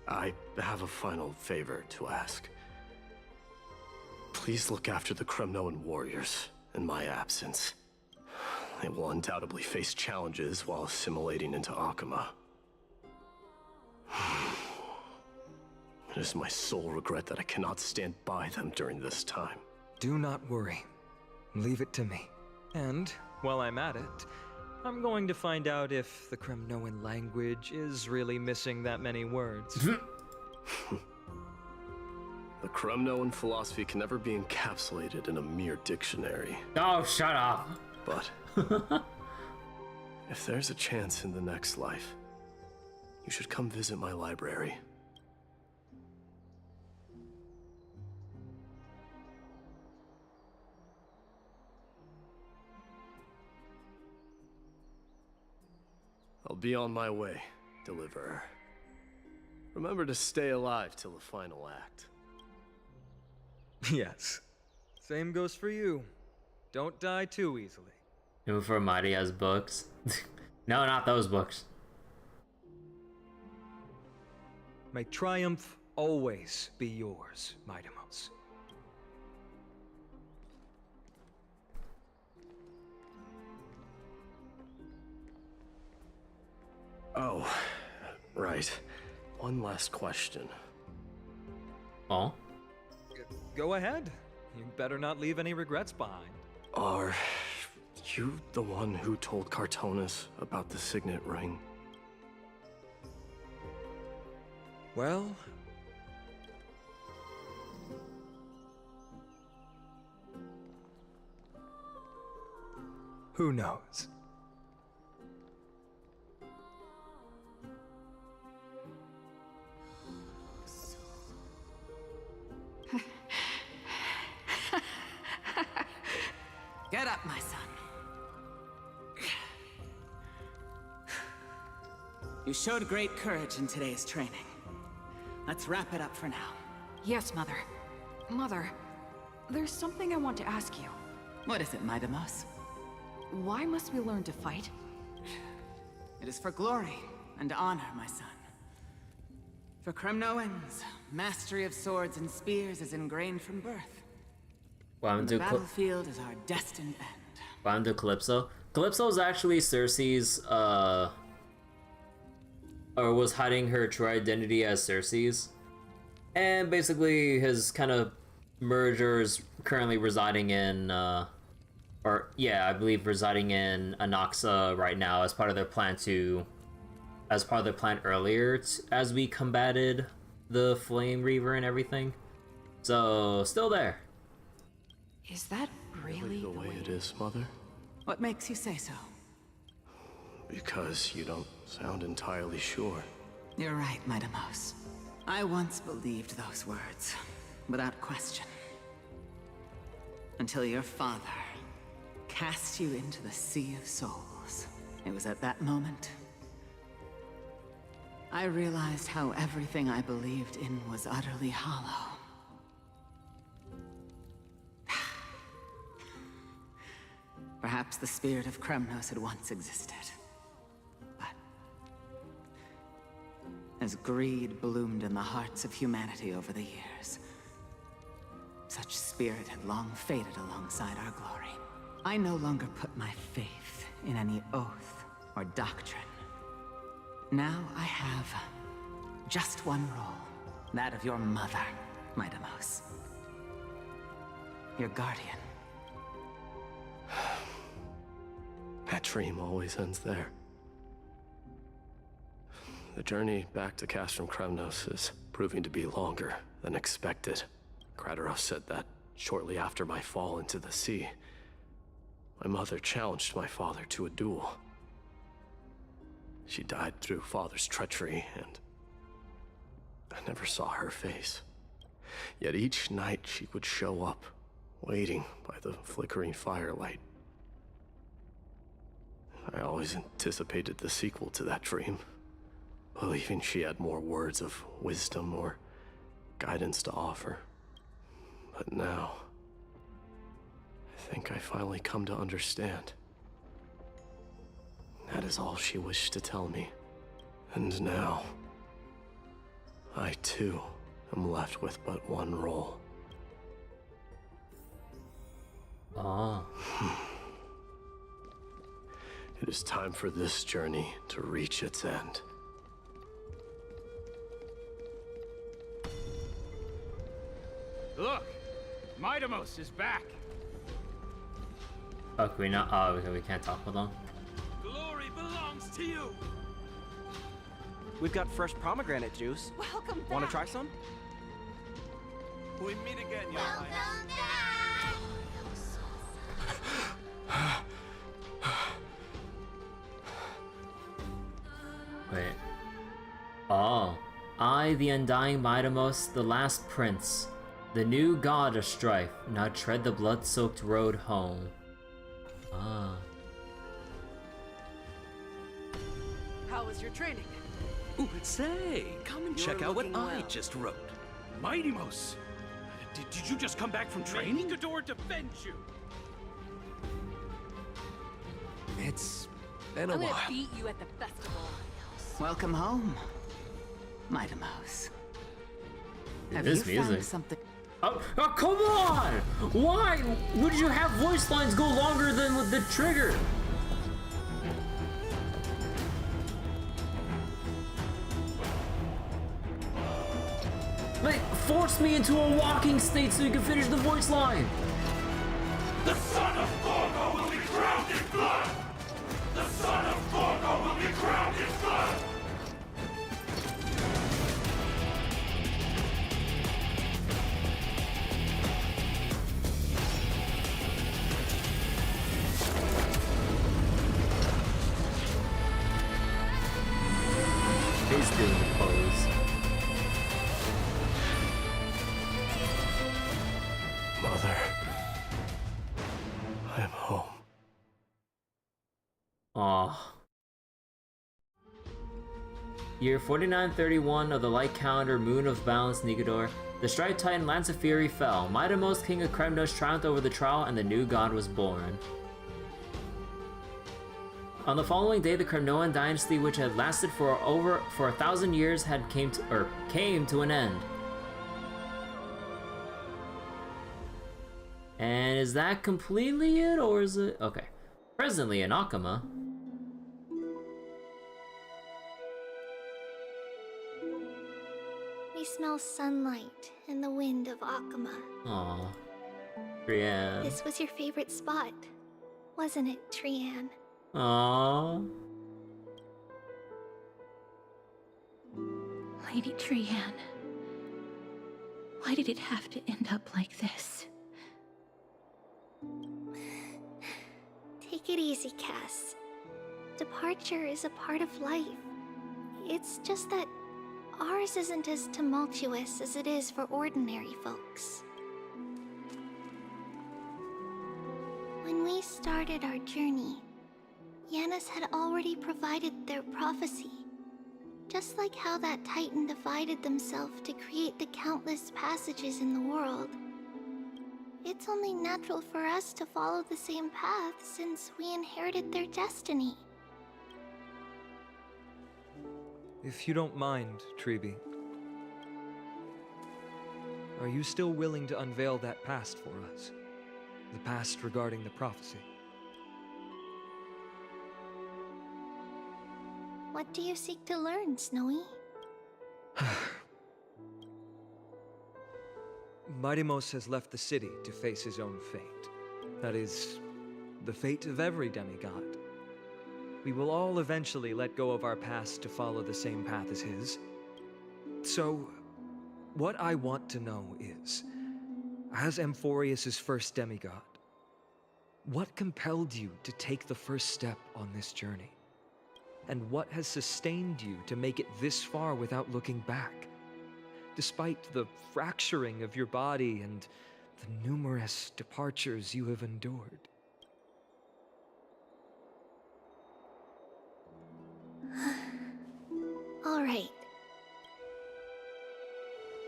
I have a final favor to ask. Please look after the Kremnoan warriors in my absence. They will undoubtedly face challenges while assimilating into Okhema. It is my sole regret that I cannot stand by them during this time. Do not worry. Leave it to me. And, while I'm at it, I'm going to find out if the Kremnoan language is really missing that many words. The Kremnoan philosophy can never be encapsulated in a mere dictionary. Oh, shut up! But if there's a chance in the next life, you should come visit my library. I'll be on my way, Deliverer. Remember to stay alive till the final act. Yes. Same goes for you. Don't die too easily. Even for Mighty has books. No, not those books. May triumph always be yours, Mightimos. Oh, right. One last question. Oh? Go ahead. You better not leave any regrets behind. Are you the one who told Cartonis about the signet ring? Well... who knows? Get up, my son. You showed great courage in today's training. Let's wrap it up for now. Yes, Mother. Mother, there's something I want to ask you. What is it, Mightimos? Why must we learn to fight? It is for glory and honor, my son. For Kremnoans, mastery of swords and spears is ingrained from birth. The battlefield is our destined end. What happened to Calypso? Calypso is actually Cersei's, or was hiding her true identity as Cersei's. And basically his kind of merger is currently residing in, I believe residing in Anaxa right now as part of their plan earlier as we combated the Flame Reaver and everything. So, still there. Is that really the way it is, Mother? What makes you say so? Because you don't sound entirely sure. You're right, Mightimos. I once believed those words, without question. Until your father cast you into the Sea of Souls. It was at that moment I realized how everything I believed in was utterly hollow. Perhaps the spirit of Kremnos had once existed. But as greed bloomed in the hearts of humanity over the years, such spirit had long faded alongside our glory. I no longer put my faith in any oath or doctrine. Now I have just one role, that of your mother, Mightimos. Your guardian. That dream always ends there. The journey back to Castrum Kremnos is proving to be longer than expected. Kratos said that shortly after my fall into the sea. My mother challenged my father to a duel. She died through father's treachery, and I never saw her face. Yet each night she would show up, waiting by the flickering firelight. I always anticipated the sequel to that dream, believing she had more words of wisdom or guidance to offer. But now, I think I finally come to understand. That is all she wished to tell me. And now, I too am left with but one role. Oh. It is time for this journey to reach its end. Look! Midamos is back! Oh, can we not? Oh, we can't talk with them. Glory belongs to you! We've got fresh pomegranate juice. Welcome back! Want to try some? We meet again, Your Highness. Wait. Oh. I, the undying Midamos, the last prince, the new god of strife, now tread the blood-soaked road home. Ah. How was your training? Ooh, say, come and check out what I just wrote. Midamos! Did you just come back from training? May Gador defend you! It's been a I'm while. gonna beat you at the festival. Welcome home, Midamos. Have This you found music. something? Oh, come on! Why would you have voice lines go longer than with the trigger? Like, force me into a walking state so you can finish the voice line. The son of Gorgo will be drowned in blood! The son of Gorgo will be drowned in blood! He's doing the pose. Mother, I am home. Aw. Year 4931 of the light calendar, moon of balance, Nigador. The striped titan Lance of Fury fell. Midamos, king of Kremnos, triumphed over the trial, and the new god was born. On the following day, the Kremnoan dynasty, which had lasted for 1,000 years, came to an end. And is that completely it, or is it? Okay. Presently in Okhema. We smell sunlight and the wind of Okhema. Aw. Trian. This was your favorite spot, wasn't it, Trian? Aww. Lady Trian, why did it have to end up like this? Take it easy, Cass. Departure is a part of life. It's just that ours isn't as tumultuous as it is for ordinary folks. When we started our journey, Yanis had already provided their prophecy. Just like how that Titan divided themselves to create the countless passages in the world. It's only natural for us to follow the same path since we inherited their destiny. If you don't mind, Tribbie, are you still willing to unveil that past for us? The past regarding the prophecy? What do you seek to learn, Snowy? Midamos has left the city to face his own fate. That is, the fate of every demigod. We will all eventually let go of our past to follow the same path as his. So, what I want to know is, as Amphoreus' first demigod, what compelled you to take the first step on this journey? And what has sustained you to make it this far without looking back? Despite the fracturing of your body and the numerous departures you have endured. All right.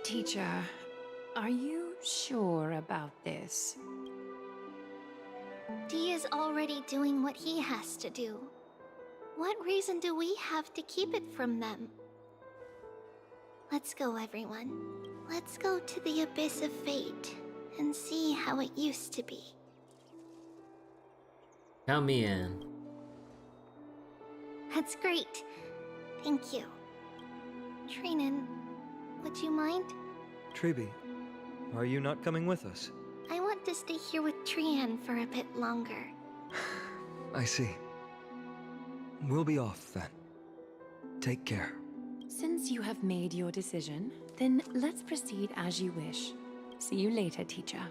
Teacher, are you sure about this? Dee is already doing what he has to do. What reason do we have to keep it from them? Let's go, everyone. Let's go to the Abyss of Fate and see how it used to be. Count me in. That's great. Thank you. Trinan, would you mind? Tribbie, are you not coming with us? I want to stay here with Trian for a bit longer. I see. We'll be off then. Take care. Since you have made your decision, then let's proceed as you wish. See you later, teacher.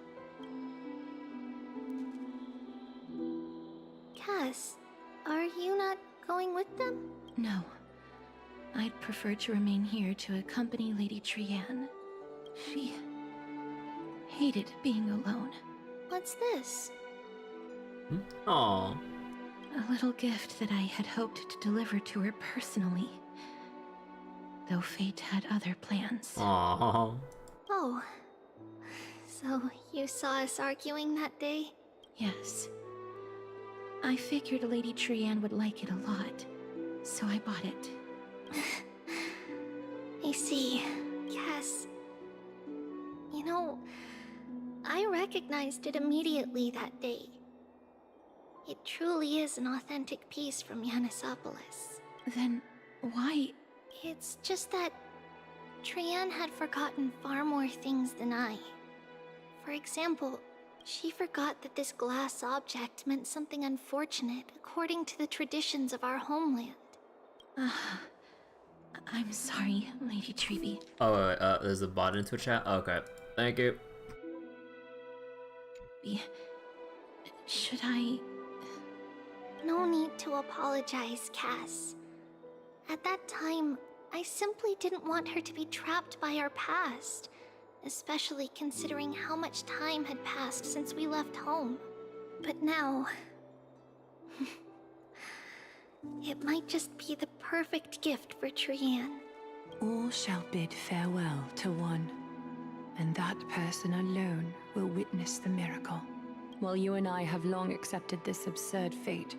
Cass, are you not going with them? No. I'd prefer to remain here to accompany Lady Trian. She hated being alone. What's this? Aww. A little gift that I had hoped to deliver to her personally. Though fate had other plans. Aww. Oh. So you saw us arguing that day? Yes. I figured Lady Trian would like it a lot, so I bought it. I see. Cass. You know, I recognized it immediately that day. It truly is an authentic piece from Yanisopolis. Then why? It's just that Trian had forgotten far more things than I. For example, she forgot that this glass object meant something unfortunate according to the traditions of our homeland. I'm sorry, Lady Tribbie. Oh, there's a bot into chat? Okay, thank you. Should I... No need to apologize, Cass. At that time, I simply didn't want her to be trapped by our past, especially considering how much time had passed since we left home. But now... it might just be the perfect gift for Trian. All shall bid farewell to one, and that person alone will witness the miracle. While you and I have long accepted this absurd fate,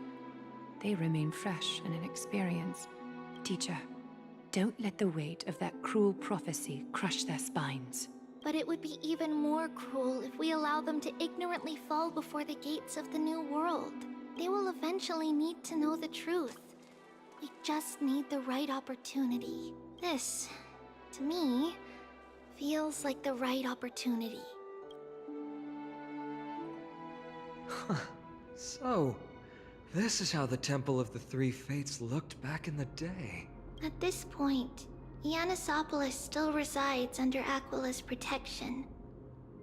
they remain fresh and inexperienced. Teacher, don't let the weight of that cruel prophecy crush their spines. But it would be even more cruel if we allow them to ignorantly fall before the gates of the new world. They will eventually need to know the truth. We just need the right opportunity. This, to me, feels like the right opportunity. So, this is how the Temple of the Three Fates looked back in the day. At this point, Yanisopolis still resides under Aquila's protection,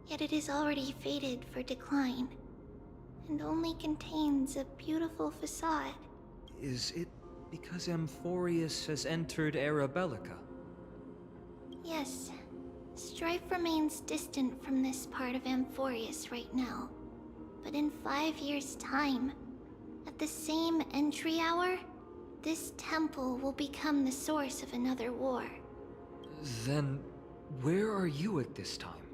yet it is already fated for decline, and only contains a beautiful facade. Is it because Amphoreus has entered Era Bellica? Yes. Strife remains distant from this part of Amphoreus right now. But in 5 years' time, at the same entry hour, this temple will become the source of another war. Then, where are you at this time?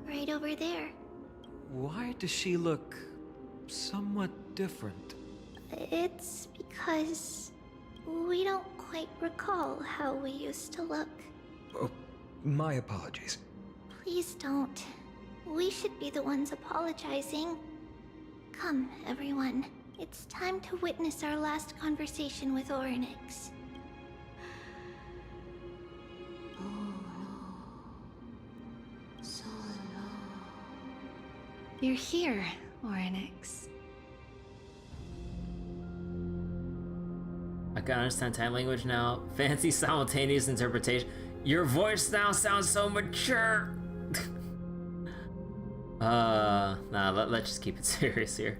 Right over there. Why does she look somewhat different? It's because we don't quite recall how we used to look. Oh, my apologies. Please don't. We should be the ones apologizing. Come, everyone. It's time to witness our last conversation with Orynyx. You're here, Orynyx. I can understand time language now. Fancy simultaneous interpretation. Your voice now sounds so mature. Let's just keep it serious here.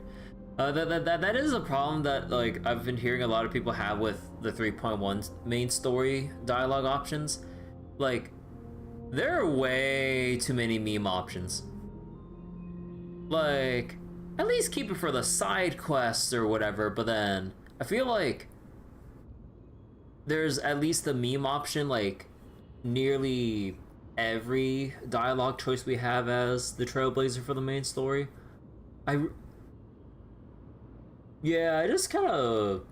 That is a problem that like I've been hearing a lot of people have with the 3.1 main story dialogue options. Like, there are way too many meme options. Like, at least keep it for the side quests or whatever, but then I feel like there's at least a meme option like nearly every dialogue choice we have as the Trailblazer for the main story. Yeah, I just kind of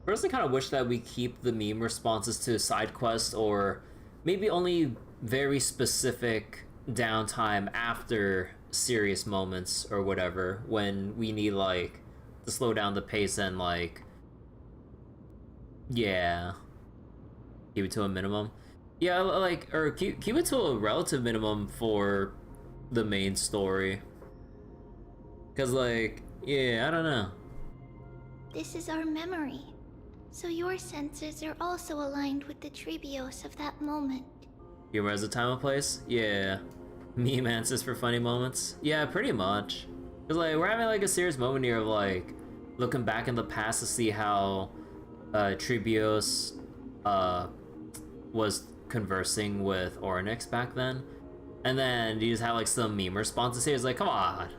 personally kind of wish that we keep the meme responses to side quests, or maybe only very specific downtime after serious moments or whatever, when we need like to slow down the pace and like, yeah, keep it to a minimum. Yeah, like, or keep it to a relative minimum for the main story. Cause like, yeah, I don't know. This is our memory. So your senses are also aligned with the Tribbios of that moment. Humor as a time and place? Yeah. Meme answers for funny moments? Yeah, pretty much. Cause like, we're having like a serious moment here of like, looking back in the past to see how Tribbios was conversing with Oryx back then. And then you just have like some meme responses here. It's like, come on.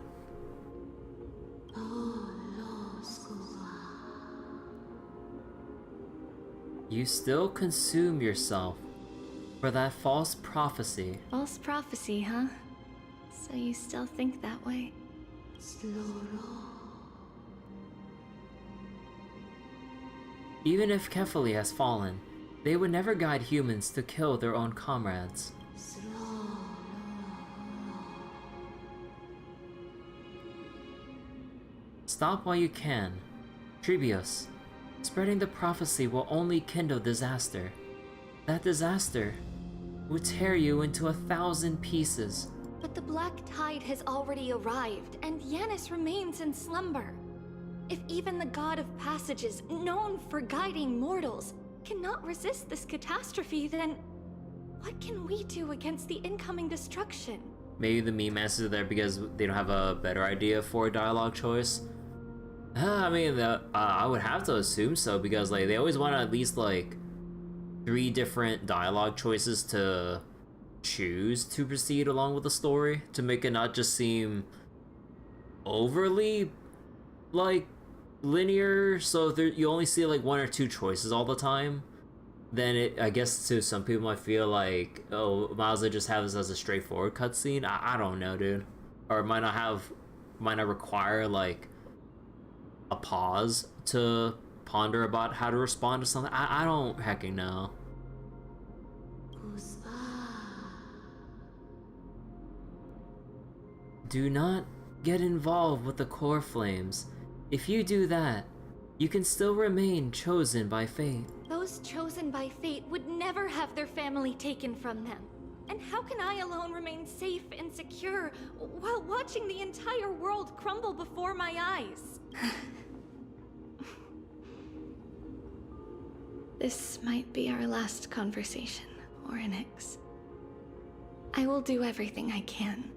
You still consume yourself for that false prophecy. False prophecy, huh? So you still think that way? Even if Kefali has fallen, they would never guide humans to kill their own comrades. Stop while you can. Tribbios, spreading the prophecy will only kindle disaster. That disaster would tear you into 1,000 pieces. But the Black Tide has already arrived, and Yanis remains in slumber. If even the God of Passages, known for guiding mortals, cannot resist this catastrophe, then what can we do against the incoming destruction? Maybe the meme answers are there because they don't have a better idea for a dialogue choice. I mean, I would have to assume so, because like they always want at least like 3 different dialogue choices to choose to proceed along with the story, to make it not just seem overly like linear. So if you only see like 1 or 2 choices all the time, then it, I guess to some people might feel like, oh, might as well just have this as a straightforward cutscene. I don't know, dude. Or it might not require like a pause to ponder about how to respond to something. I don't hecking know. Do not get involved with the core flames. If you do that, you can still remain chosen by fate. Those chosen by fate would never have their family taken from them. And how can I alone remain safe and secure while watching the entire world crumble before my eyes? This might be our last conversation, Oryx. I will do everything I can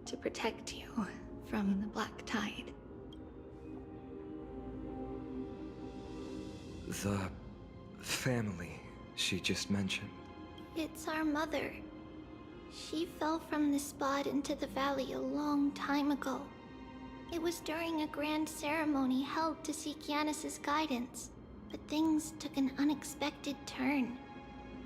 to protect you from the Black Tide. The family she just mentioned. It's our mother. She fell from the spot into the valley a long time ago. It was during a grand ceremony held to seek Yanis's guidance, but things took an unexpected turn.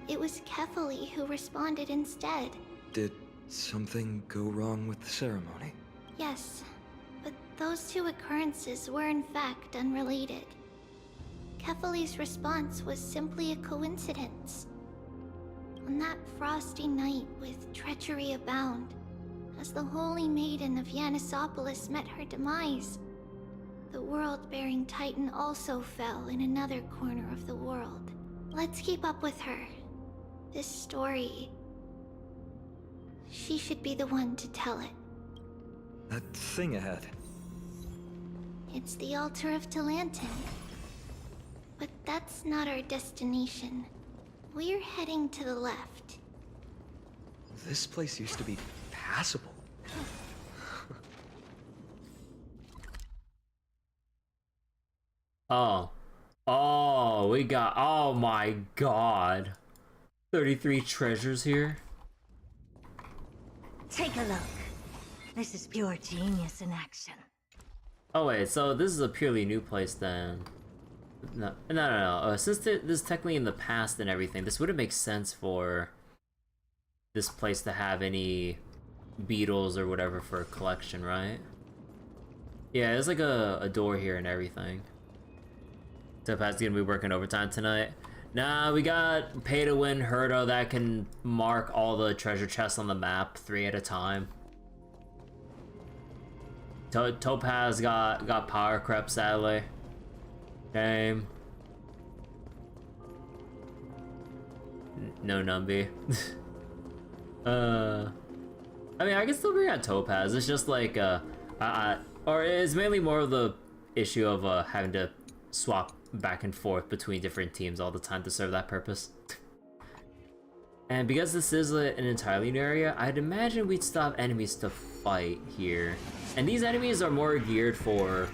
It was Kefali who responded instead. Did something go wrong with the ceremony? Yes, but those 2 occurrences were in fact unrelated. Kefali's response was simply a coincidence. On that frosty night with treachery abound, as the Holy Maiden of Yanisopolis met her demise, the world-bearing Titan also fell in another corner of the world. Let's keep up with her. This story, she should be the one to tell it. That thing ahead. It's the altar of Talantin. But that's not our destination. We're heading to the left. This place used to be passable. Oh, we got, oh my god. 33 treasures here. Take a look. This is pure genius in action. Oh wait, so this is a purely new place then. No. Since this is technically in the past and everything, this wouldn't make sense for this place to have any beetles or whatever for a collection, right? Yeah, there's like a door here and everything. Topaz gonna be working overtime tonight. Nah, we got pay to win Herda that can mark all the treasure chests on the map 3 at a time. Topaz got power creep, sadly. Shame. No Numby. I mean, I can still bring out Topaz. It's just like, or it's mainly more of the issue of having to swap back and forth between different teams all the time to serve that purpose. And because this is an entirely new area, I'd imagine we'd stop enemies to fight here. And these enemies are more geared for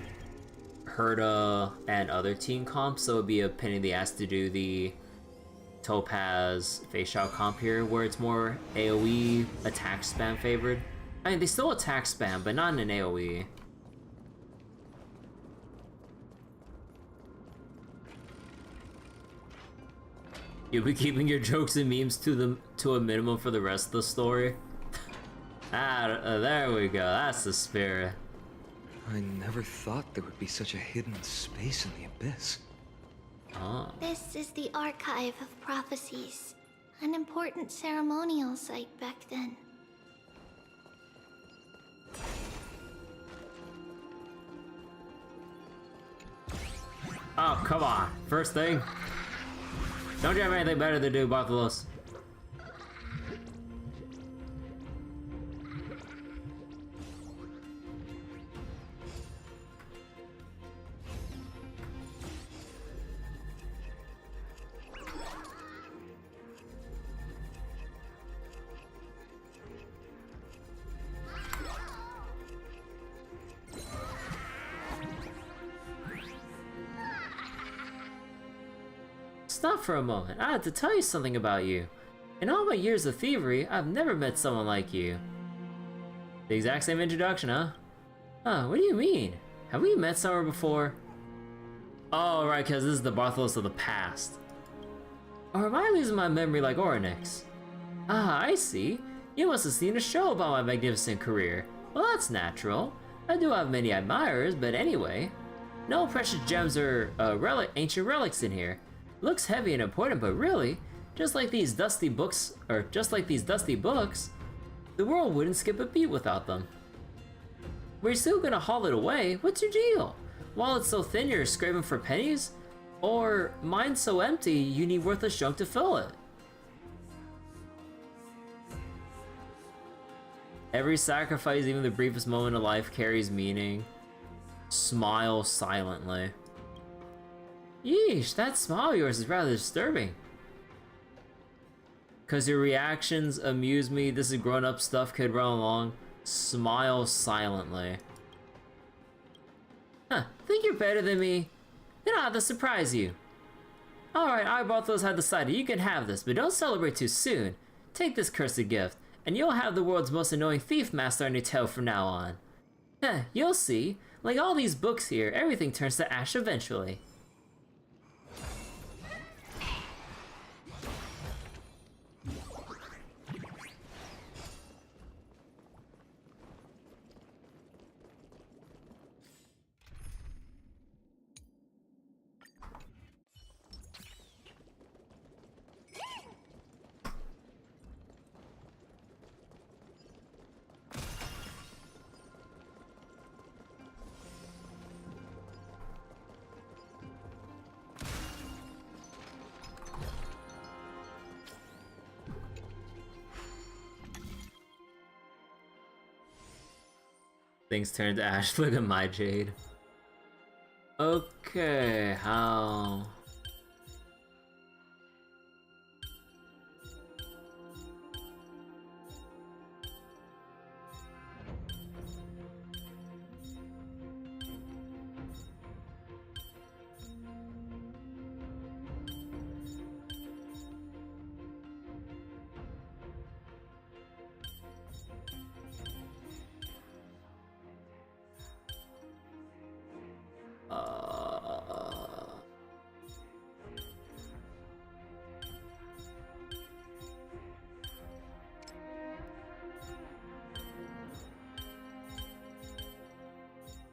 Herda and other team comps, so it'd be a pain in the ass to do the Topaz face shot comp here, where it's more AoE attack spam favored. I mean, they still attack spam, but not in an AoE. You'll be keeping your jokes and memes to a minimum for the rest of the story. There we go. That's the spirit. I never thought there would be such a hidden space in the abyss. Oh. This is the Archive of Prophecies, an important ceremonial site back then. Oh, come on. First thing. Don't you have anything better to do, Bartholos? Stop for a moment. I have to tell you something about you. In all my years of thievery, I've never met someone like you. The exact same introduction, huh? Huh, what do you mean? Have we met somewhere before? Oh, right, because this is the Bartholos of the past. Or am I losing my memory like Orynyx? Ah, I see. You must have seen a show about my magnificent career. Well, that's natural. I do have many admirers, but anyway. No precious gems or ancient relics in here. Looks heavy and important, but really, just like these dusty books, the world wouldn't skip a beat without them. We're still gonna haul it away? What's your deal? Wallet's so thin you're scraping for pennies? Or mine's so empty you need worthless junk to fill it? Every sacrifice, even the briefest moment of life, carries meaning. Smile silently. Yeesh, that smile of yours is rather disturbing. Cause your reactions amuse me, this is grown-up stuff, kid, run along. Smile silently. Huh, think you're better than me? Then I'll have to surprise you. Alright, I bought those had decided you can have this, but don't celebrate too soon. Take this cursed gift, and you'll have the world's most annoying thief master on your tail from now on. Heh, you'll see. Like all these books here, everything turns to ash eventually. Things turned to ash. Look at my jade. Okay, how?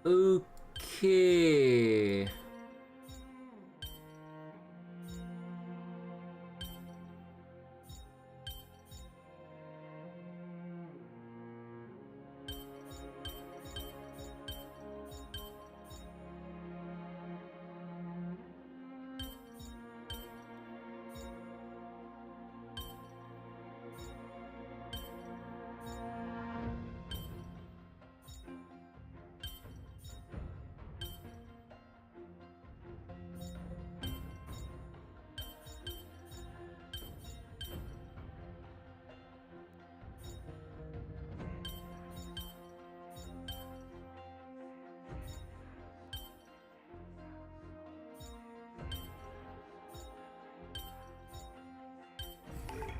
Okay.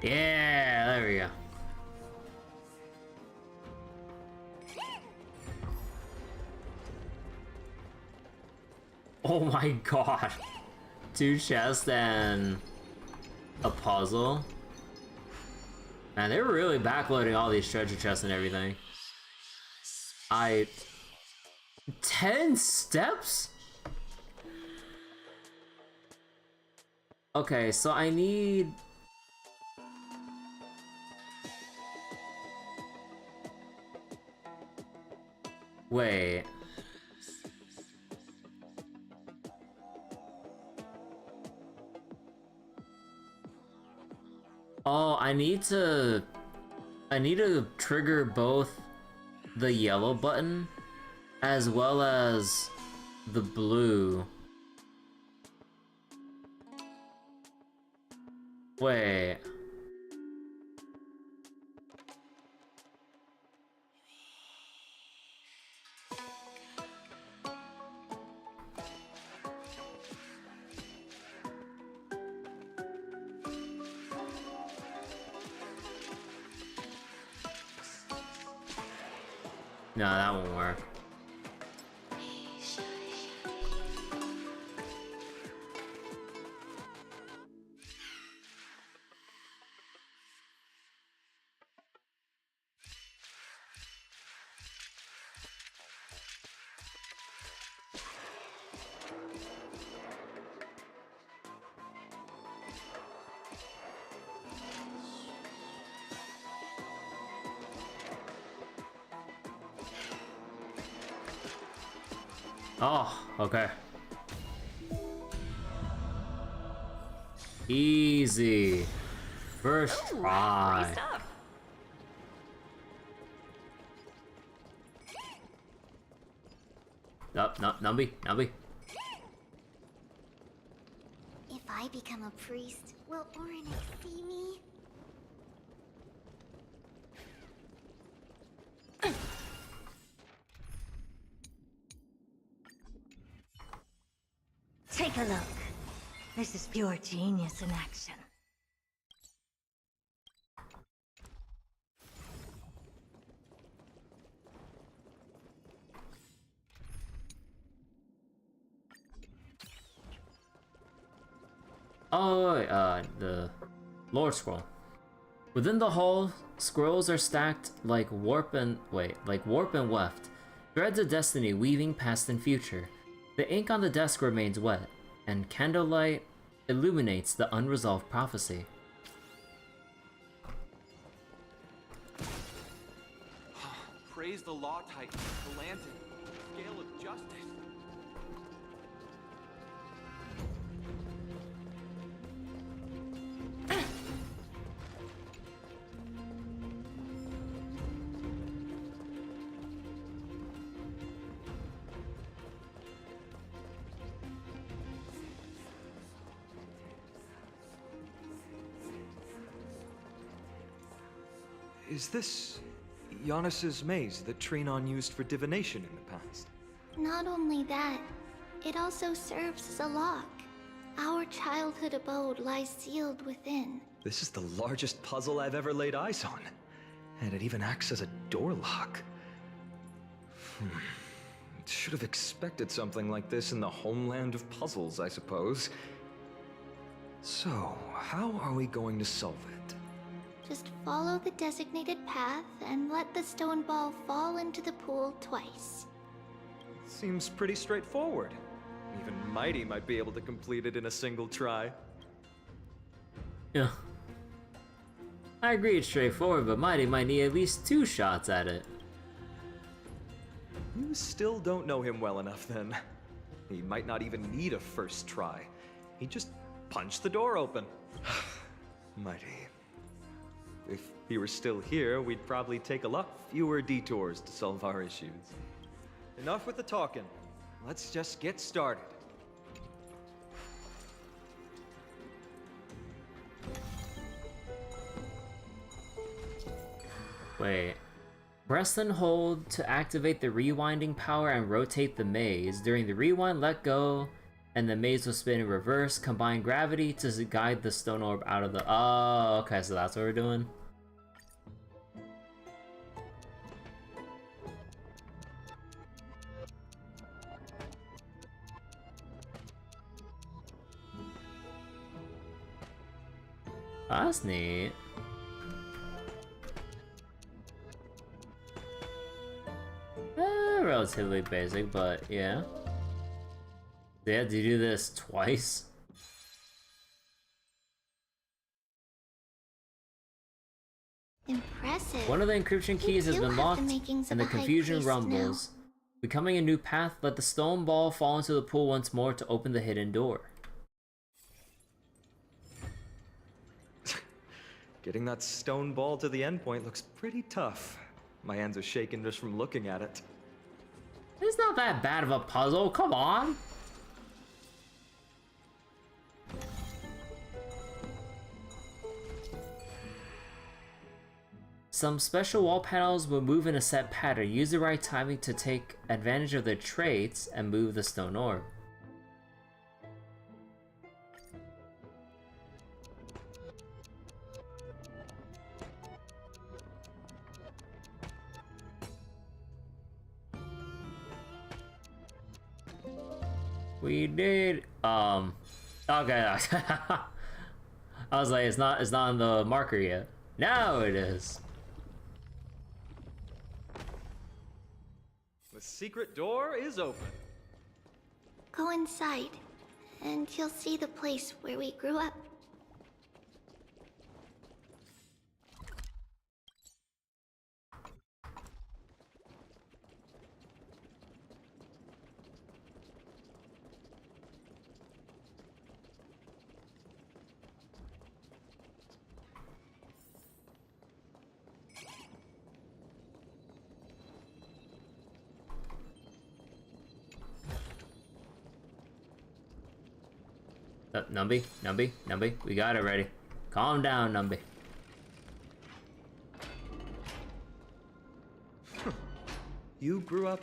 Yeah, there we go. Oh my god. 2 chests and a puzzle. Man, they were really backloading all these treasure chests and everything. 10 steps? Okay, so I need... Wait. Oh, I need to trigger both the yellow button as well as the blue. Wait. No, that won't work. Oh, okay. Easy. First try. Nope, nope, Numby. If I become a priest, will Oryx see me? Take a look. This is pure genius in action. Oh, the Lord Scroll. Within the hall, scrolls are stacked like warp and weft. Threads of destiny weaving past and future. The ink on the desk remains wet, and candlelight illuminates the unresolved prophecy. Praise the Law Titan, the Lantern, Scale of Justice. Is this Giannis's maze that Trinon used for divination in the past? Not only that, it also serves as a lock. Our childhood abode lies sealed within. This is the largest puzzle I've ever laid eyes on. And it even acts as a door lock. Should have expected something like this in the homeland of puzzles, I suppose. So, how are we going to solve it? Just follow the designated path and let the stone ball fall into the pool twice. Seems pretty straightforward. Even Mighty might be able to complete it in a single try. Yeah. I agree it's straightforward, but Mighty might need at least 2 shots at it. You still don't know him well enough then. He might not even need a first try. He just punched the door open. Mighty. If he were still here, we'd probably take a lot fewer detours to solve our issues. Enough with the talking. Let's just get started. Wait. Press and hold to activate the rewinding power and rotate the maze. During the rewind, let go, and the maze will spin in reverse. Combine gravity to guide the stone orb out of the... Oh, okay, so that's what we're doing. That's neat. Relatively basic, but yeah. They had to do this twice. Impressive. One of the encryption keys has been locked, and the confusion priest rumbles. Becoming a new path, let the stone ball fall into the pool once more to open the hidden door. Getting that stone ball to the endpoint looks pretty tough. My hands are shaking just from looking at it. It's not that bad of a puzzle, come on! Some special wall panels will move in a set pattern. Use the right timing to take advantage of the traits and move the stone orb. We did, okay. I was like, it's not on the marker yet. Now it is. The secret door is open. Go inside, and you'll see the place where we grew up. Numby, we got it ready. Calm down, Numby. You grew up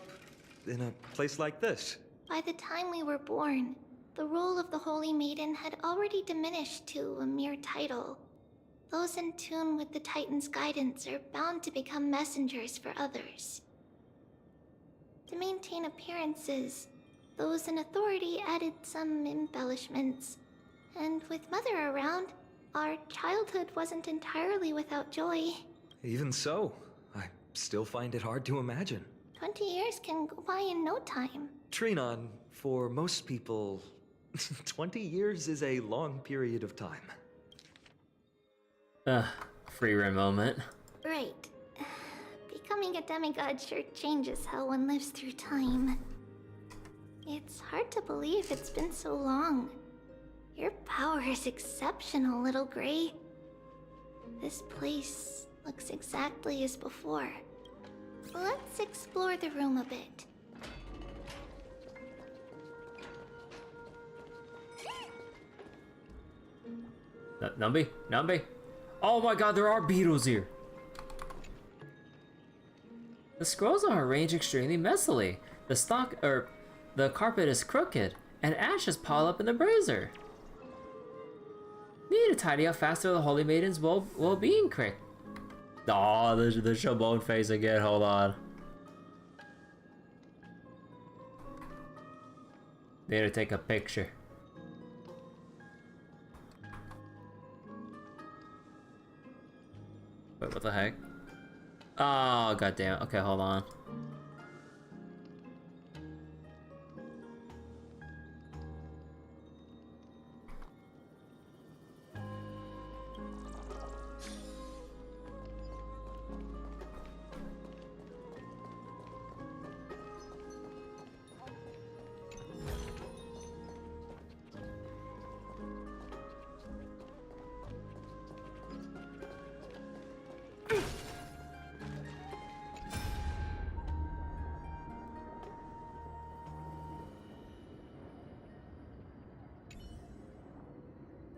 in a place like this? By the time we were born, the role of the Holy Maiden had already diminished to a mere title. Those in tune with the Titan's guidance are bound to become messengers for others. To maintain appearances, those in authority added some embellishments. And with Mother around, our childhood wasn't entirely without joy. Even so, I still find it hard to imagine. 20 years can go by in no time. Trinon, for most people, 20 years is a long period of time. Free run moment. Right. Becoming a demigod sure changes how one lives through time. It's hard to believe it's been so long. Your power is exceptional, Little Gray. This place looks exactly as before. Let's explore the room a bit. Numby? Oh my god, there are beetles here! The scrolls are arranged extremely messily. The carpet is crooked, and ashes pile up in the brazier. We need to tidy up faster the Holy Maiden's well-being crick. Aw, the Shabone face again, hold on. Need to take a picture. Wait, what the heck? Oh, goddamn. Okay, hold on.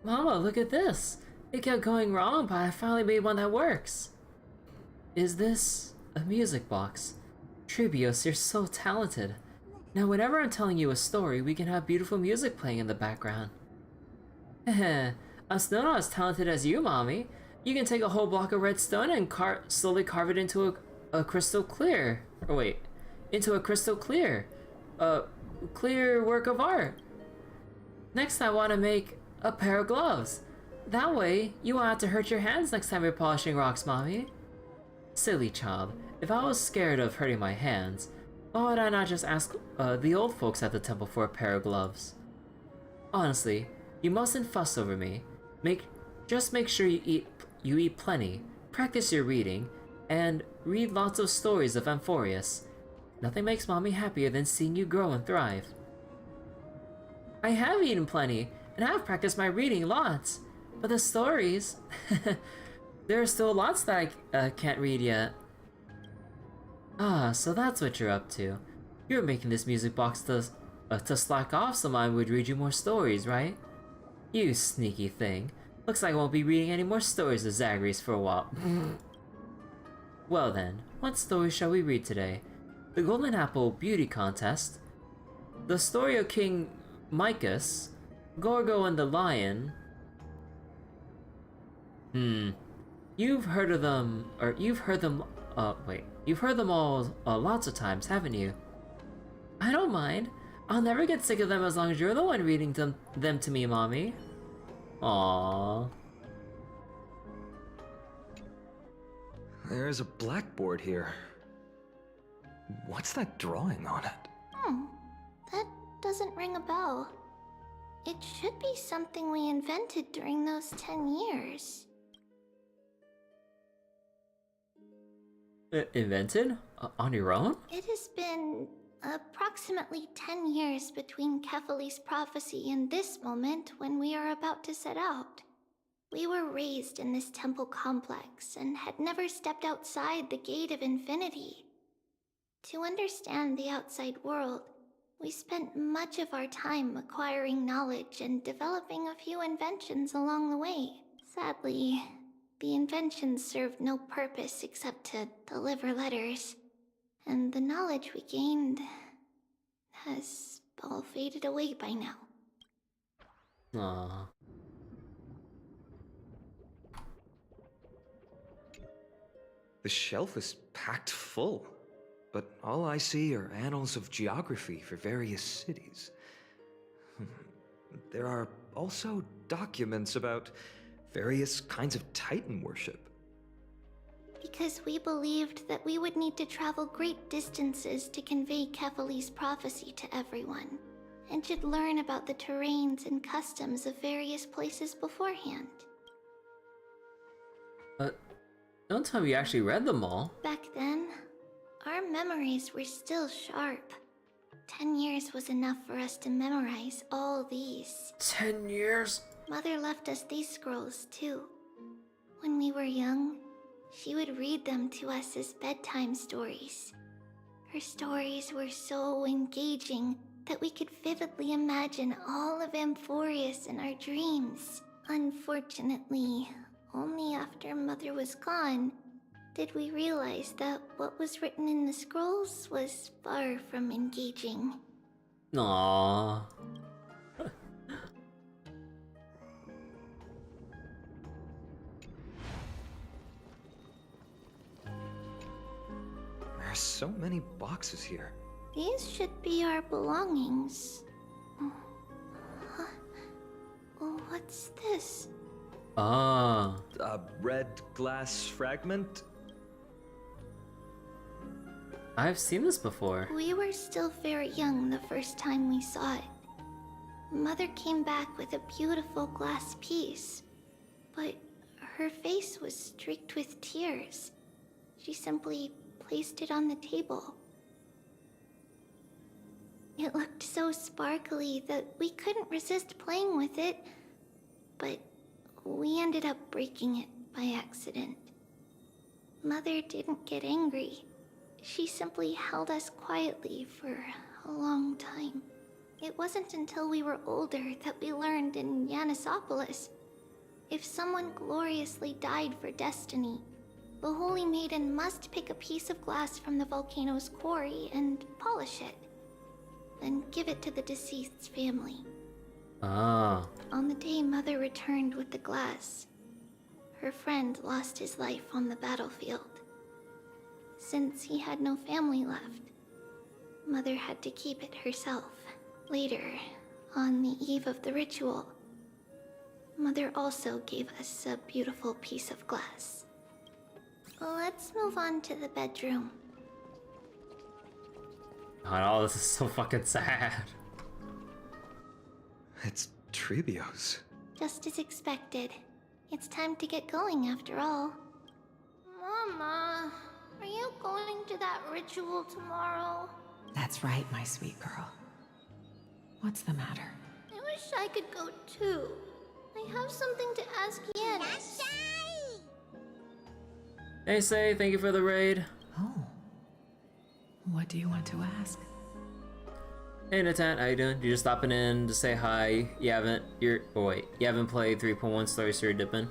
Mama, look at this! It kept going wrong, but I finally made one that works! Is this a music box? Tribbios, you're so talented. Now whenever I'm telling you a story, we can have beautiful music playing in the background. Heh, I'm still not as talented as you, Mommy. You can take a whole block of red stone and slowly carve it into a crystal clear. Or wait, into a crystal clear. Clear work of art. Next I want to make a pair of gloves. That way, you won't have to hurt your hands next time you're polishing rocks, Mommy. Silly child, if I was scared of hurting my hands, why would I not just ask the old folks at the temple for a pair of gloves? Honestly, you mustn't fuss over me. Just make sure you eat plenty, practice your reading, and read lots of stories of Amphoreus. Nothing makes Mommy happier than seeing you grow and thrive. I have eaten plenty, and I have practiced my reading lots, but the stories... there are still lots that I can't read yet. Ah, so that's what you're up to. You're making this music box to slack off so Mommy would read you more stories, right? You sneaky thing. Looks like I won't be reading any more stories of Zagreus for a while. Well then, what story shall we read today? The Golden Apple Beauty Contest, the story of King Micus, Gorgo and the Lion. You've heard them all lots of times, haven't you? I don't mind. I'll never get sick of them as long as you're the one reading them to me, Mommy. Aww. There's a blackboard here. What's that drawing on it? That doesn't ring a bell. It should be something we invented during those 10 years. Invented? On your own? It has been approximately 10 years between Kephalie's prophecy and this moment when we are about to set out. We were raised in this temple complex and had never stepped outside the Gate of Infinity. To understand the outside world, we spent much of our time acquiring knowledge and developing a few inventions along the way. Sadly, the inventions served no purpose except to deliver letters, and the knowledge we gained has all faded away by now. Aww. The shelf is packed full, but all I see are annals of geography for various cities. There are also documents about various kinds of Titan worship. Because we believed that we would need to travel great distances to convey Kephalie's prophecy to everyone, and should learn about the terrains and customs of various places beforehand. Don't tell me you actually read them all. Back then, our memories were still sharp. 10 years was enough for us to memorize all these. 10 years? Mother left us these scrolls too. When we were young, she would read them to us as bedtime stories. Her stories were so engaging that we could vividly imagine all of Amphoreus in our dreams. Unfortunately, only after Mother was gone did we realize that what was written in the scrolls was far from engaging. Aww. There are so many boxes here. These should be our belongings. What's this? Ah. A red glass fragment? I've seen this before. We were still very young the first time we saw it. Mother came back with a beautiful glass piece, but her face was streaked with tears. She simply placed it on the table. It looked so sparkly that we couldn't resist playing with it, but we ended up breaking it by accident. Mother didn't get angry. She simply held us quietly for a long time. It wasn't until we were older that we learned in Yanisopolis. If someone gloriously died for destiny, the Holy Maiden must pick a piece of glass from the volcano's quarry and polish it. Then give it to the deceased's family. Ah. On the day Mother returned with the glass, her friend lost his life on the battlefield. Since he had no family left, Mother had to keep it herself. Later, on the eve of the ritual, Mother also gave us a beautiful piece of glass. Let's move on to the bedroom. Oh, this is so fucking sad. It's Tribbio's. Just as expected. It's time to get going after all. Mama, are you going to that ritual tomorrow? That's right, my sweet girl. What's the matter? I wish I could go too. I have something to ask Yanis. Hey, Say, thank you for the raid. Oh. What do you want to ask? Hey, Natan, how you doing? You just stopping in to say hi? You haven't played 3.1 Story Story Dippin'?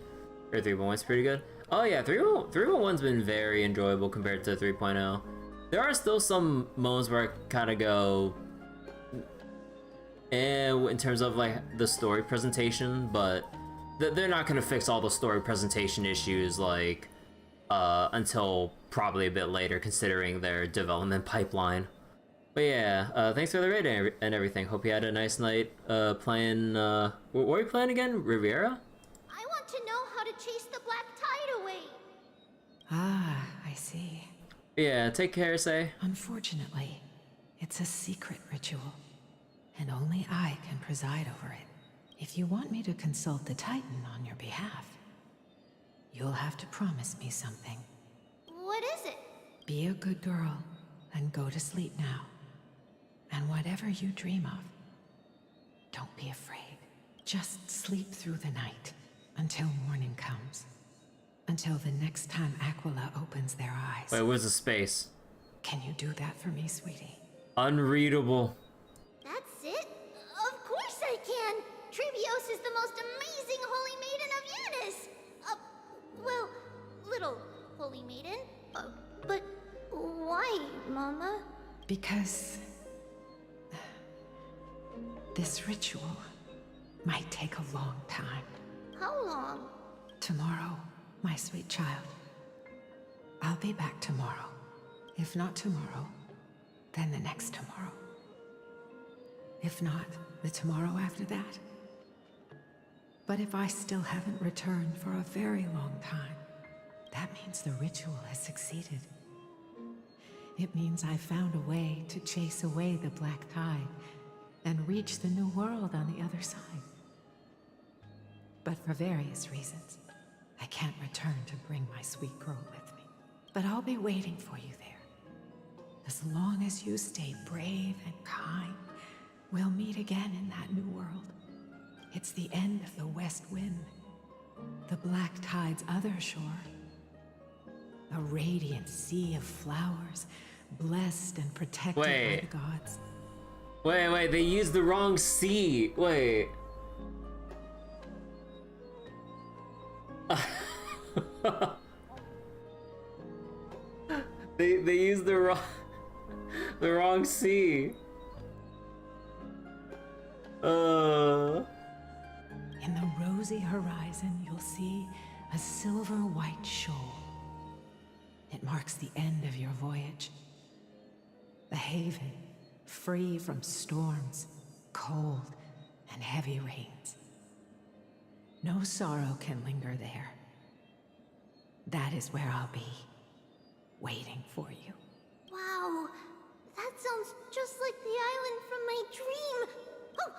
Or 3.1's pretty good? Oh yeah, 3.1's been very enjoyable compared to 3.0. There are still some moments where I kind of go, in terms of like the story presentation, but they're not gonna fix all the story presentation issues like until probably a bit later, considering their development pipeline. But yeah, thanks for the raid and everything. Hope you had a nice night playing. What were you playing again? Riviera? I want to know how to chase the black tide away. Ah, I see. Yeah, take care, Say. Unfortunately, it's a secret ritual, and only I can preside over it. If you want me to consult the Titan on your behalf, you'll have to promise me something. What is it? Be a good girl and go to sleep now. And whatever you dream of, don't be afraid. Just sleep through the night until morning comes. Until the next time Aquila opens their eyes. Wait, where's the space? Can you do that for me, sweetie? Unreadable. That's it? Of course I can! Trivios is the most amazing Holy Maiden of Yanis! Well, little Holy Maiden. But why, Mama? Because this ritual might take a long time. How long? Tomorrow, my sweet child. I'll be back tomorrow. If not tomorrow, then the next tomorrow. If not, the tomorrow after that. But if I still haven't returned for a very long time, that means the ritual has succeeded. It means I found a way to chase away the black tide and reach the new world on the other side. But for various reasons, I can't return to bring my sweet girl with me. But I'll be waiting for you there. As long as you stay brave and kind, we'll meet again in that new world. It's the end of the West Wind, the black tide's other shore. A radiant sea of flowers, blessed and protected by the gods. Wait, they used the wrong sea. Wait. they used the wrong sea. In the rosy horizon, you'll see a silver white shoal. It marks the end of your voyage. The haven, free from storms, cold, and heavy rains. No sorrow can linger there. That is where I'll be, waiting for you. Wow, that sounds just like the island from my dream. Oh,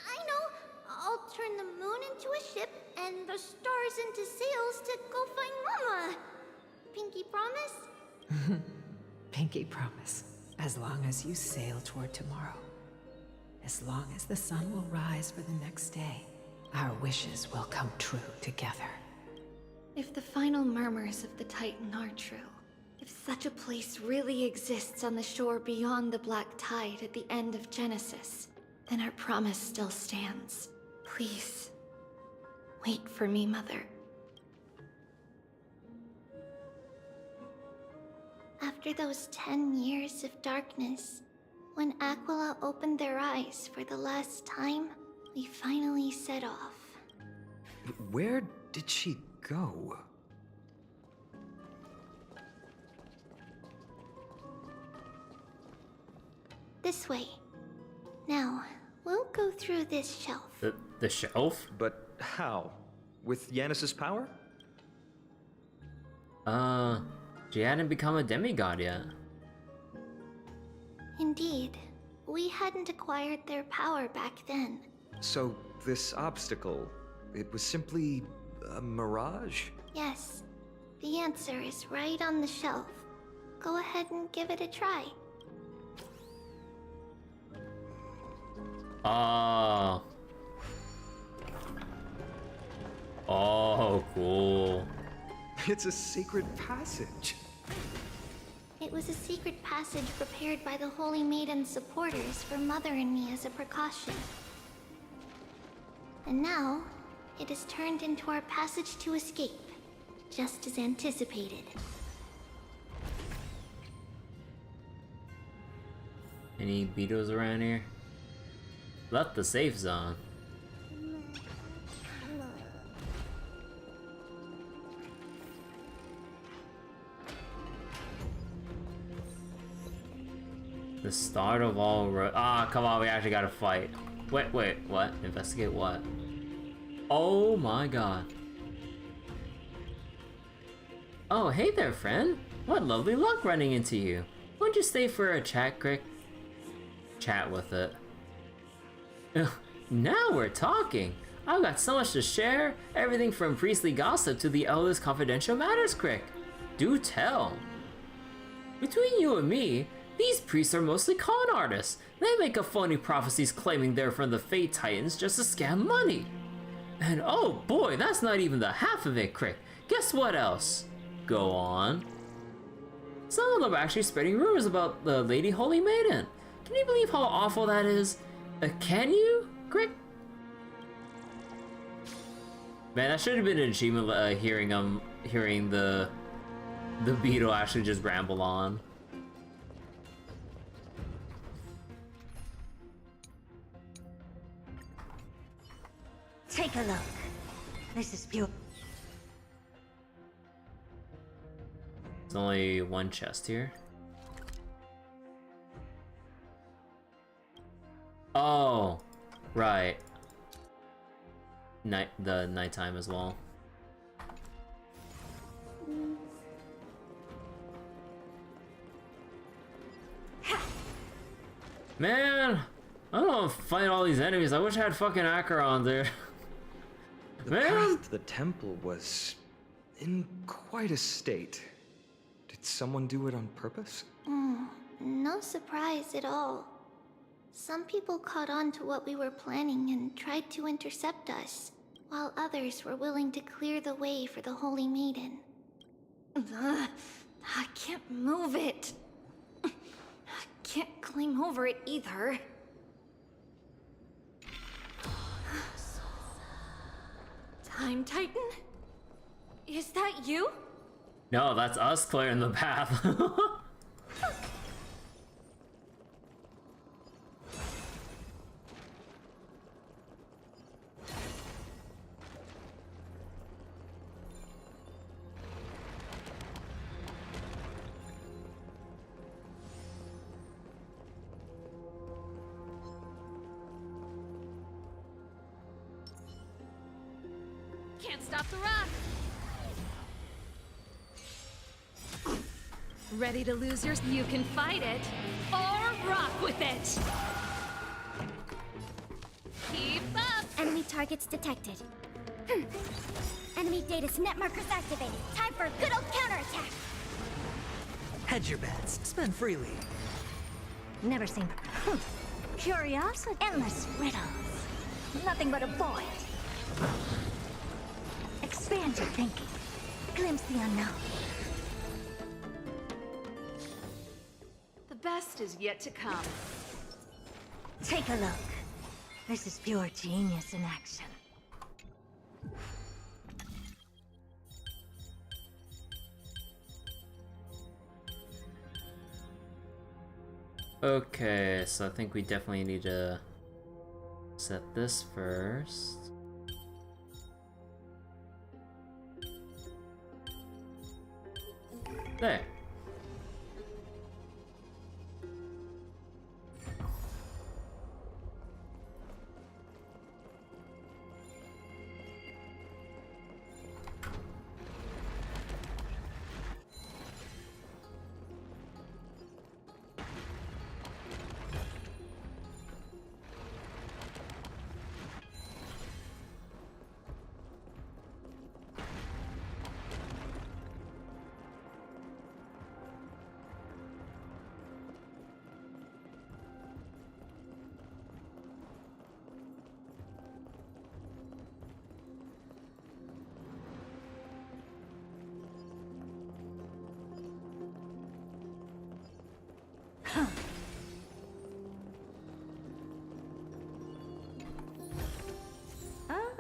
I know. I'll turn the moon into a ship and the stars into sails to go find Mama. Pinky promise? Pinky promise. As long as you sail toward tomorrow. As long as the sun will rise for the next day, our wishes will come true together. If the final murmurs of the Titan are true, if such a place really exists on the shore beyond the black tide at the end of Genesis, Then our promise still stands. Please, wait for me, Mother. After those 10 years of darkness, when Aquila opened their eyes for the last time, we finally set off. Where did she go? This way. Now, we'll go through this shelf. The shelf? But how? With Yanis's power? She hadn't become a demigod yet. Indeed. We hadn't acquired their power back then. So, this obstacle, it was simply a mirage? Yes. The answer is right on the shelf. Go ahead and give it a try. Oh. Oh, cool. It's a secret passage. It was a secret passage prepared by the Holy Maiden's supporters for Mother and me as a precaution. And now, it has turned into our passage to escape, just as anticipated. Any beetles around here? Left the safe zone. The start of all come on, we actually gotta fight. Wait, what? Investigate what? Oh my god. Oh, hey there, friend. What lovely luck running into you. Won't you stay for a chat, Crick? Chat with it. Now we're talking. I've got so much to share. Everything from priestly gossip to the eldest confidential matters, Crick. Do tell. Between you and me, these priests are mostly con artists. They make up phony prophecies claiming they're from the Fate Titans just to scam money. And oh boy, that's not even the half of it, Crick. Guess what else? Go on. Some of them are actually spreading rumors about the Lady Holy Maiden. Can you believe how awful that is? Can you, Crick? Man, that should have been an achievement, hearing the beetle actually just ramble on. Take a look. This is pure. There's only one chest here. Oh, right. The nighttime as well. Man, I don't want to fight all these enemies. I wish I had fucking Acheron there. The Man, path to the temple was in quite a state. Did someone do it on purpose? No surprise at all. Some people caught on to what we were planning and tried to intercept us, while others were willing to clear the way for the Holy Maiden. I can't move it. I can't climb over it either. Time Titan? Is that you? no, that's us clearing the path. Can't stop the rock. Ready to lose yours? You can fight it or rock with it. Keep up. Enemy targets detected. Enemy data's net markers activated. Time for a good old counterattack. Hedge your bets. Spend freely. Never seen. Curiosity. Endless riddles. Nothing but a void. Expand your thinking. Glimpse the unknown. The best is yet to come. Take a look. This is pure genius in action. Okay, so I think we definitely need to set this first. There.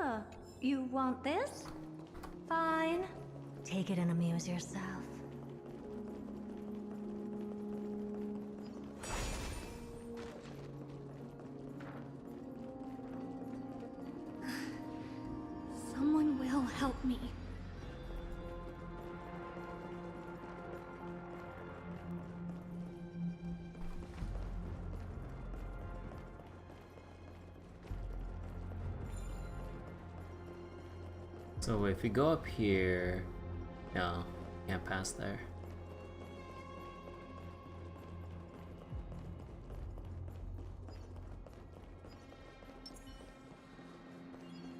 Oh, you want this? Fine. Take it and amuse yourself. Someone will help me. So if we go up here, no, can't pass there.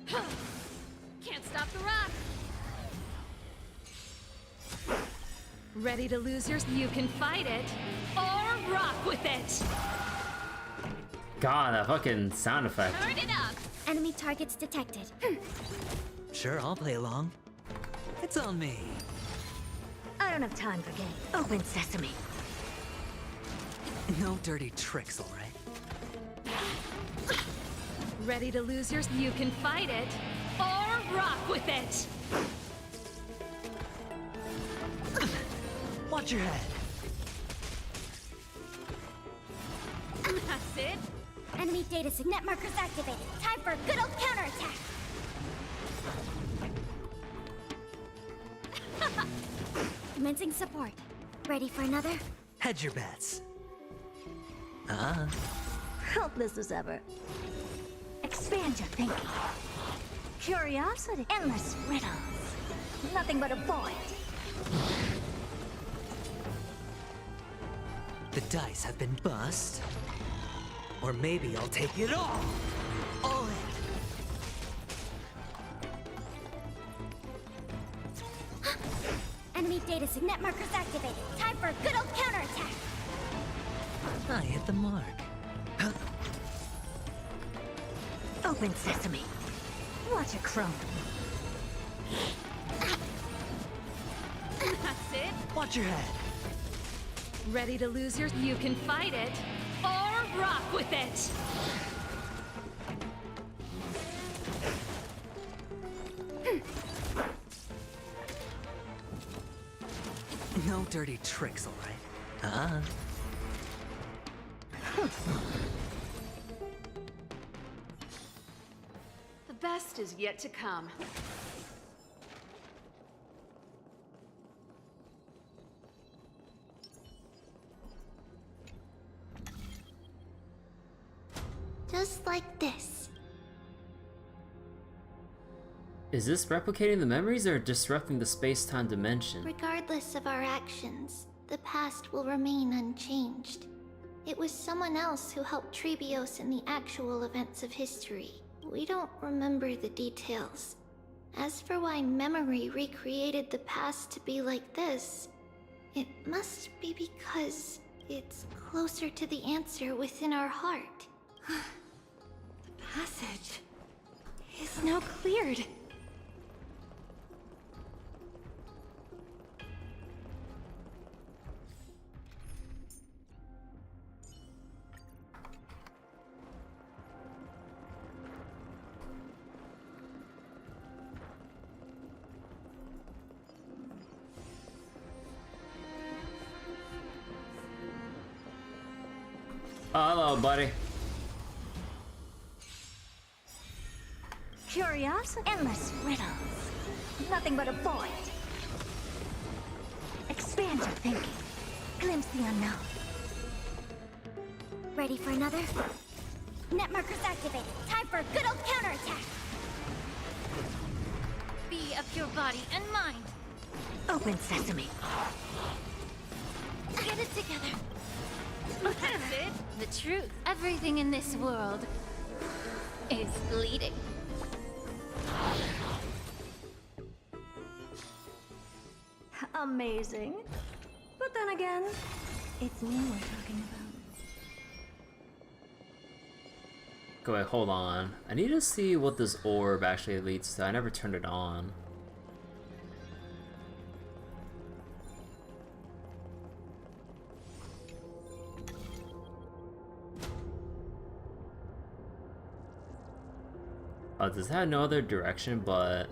Can't stop the rock. Ready to lose yours? You can fight it or rock with it. God, that fucking sound effect. Turn it up! Enemy targets detected. Sure, I'll play along. It's on me. I don't have time for games. Open sesame. No dirty tricks, all right? Ready to lose yours? You can fight it or rock with it. Watch your head. That's it. Enemy data net markers activated. Time for a good old counterattack. Commencing support. Ready for another? Hedge your bets. Helpless as ever. Expand your thinking. Curiosity. Endless riddles. Nothing but a void. The dice have been bust. Or maybe I'll take it all. All in. Enemy data net markers activated. Time for a good old counterattack. I hit the mark. Open sesame. Watch it crumble. That's it. Watch your head. Ready to lose yours? You can fight it or rock with it. No dirty tricks, all right? The best is yet to come. Just like this. Is this replicating the memories or disrupting the space-time dimension? Regardless of our actions, the past will remain unchanged. It was someone else who helped Tribbios in the actual events of history. We don't remember the details. As for why memory recreated the past to be like this, it must be because it's closer to the answer within our heart. The passage is now cleared. Oh, hello, buddy. Curiosity? Endless riddles. Nothing but a void. Expand your thinking. Glimpse the unknown. Ready for another? Net markers activated. Time for a good old counterattack. Be of your body and mind. Open sesame. Get it together. That's it. The truth. Everything in this world is bleeding. Amazing. But then again, it's me we're talking about. Okay, wait, hold on. I need to see what this orb actually leads to. I never turned it on. Does that have no other direction but...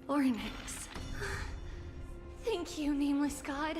Ornix. Thank you, nameless god.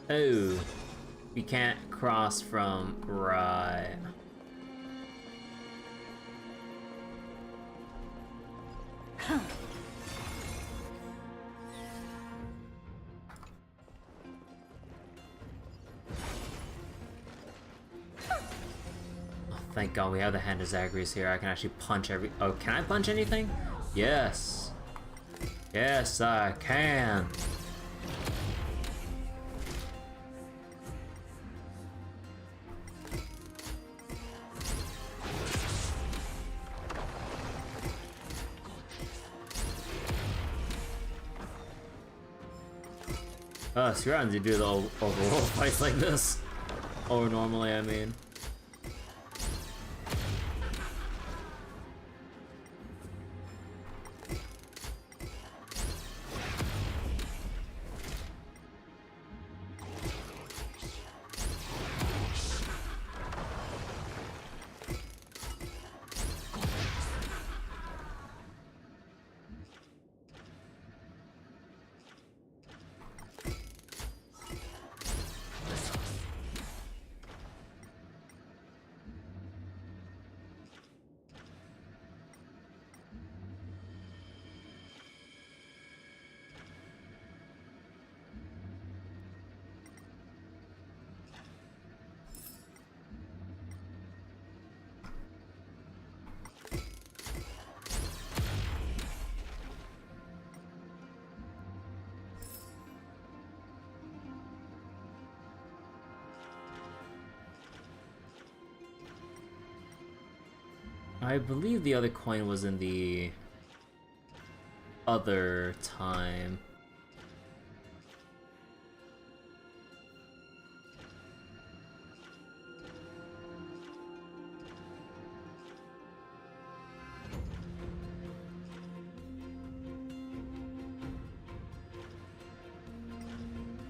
Oh, we can't cross from right. Oh, thank God we have the hand of Zagreus here. I can actually punch every... Oh, can I punch anything? Yes. Yes, I can. So you're having to do the overworld fights like this. Or normally, I mean. I believe the other coin was in the other time.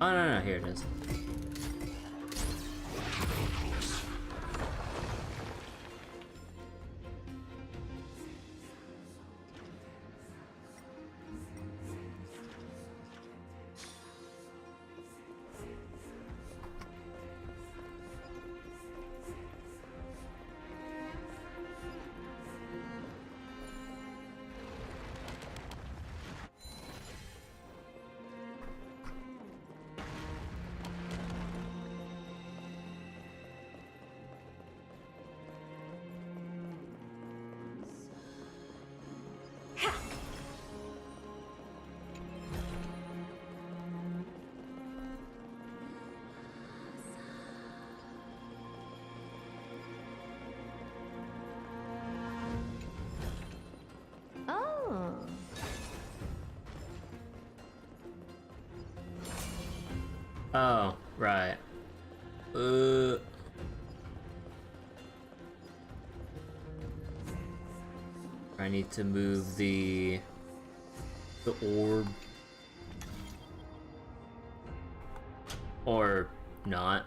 Oh, no, here it is. Oh, right. I need to move the orb. Or not.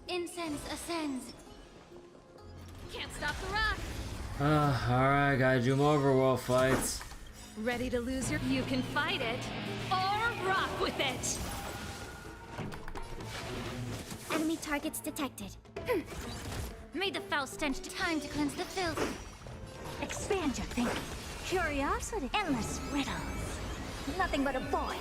Incense ascends. Can't stop the rock. Alright, gotta do more overworld fights. Ready to lose your... You can fight it, or rock with it. Enemy targets detected. Made the foul stench. Time to cleanse the filth. Expand your thinking. Curiosity. Endless riddles. Nothing but a void.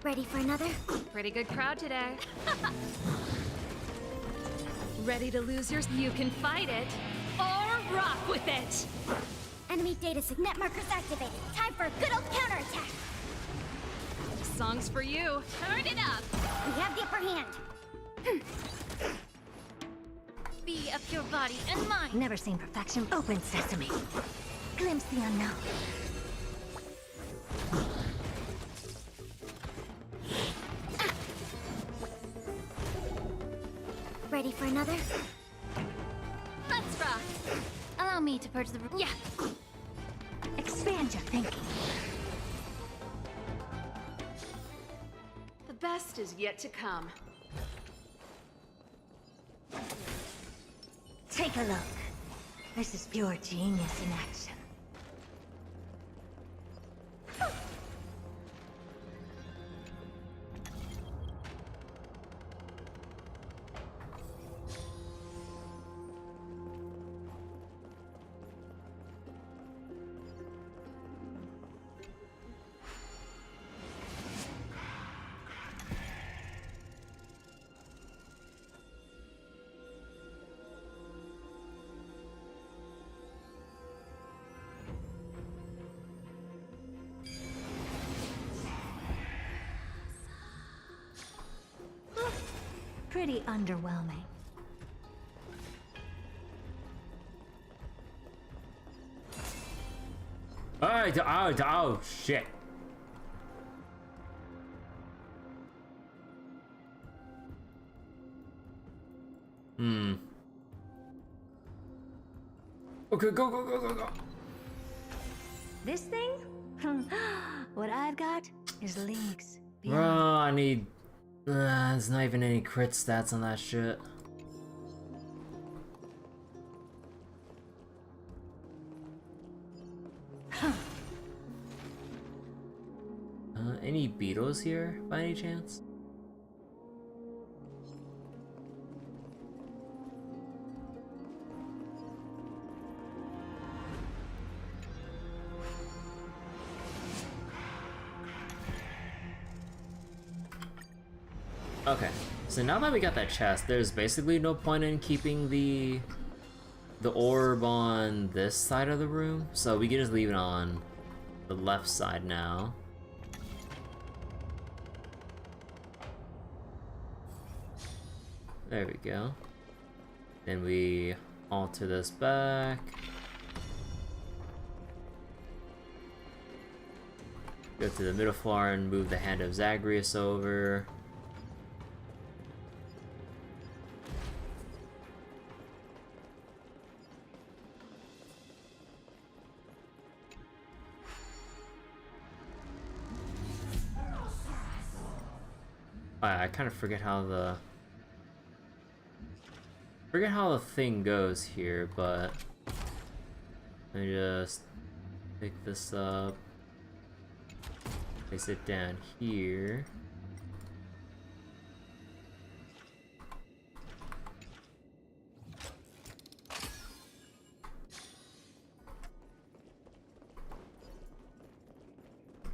Ready for another? Pretty good crowd today. Ready to lose your... You can fight it, or rock with it. Enemy data net markers activated. Time for a good old counterattack. Song's for you. Turn it up. We have the upper hand. Be of your body and mind. Never seen perfection. Open sesame. Glimpse the unknown. Ready for another? Let's rock. Allow me to purge the... Yeah. Expand your thinking. The best is yet to come. Take a look. This is pure genius in action. Pretty underwhelming. Oh, shit. Okay, go. This thing? What I've got is leagues. Bro, I need... there's not even any crit stats on that shit. Any beetles here, by any chance? Okay, so now that we got that chest, there's basically no point in keeping the orb on this side of the room, so we can just leave it on the left side now. There we go. Then we alter this back. Go to the middle floor and move the hand of Zagreus over. I kind of forget how the thing goes here, but let me just pick this up, place it down here.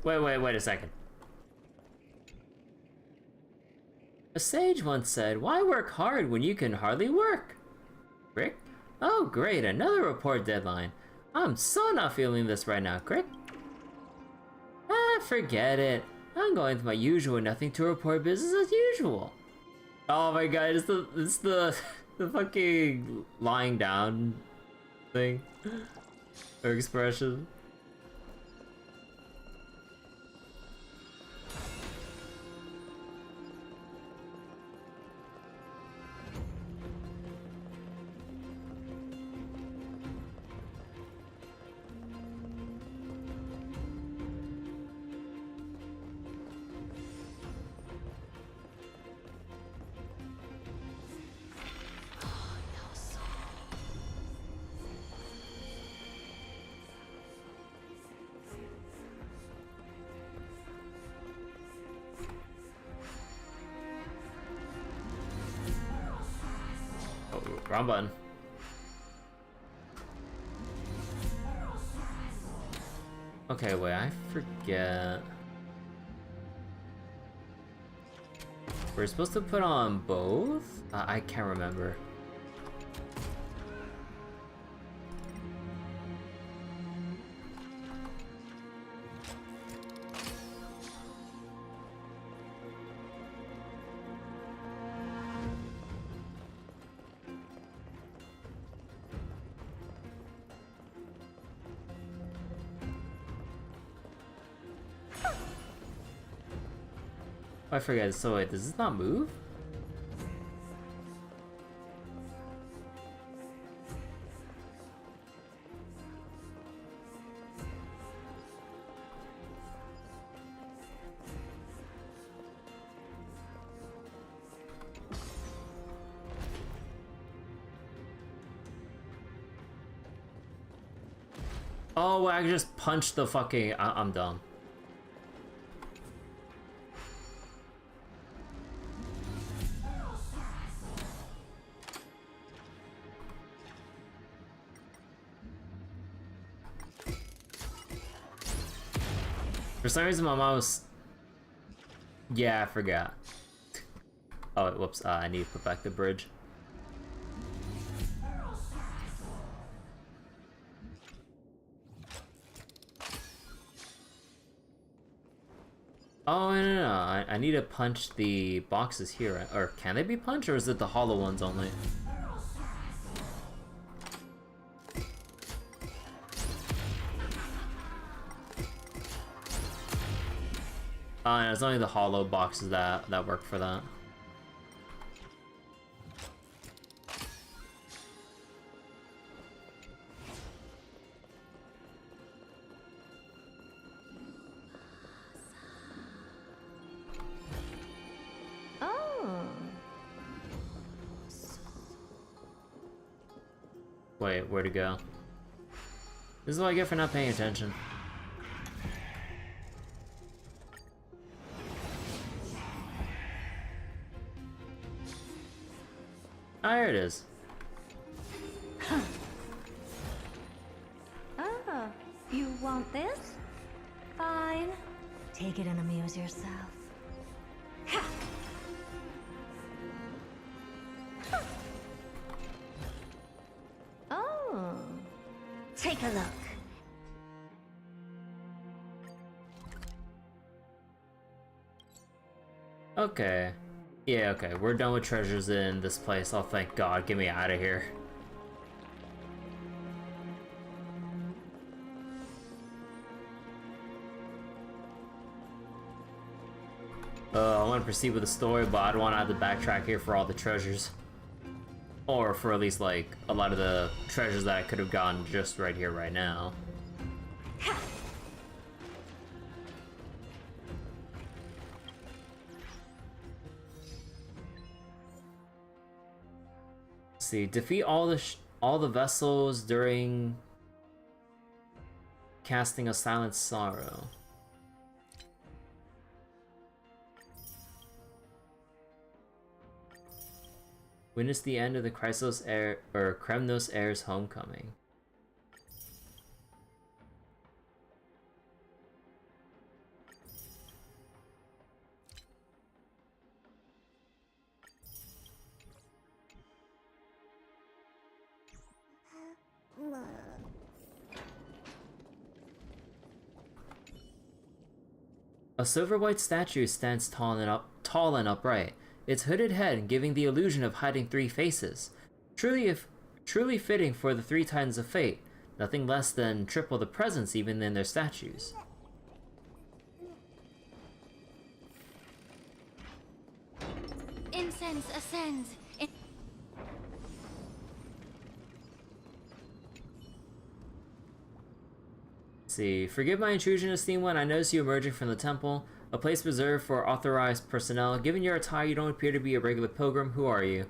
Wait a second. A sage once said, "Why work hard when you can hardly work?" Crick? Oh great, another report deadline. I'm so not feeling this right now, Crick. Ah, forget it. I'm going to my usual nothing to report business as usual. Oh my god, it's the fucking lying down thing. Or expression. Wrong button. Okay, wait, I forget. We're supposed to put on both? I can't remember. I forget, so wait, does this not move? Oh, I just punched the fucking... I'm dumb. For some reason, my mouse... Yeah, I forgot. Oh, whoops. I need to put back the bridge. Oh, no. I need to punch the boxes here. Or can they be punched, or is it the hollow ones only? It's only the hollow boxes that work for that. Oh. Wait, where'd it go? This is what I get for not paying attention. Ah, here it is. Oh, you want this? Fine. Take it and amuse yourself. Ha! Oh, take a look. Okay. Yeah, okay, we're done with treasures in this place. Oh, thank God. Get me out of here. I want to proceed with the story, but I don't want to have to backtrack here for all the treasures. Or for at least, like, a lot of the treasures that I could have gotten just right here, right now. Let's see, defeat all the vessels during casting a silent sorrow. Witness the end of the Kremnos heir's homecoming. A silver-white statue stands tall and upright, its hooded head giving the illusion of hiding three faces. Truly fitting for the three titans of fate, nothing less than triple the presence even in their statues. Incense ascends. See, forgive my intrusion, esteemed one. I notice you emerging from the temple, a place reserved for authorized personnel. Given your attire, you don't appear to be a regular pilgrim. Who are you?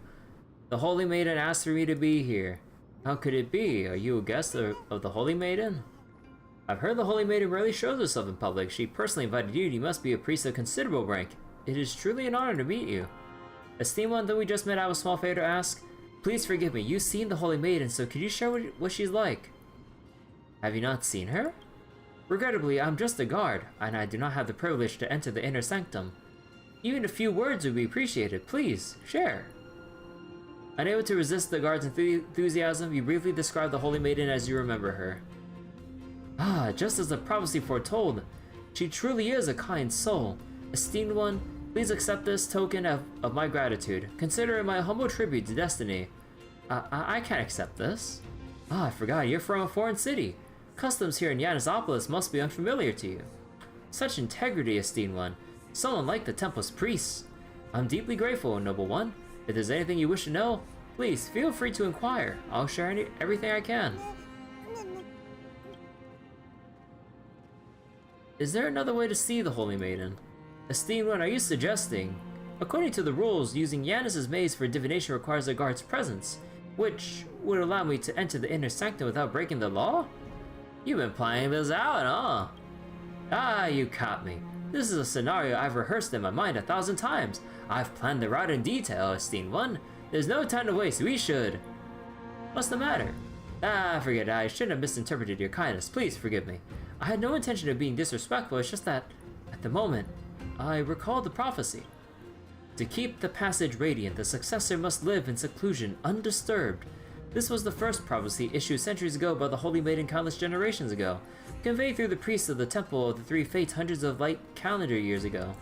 The Holy Maiden asked for me to be here. How could it be? Are you a guest of the Holy Maiden? I've heard the Holy Maiden rarely shows herself in public. She personally invited you. You must be a priest of considerable rank. It is truly an honor to meet you. Esteemed one, though we just met, I have a small favor to ask. Please forgive me. You've seen the Holy Maiden, so could you share what she's like? Have you not seen her? Regrettably, I'm just a guard, and I do not have the privilege to enter the inner sanctum. Even a few words would be appreciated. Please, share. Unable to resist the guard's enthusiasm, you briefly describe the Holy Maiden as you remember her. Ah, just as the prophecy foretold, she truly is a kind soul. Esteemed one, please accept this token of my gratitude. Consider it my humble tribute to destiny. I can't accept this. Ah, I forgot, you're from a foreign city. Customs here in Yanisopolis must be unfamiliar to you. Such integrity, esteemed one. Someone like the temple's priests. I'm deeply grateful, noble one. If there's anything you wish to know, please feel free to inquire. I'll share everything I can. Is there another way to see the Holy Maiden? Esteemed one, are you suggesting? According to the rules, using Yanis' maze for divination requires a guard's presence, which would allow me to enter the inner sanctum without breaking the law? You've been playing this out, huh? Ah, you caught me. This is a scenario I've rehearsed in my mind 1,000 times. I've planned the route in detail, esteemed one. There's no time to waste, we should. What's the matter? Ah, forget it. I shouldn't have misinterpreted your kindness. Please forgive me. I had no intention of being disrespectful, it's just that, at the moment, I recalled the prophecy. To keep the passage radiant, the successor must live in seclusion, undisturbed. This was the first prophecy issued centuries ago by the Holy Maiden countless generations ago, conveyed through the priests of the Temple of the Three Fates hundreds of light calendar years ago.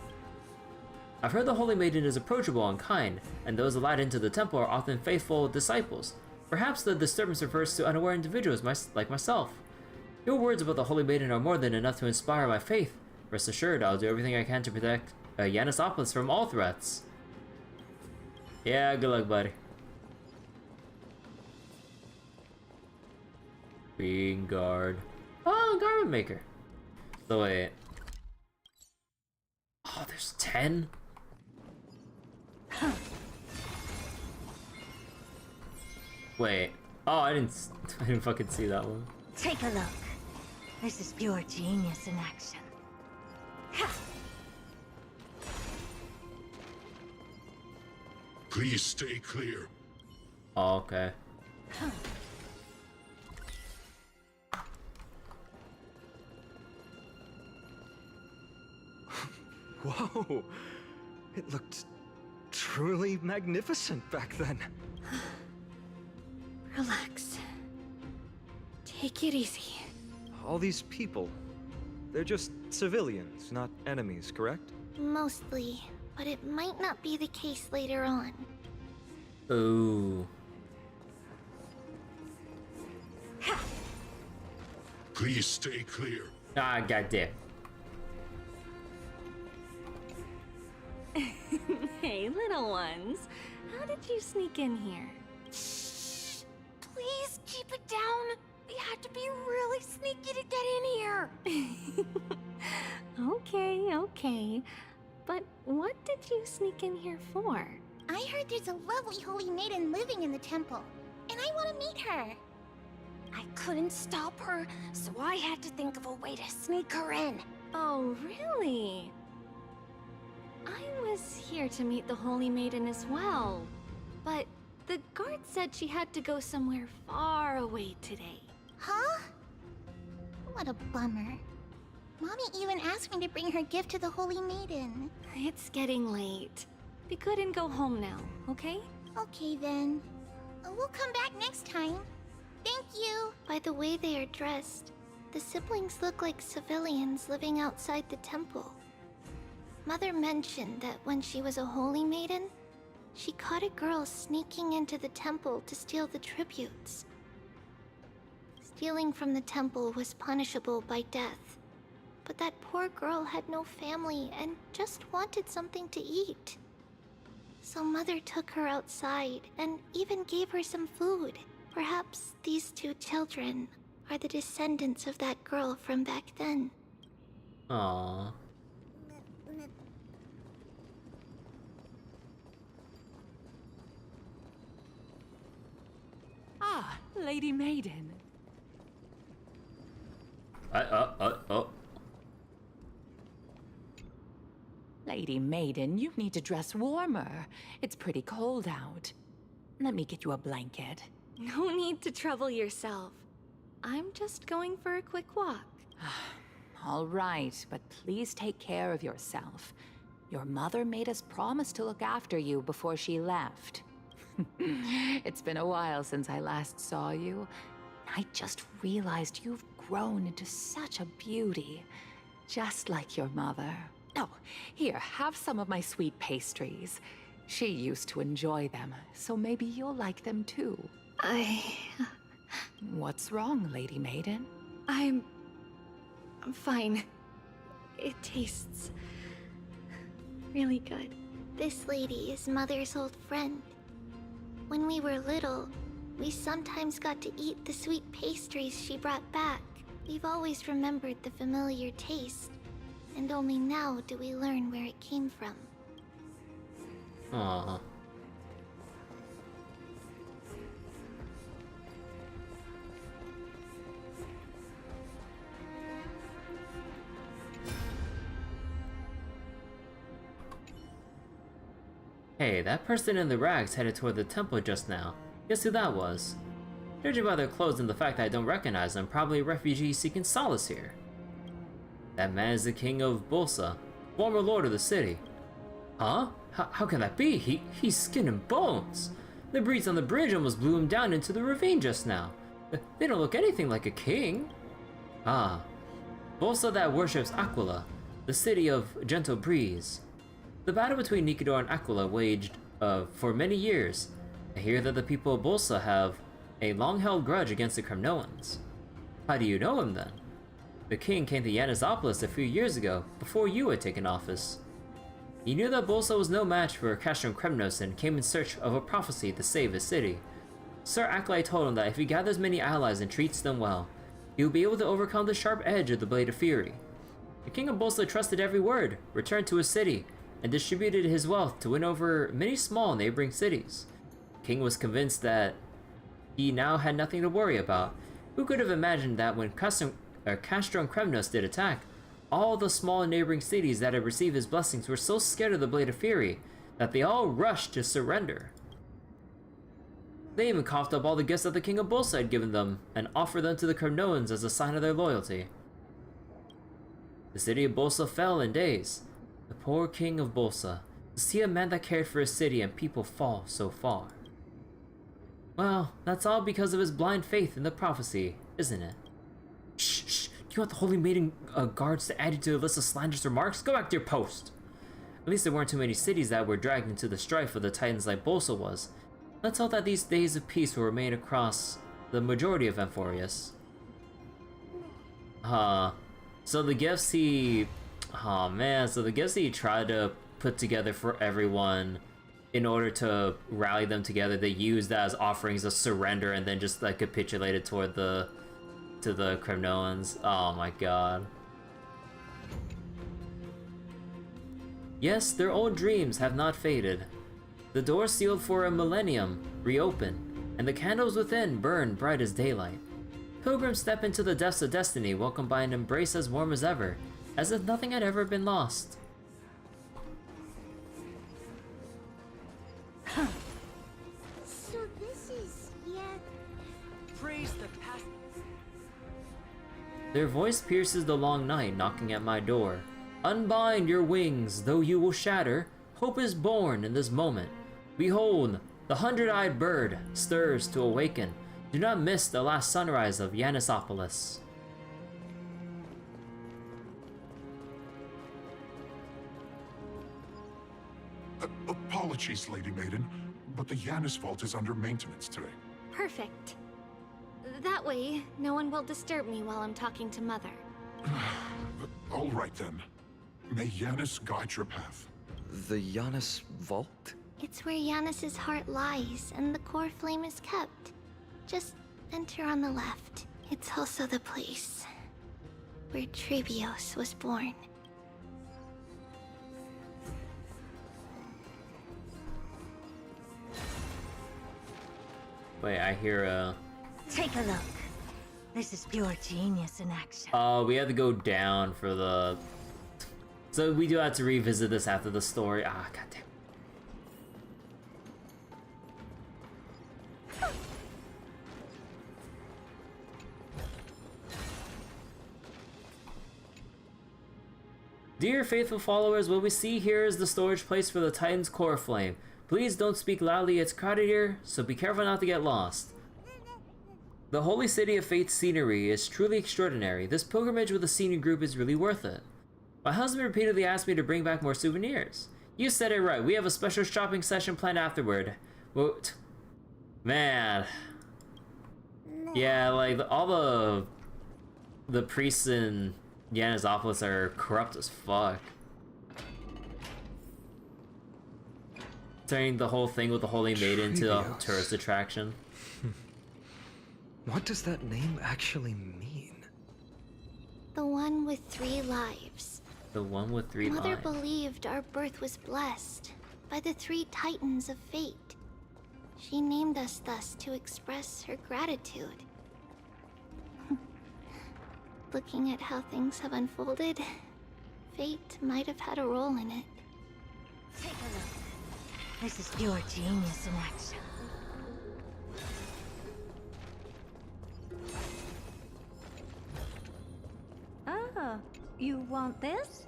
I've heard the Holy Maiden is approachable and kind, and those allowed into the temple are often faithful disciples. Perhaps the disturbance refers to unaware individuals like myself. Your words about the Holy Maiden are more than enough to inspire my faith. Rest assured, I'll do everything I can to protect Yanisopolis from all threats. Yeah, good luck, buddy. Being guard. Oh, garment maker. So wait. Oh, there's 10? Wait. Oh, I didn't fucking see that one. Take a look. This is pure genius in action. Please stay clear. Oh, okay. Whoa! It looked truly magnificent back then. Relax. Take it easy. All these people, they're just civilians, not enemies, correct? Mostly. but it might not be the case later on. Ooh. Please stay clear. Ah, goddamn. Hey, little ones. How did you sneak in here? Shh! Please keep it down. We had to be really sneaky to get in here. Okay. But what did you sneak in here for? I heard there's a lovely holy maiden living in the temple, and I want to meet her. I couldn't stop her, so I had to think of a way to sneak her in. Oh, really? I was here to meet the Holy Maiden as well, but the guard said she had to go somewhere far away today. Huh? What a bummer. Mommy even asked me to bring her gift to the Holy Maiden. It's getting late. Be good and go home now, okay? Okay then. We'll come back next time. Thank you. By the way they are dressed, the siblings look like civilians living outside the temple. Mother mentioned that when she was a holy maiden, she caught a girl sneaking into the temple to steal the tributes. Stealing from the temple was punishable by death, but that poor girl had no family and just wanted something to eat. So Mother took her outside and even gave her some food. Perhaps these two children are the descendants of that girl from back then. Aww. Ah, Lady Maiden. Lady Maiden, you need to dress warmer. It's pretty cold out. Let me get you a blanket. No need to trouble yourself. I'm just going for a quick walk. All right, but please take care of yourself. Your mother made us promise to look after you before she left. It's been a while since I last saw you. I just realized you've grown into such a beauty, just like your mother. Oh, here, have some of my sweet pastries. She used to enjoy them, so maybe you'll like them too. What's wrong, Lady Maiden? I'm fine. It tastes really good. This lady is Mother's old friend. When we were little, we sometimes got to eat the sweet pastries she brought back. We've always remembered the familiar taste, and only now do we learn where it came from. Aww. Hey, that person in the rags headed toward the temple just now. Guess who that was? Judging by their clothes and the fact that I don't recognize them, probably a refugee seeking solace here. That man is the king of Bolsa, former lord of the city. Huh? How can that be? He's skin and bones. The breeze on the bridge almost blew him down into the ravine just now. They don't look anything like a king. Ah. Bolsa that worships Aquila, the city of gentle breeze. The battle between Nikidor and Aquila waged for many years. I hear that the people of Bolsa have a long-held grudge against the Kremnoans. How do you know him then? The king came to Yanisopolis a few years ago, before you had taken office. He knew that Bolsa was no match for Castron Kremnos and came in search of a prophecy to save his city. Sir Aklai told him that if he gathers many allies and treats them well, he will be able to overcome the sharp edge of the Blade of Fury. The king of Bolsa trusted every word, returned to his city, and distributed his wealth to win over many small neighboring cities. The king was convinced that he now had nothing to worry about. Who could have imagined that when Castron Kremnos did attack, all the small neighboring cities that had received his blessings were so scared of the Blade of Fury that they all rushed to surrender. They even coughed up all the gifts that the king of Bolsa had given them and offered them to the Kremnoans as a sign of their loyalty. The city of Bolsa fell in days. The poor king of Bolsa, to see a man that cared for his city and people fall so far. Well, that's all because of his blind faith in the prophecy, isn't it? Shh. Do you want the Holy Maiden guards to add you to the list of slanderous remarks? Go back to your post. At least there weren't too many cities that were dragged into the strife of the Titans like Bolsa was. Let's hope that these days of peace will remain across the majority of Amphoreus. So the gifts he... Oh man, so the gifts he tried to put together for everyone in order to rally them together, they used as offerings of surrender and then just like capitulated toward to the Kremnoans. Oh my god. Yes, their old dreams have not faded. The door sealed for a millennium reopen, and the candles within burn bright as daylight. Pilgrims step into the depths of destiny, welcomed by an embrace as warm as ever, as if nothing had ever been lost. So this is yet... Praise the past. Their voice pierces the long night, knocking at my door. Unbind your wings, though you will shatter. Hope is born in this moment. Behold, the hundred-eyed bird stirs to awaken. Do not miss the last sunrise of Yanisopolis. Apologies, Lady Maiden, but the Yanis vault is under maintenance today. Perfect. That way, no one will disturb me while I'm talking to Mother. All right then. May Yanis guide your path. The Yanis vault? It's where Yanis's heart lies and the core flame is kept. Just enter on the left. It's also the place where Tribbios was born. Wait, I hear Take a look. This is pure genius in action. we have to go down for the... So we do have to revisit this after the story. Ah, goddamn. Dear faithful followers, what we see here is the storage place for the Titan's core flame. Please don't speak loudly, it's crowded here, so be careful not to get lost. The holy city of Fate's scenery is truly extraordinary. This pilgrimage with the senior group is really worth it. My husband repeatedly asked me to bring back more souvenirs. You said it right, we have a special shopping session planned afterward. What? Man. Yeah, like, all the priests in Yanisopolis are corrupt as fuck. Turning the whole thing with the Holy Maiden into a tourist attraction. What does that name actually mean? The one with 3 lives. The one with 3 lives. Mother believed our birth was blessed by the 3 titans of fate. She named us thus to express her gratitude. Looking at how things have unfolded, fate might have had a role in it. Take a look. This is pure genius in action. Oh, you want this?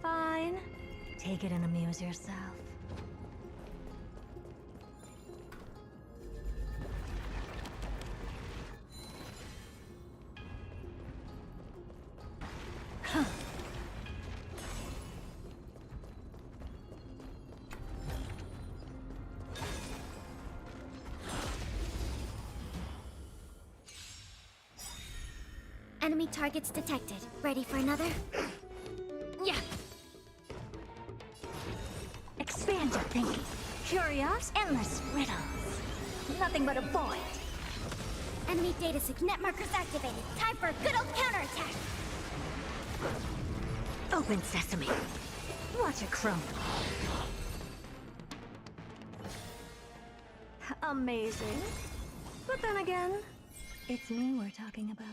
Fine. Take it and amuse yourself. Enemy targets detected. Ready for another? Yeah. Expand your thinking. Curious, endless riddles. Nothing but a void. Enemy data signet markers activated. Time for a good old counterattack. Open sesame. Watch it crumble. Amazing. But then again, it's me we're talking about.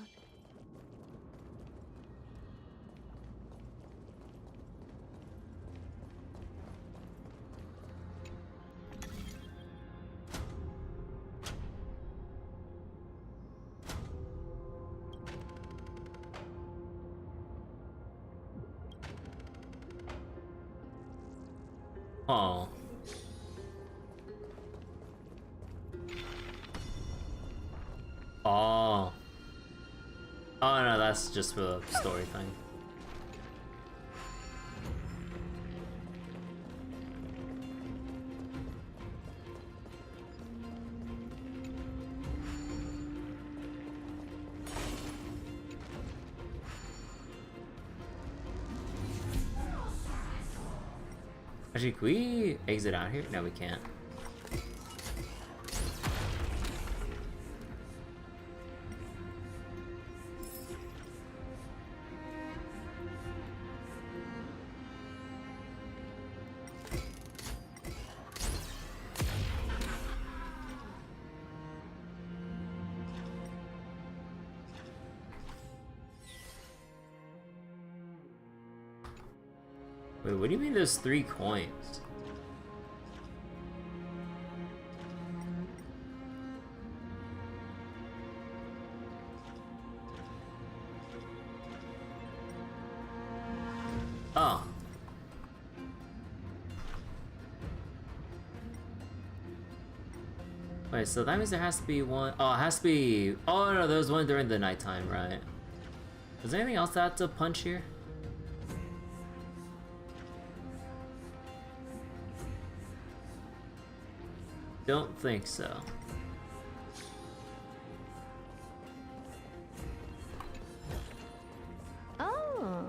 Oh. Oh. Oh no, that's just for the story thing. Actually, can we exit out here? No, we can't. Wait, what do you mean there's 3 coins? Oh. Wait, so that means there has to be one. Oh, it has to be. Oh no, there's one during the nighttime, right? Is there anything else I have to punch here? Don't think so. Oh.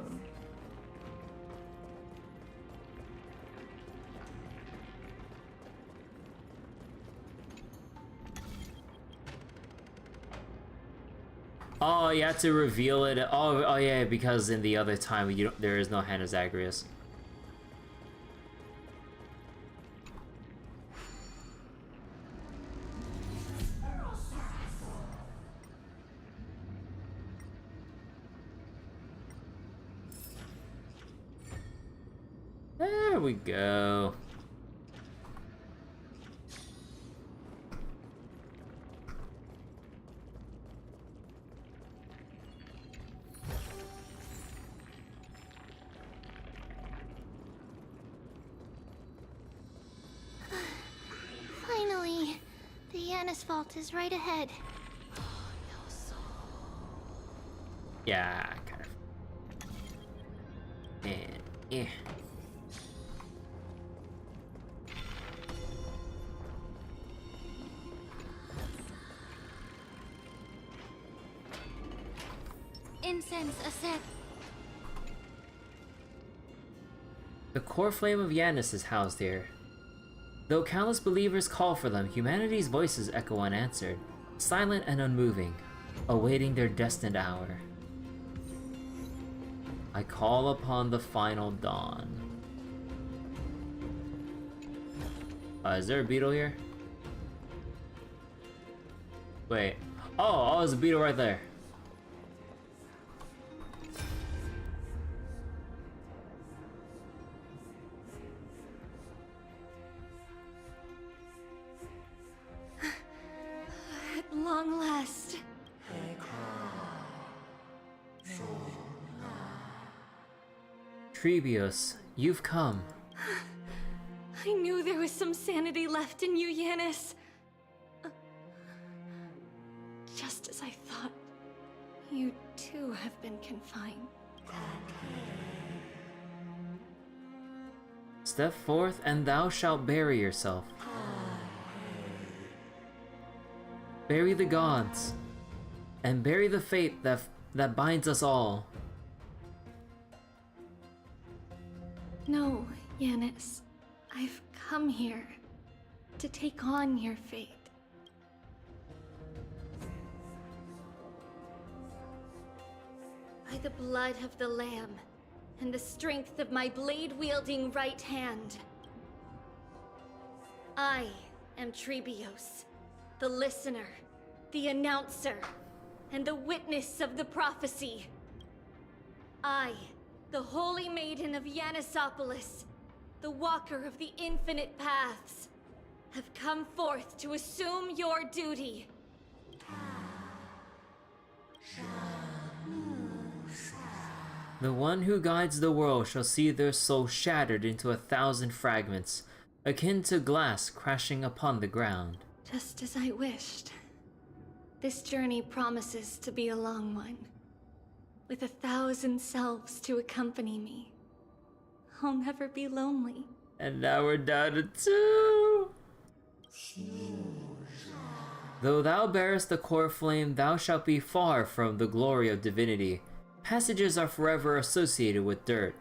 Oh, you have to reveal it. Oh yeah, because in the other time you don't, there is no hand of Zagreus. There we go. Finally, the Yanis vault is right ahead. Yeah, kind of. And yeah. Incense ascend. The core flame of Yanis is housed here. Though countless believers call for them, humanity's voices echo unanswered, silent and unmoving, awaiting their destined hour. I call upon the final dawn. Is there a beetle here? Wait. Oh, there's a beetle right there. At long last. Tribbius, you've come. I knew there was some sanity left in you, Yanis. Just as I thought, you too have been confined. Step forth, and thou shalt bury yourself. Bury the gods, and bury the fate that binds us all. No, Yanis. I've come here to take on your fate. By the blood of the Lamb and the strength of my blade-wielding right hand, I am Tribbios, the listener, the announcer, and the witness of the prophecy. I, the Holy Maiden of Yanisopolis, the Walker of the Infinite Paths, have come forth to assume your duty. The one who guides the world shall see their soul shattered into 1,000 fragments, akin to glass crashing upon the ground. Just as I wished. This journey promises to be a long one, with 1,000 selves to accompany me. I'll never be lonely. And now we're down to 2. Though thou bearest the core flame, thou shalt be far from the glory of divinity. Passages are forever associated with dirt,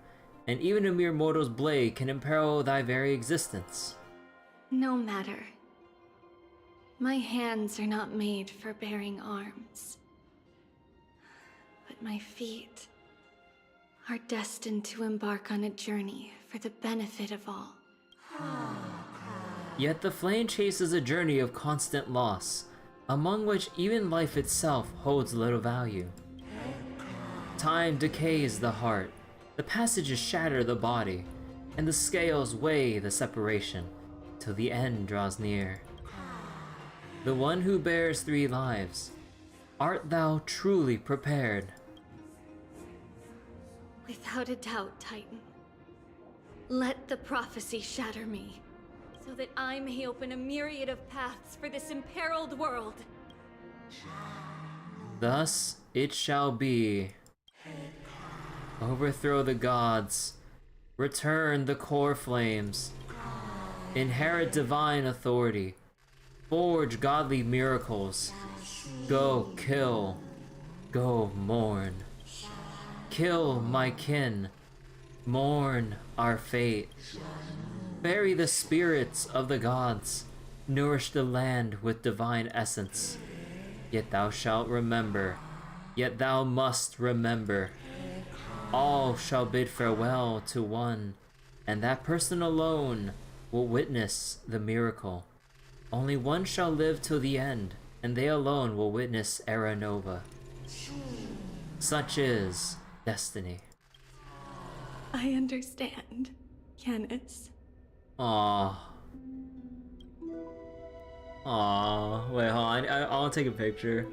and even a mere mortal's blade can imperil thy very existence. No matter. My hands are not made for bearing arms. But my feet are destined to embark on a journey for the benefit of all. Yet the flame chase is a journey of constant loss, among which even life itself holds little value. Time decays the heart, the passages shatter the body, and the scales weigh the separation, till the end draws near. The one who bears 3 lives, art thou truly prepared? Without a doubt, Titan. Let the prophecy shatter me, so that I may open a myriad of paths for this imperiled world. Thus it shall be. Overthrow the gods, return the core flames, inherit divine authority, forge godly miracles, go kill, go mourn. Kill my kin, mourn our fate. Bury the spirits of the gods, nourish the land with divine essence. Yet thou shalt remember, yet thou must remember. All shall bid farewell to one, and that person alone will witness the miracle. Only one shall live till the end, and they alone will witness Era Nova. Such is destiny. I understand, Yanis. Aww. Aww. Wait, hold on. I'll take a picture.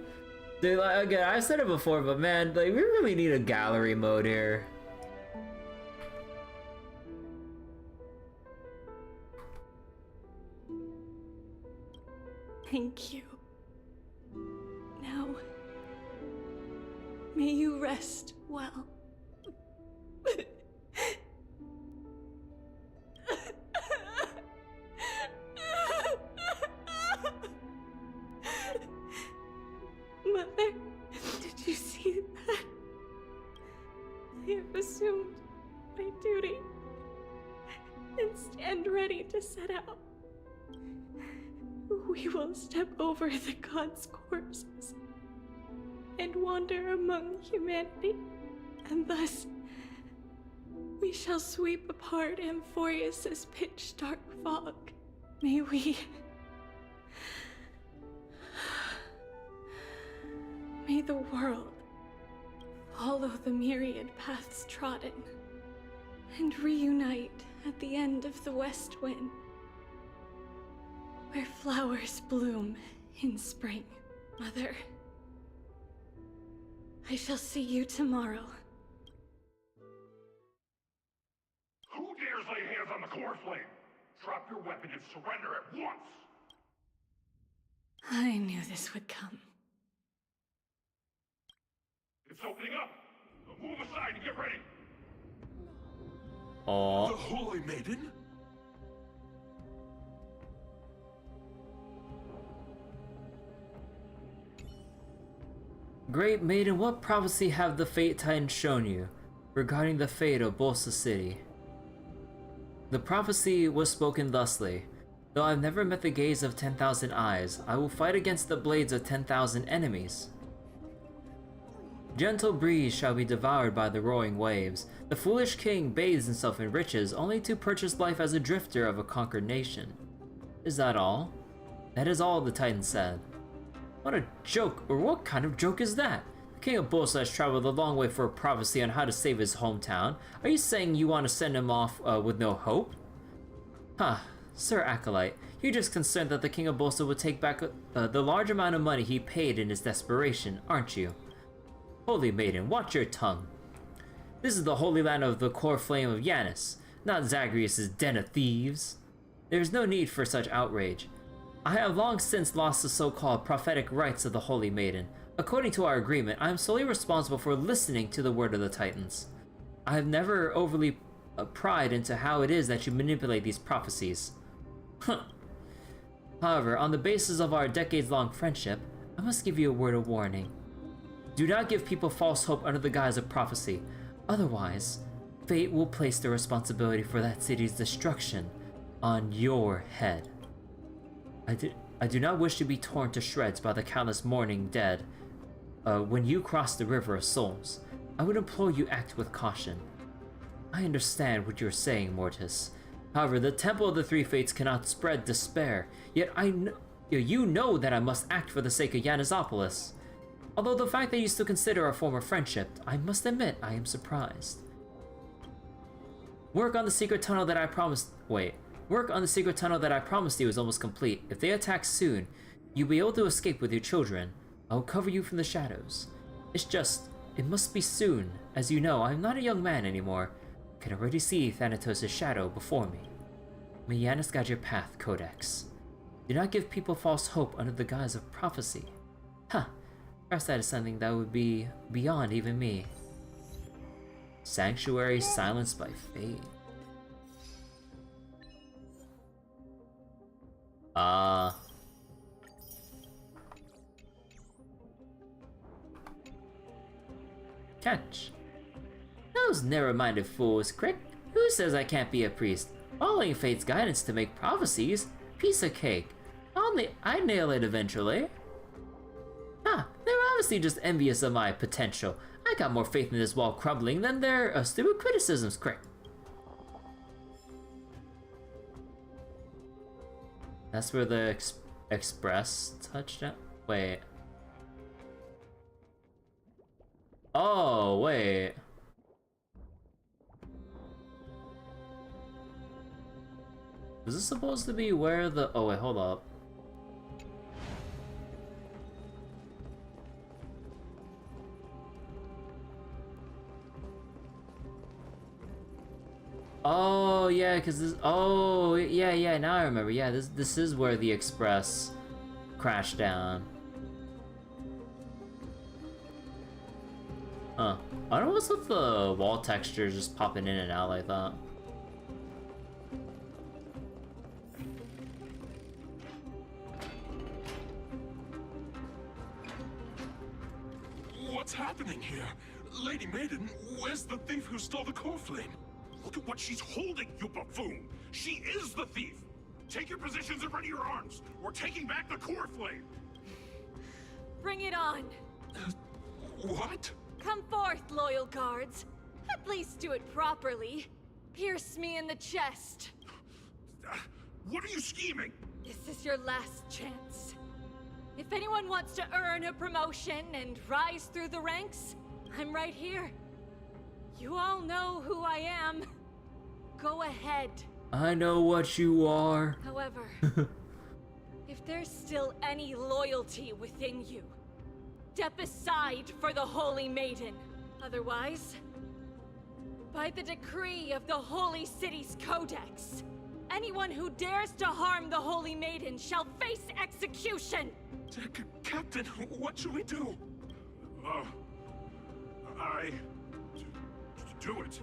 Dude, like, again, I've said it before, but man, like, we really need a gallery mode here. Thank you. Now, may you rest well. Mother, did you see that? I have assumed my duty and stand ready to set out. We will step over the gods' corpses and wander among humanity, and thus we shall sweep apart Amphoreus' pitch-dark fog. May we... May the world follow the myriad paths trodden and reunite at the end of the west wind, where flowers bloom in spring. Mother, I shall see you tomorrow. Who dares lay hands on the core flame? Drop your weapon and surrender at once! I knew this would come. It's opening up! Now move aside and get ready! Aww. The Holy Maiden? Great Maiden, what prophecy have the Fate Titans shown you regarding the fate of Bolsa City? The prophecy was spoken thusly: though I've never met the gaze of 10,000 eyes, I will fight against the blades of 10,000 enemies. Gentle breeze shall be devoured by the roaring waves. The foolish king bathes himself in riches only to purchase life as a drifter of a conquered nation. Is that all? That is all, the Titan said. What a joke, or what kind of joke is that? The king of Bolsa has traveled a long way for a prophecy on how to save his hometown. Are you saying you want to send him off with no hope? Huh, Sir Acolyte, you're just concerned that the king of Bolsa would take back the large amount of money he paid in his desperation, aren't you? Holy Maiden, watch your tongue. This is the holy land of the core flame of Yanis, not Zagreus' den of thieves. There is no need for such outrage. I have long since lost the so-called prophetic rights of the Holy Maiden. According to our agreement, I am solely responsible for listening to the word of the Titans. I have never overly pried into how it is that you manipulate these prophecies. Huh. However, on the basis of our decades-long friendship, I must give you a word of warning. Do not give people false hope under the guise of prophecy. Otherwise, Fate will place the responsibility for that city's destruction on your head. I do not wish to be torn to shreds by the countless mourning dead. When you cross the River of Souls, I would implore you act with caution. I understand what you're saying, Mortis. However, the Temple of the Three Fates cannot spread despair, yet you know that I must act for the sake of Yanisopolis. Although the fact that you still consider our former friendship, I must admit I am surprised. Work on the secret tunnel that I promised you is almost complete. If they attack soon, you'll be able to escape with your children. I'll cover you from the shadows. It's just, it must be soon. As you know, I'm not a young man anymore. I can already see Thanatos' shadow before me. May Yanis guide your path, Codex. Do not give people false hope under the guise of prophecy. Huh, perhaps that is something that would be beyond even me. Sanctuary silenced by fate. Catch. Those narrow-minded fools, Crick. Who says I can't be a priest? Following fate's guidance to make prophecies? Piece of cake. I'd nail it eventually. They're obviously just envious of my potential. I got more faith in this wall crumbling than their stupid criticisms, Crick. That's where the express touchdown. Wait. Oh, wait. Is this supposed to be where the... Oh, wait, hold up. Oh, yeah, because this... Oh, yeah, now I remember. Yeah, this is where the express crashed down. Huh. I don't know what's with the wall textures just popping in and out like that. What's happening here? Lady Maiden, where's the thief who stole the core flame? Look at what she's holding, you buffoon! She is the thief! Take your positions and ready your arms! We're taking back the core flame! Bring it on! What? Come forth, loyal guards. At least do it properly. Pierce me in the chest. What are you scheming? This is your last chance. If anyone wants to earn a promotion and rise through the ranks, I'm right here. You all know who I am. Go ahead. I know what you are. However, if there's still any loyalty within you, step aside for the Holy Maiden. Otherwise, by the decree of the Holy City's Codex, anyone who dares to harm the Holy Maiden shall face execution! Captain, what should we do? Do it.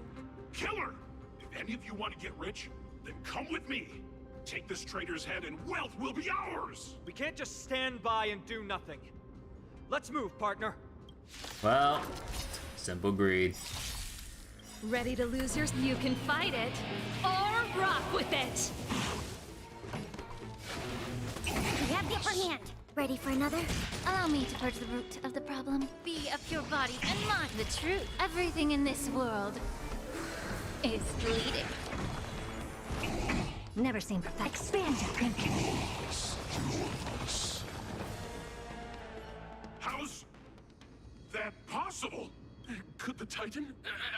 Kill her! If any of you want to get rich, then come with me. Take this traitor's head and wealth will be ours! We can't just stand by and do nothing. Let's move, partner. Well, simple greed. Ready to lose yours? You can fight it, or rock with it! We have the upper hand. Ready for another? Allow me to purge the root of the problem. Be of pure body and mind the truth. Everything in this world is bleeding. Never seen perfect. Expand your thinking. How's that possible? Could the Titan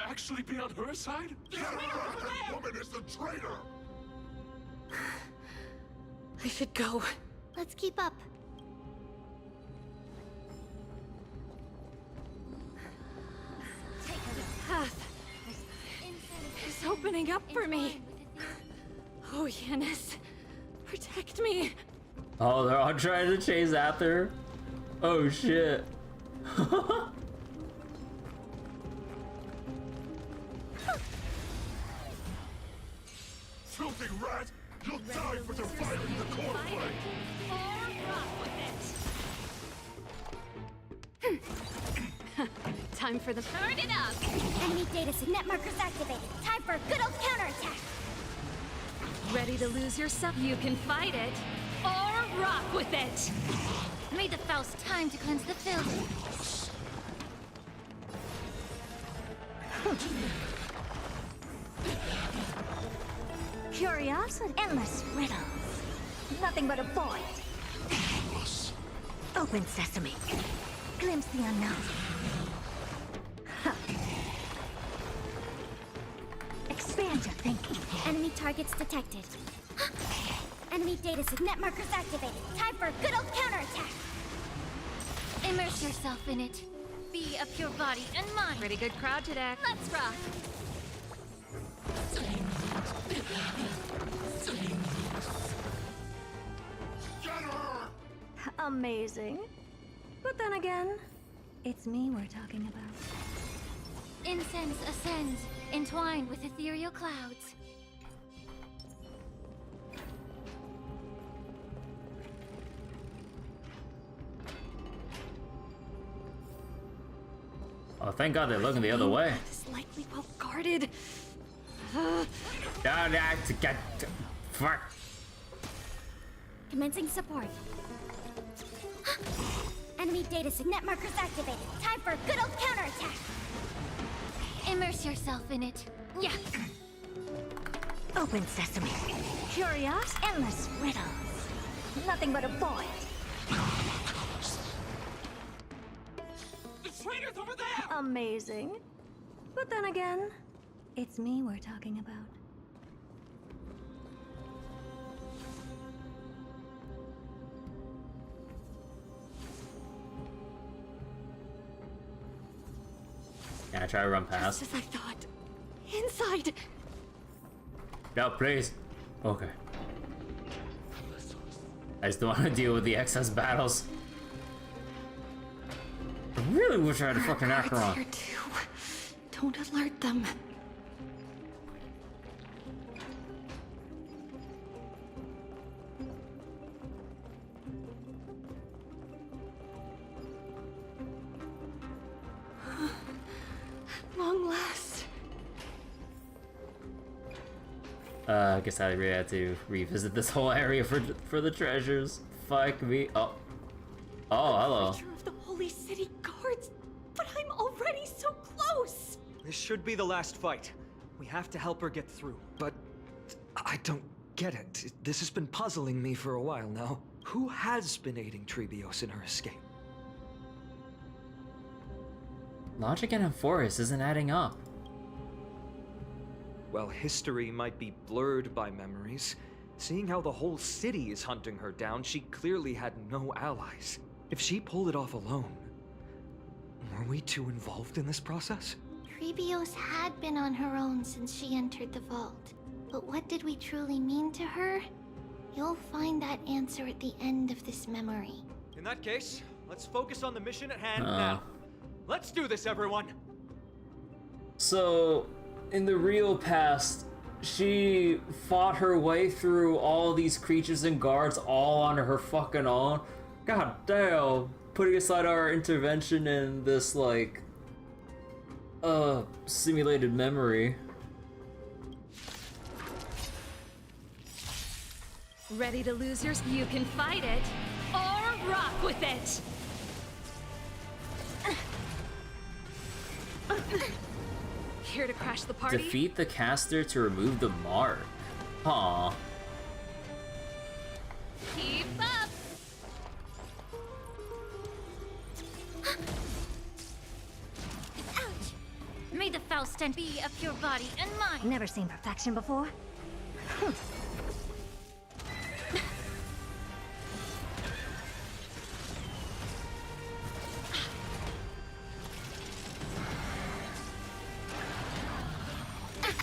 actually be on her side? That woman is the traitor! I should go. Let's keep up. The path is opening up for me. Oh, Yanis, protect me. Oh, they're all trying to chase after her? Oh, shit. Filthy rat! You'll die for defiling the core flame! Time time for the turn it up. Enemy data signet markers activated. Time for a good old counterattack. Ready to lose yourself? You can fight it or rock with it. Made the Faust time to cleanse the filter. Curiosity, endless riddles. Nothing but a void. Open sesame. Glimpse the unknown. Huh. Expand your thinking. Enemy targets detected. Enemy data signet markers activated. Time for a good old counterattack. Immerse yourself in it. Be of your body and mind. Pretty good crowd today. Let's rock. Amazing. But then again, it's me we're talking about. Incense ascends, entwined with ethereal clouds. Oh, thank God they're looking the other way. It's likely well guarded. Fuck. Commencing support. Enemy data signet markers activated. Time for a good old counterattack. Immerse yourself in it. Yeah. Open sesame. Curious, endless riddles. Nothing but a void. The traitor's over there! Amazing. But then again, it's me we're talking about. Can I try to run past? Just as I thought. Inside. No, please. Okay. I just don't want to deal with the excess battles. I really wish I had a fucking Acheron. Here too. Don't alert them. Long last. I guess I really had to revisit this whole area for the treasures. Fuck me. Oh, hello. Creature of the Holy City Guards, but I'm already so close. This should be the last fight. We have to help her get through. But I don't get it. This has been puzzling me for a while now. Who has been aiding Tribbios in her escape? Logic in Amphoreus isn't adding up. Well, history might be blurred by memories. Seeing how the whole city is hunting her down, she clearly had no allies. If she pulled it off alone, were we too involved in this process? Tribbios had been on her own since she entered the vault. But what did we truly mean to her? You'll find that answer at the end of this memory. In that case, let's focus on the mission at hand now. Let's do this, everyone! So, in the real past, she fought her way through all these creatures and guards all on her fucking own. God damn. Putting aside our intervention in this, like, simulated memory. Ready to lose yours? You can fight it or rock with it. Here to crash the party? Defeat the caster to remove the mark. Aw. Keep up! Ouch! May the Faust and be of your body and mind. Never seen perfection before.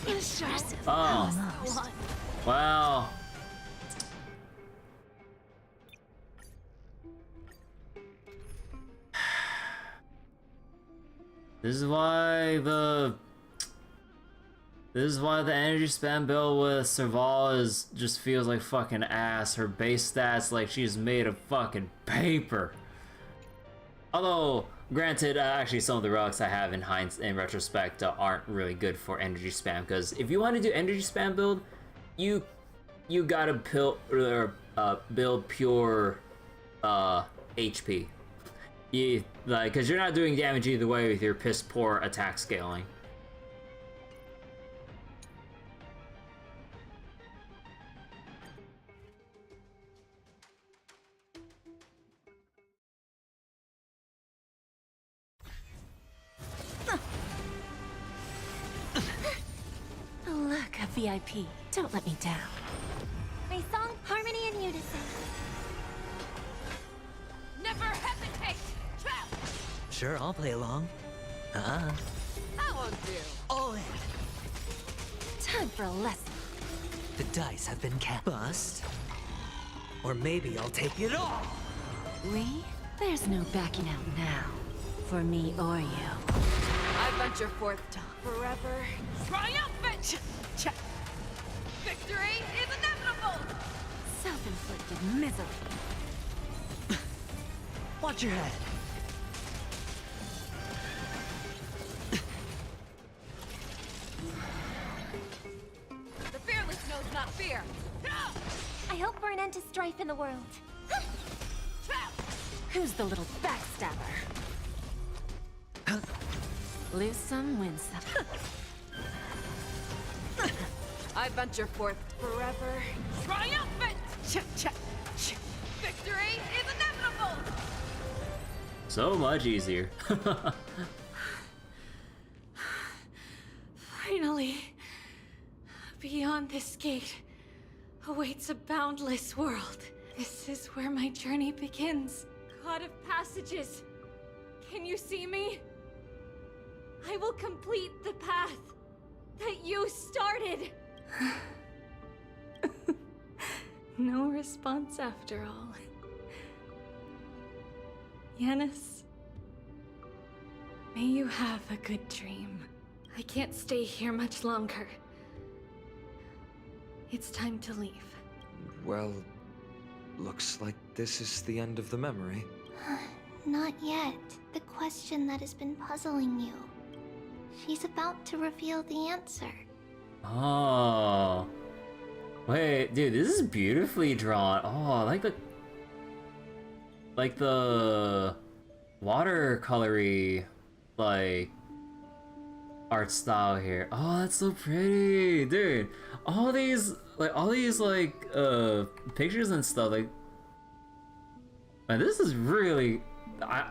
Impressive. Oh. Wow. This is why the energy spam build with Serval just feels like fucking ass. Her base stats like she's made of fucking paper. Although Granted, actually, some of the relics I have in retrospect aren't really good for energy spam. Because if you want to do energy spam build, you gotta build pure HP. Because you're not doing damage either way with your piss poor attack scaling. Look, a VIP. Don't let me down. My song, harmony and unison. Never hesitate! Trap! Sure, I'll play along. That won't do. All in. Time for a lesson. The dice have been cast. Bust. Or maybe I'll take it all. We? There's no backing out now. For me or you. I venture forth to forever triumphant! Victory is inevitable! Self-inflicted misery. Watch your head. The fearless knows not fear. I hope for an end to strife in the world. Who's the little backstabber? Lose some, win some. I venture forth forever triumphant! Victory is inevitable! So much easier. Finally, beyond this gate awaits a boundless world. This is where my journey begins. God of passages, can you see me? I will complete the path that you started. No response after all. Yanis, may you have a good dream. I can't stay here much longer. It's time to leave. Well, looks like this is the end of the memory. Not yet. The question that has been puzzling you. She's about to reveal the answer. Oh. Wait, dude, this is beautifully drawn. Oh, I like the watercolory, like, art style here. Oh, that's so pretty, dude. All these pictures and stuff, like, man, this is really, I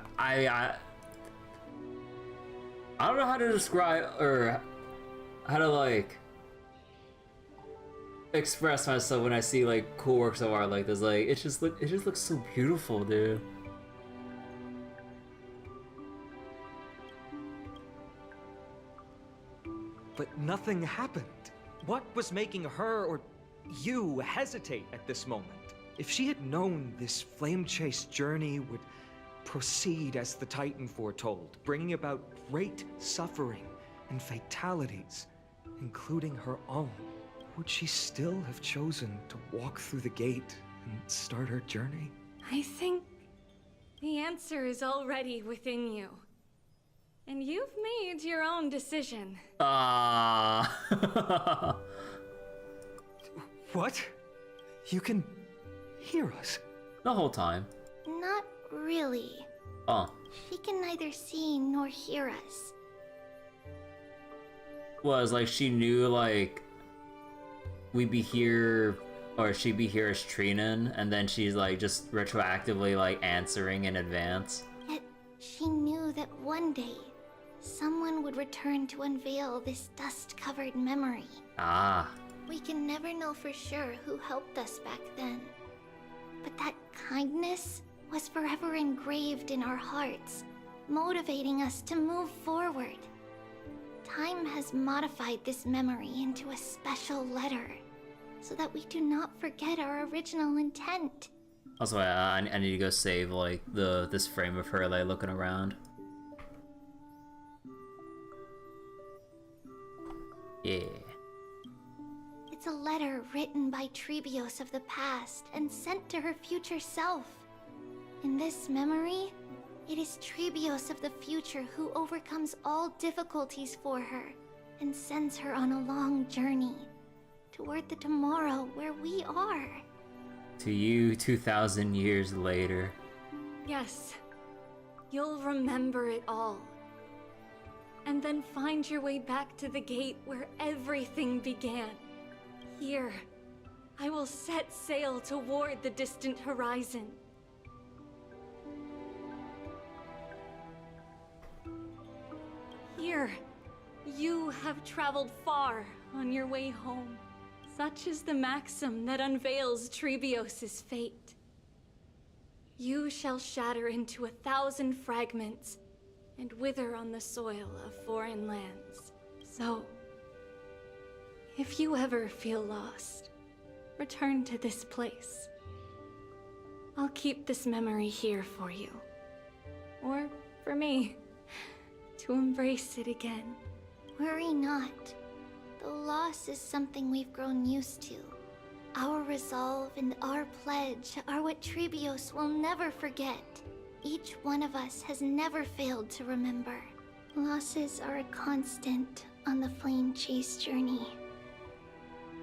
don't know how to describe or how to like express myself when I see like cool works of art like this. Like it just looks so beautiful, dude. But nothing happened. What was making her or you hesitate at this moment? If she had known this flame chase journey would proceed as the Titan foretold, bringing about great suffering and fatalities, including her own, would she still have chosen to walk through the gate and start her journey? I think the answer is already within you. And you've made your own decision. What? You can hear us? The whole time. Not really. Oh. She can neither see nor hear us. Was like she knew like we'd be here or she'd be here as Trinan, and then she's like just retroactively like answering in advance. Yet she knew that one day someone would return to unveil this dust-covered memory. Ah. We can never know for sure who helped us back then. But that kindness was forever engraved in our hearts, motivating us to move forward. Time has modified this memory into a special letter, so that we do not forget our original intent. Also, I need to go save like this frame of her like looking around. Yeah. It's a letter written by Tribbios of the past and sent to her future self. In this memory, It is Trebios of the future who overcomes all difficulties for her and sends her on a long journey toward the tomorrow where we are. To you, 2,000 years later. Yes, you'll remember it all. And then find your way back to the gate where everything began. Here, I will set sail toward the distant horizon. Here, you have traveled far on your way home. Such is the maxim that unveils Trebios' fate. You shall shatter into 1,000 fragments and wither on the soil of foreign lands. So, if you ever feel lost, return to this place. I'll keep this memory here for you. Or for me, to embrace it again. Worry not. The loss is something we've grown used to. Our resolve and our pledge are what Trebios will never forget. Each one of us has never failed to remember. Losses are a constant on the flame chase journey,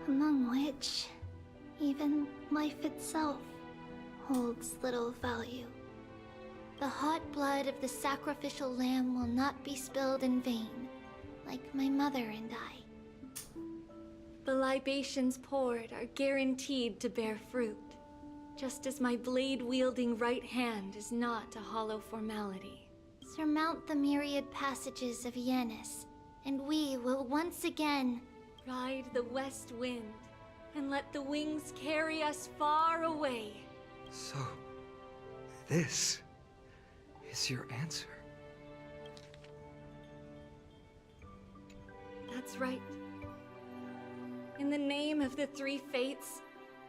among which even life itself holds little value. The hot blood of the sacrificial lamb will not be spilled in vain, like my mother and I. The libations poured are guaranteed to bear fruit, just as my blade-wielding right hand is not a hollow formality. Surmount the myriad passages of Yanis, and we will once again ride the west wind and let the wings carry us far away. So, this is your answer? That's right. In the name of the three fates,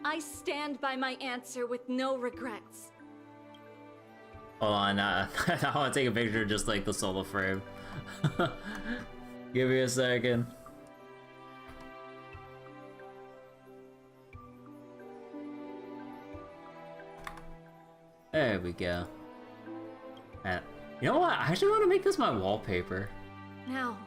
I stand by my answer with no regrets. Hold on, I want to take a picture of just like the solo frame. Give me a second. There we go. And you know what? I actually want to make this my wallpaper. Now,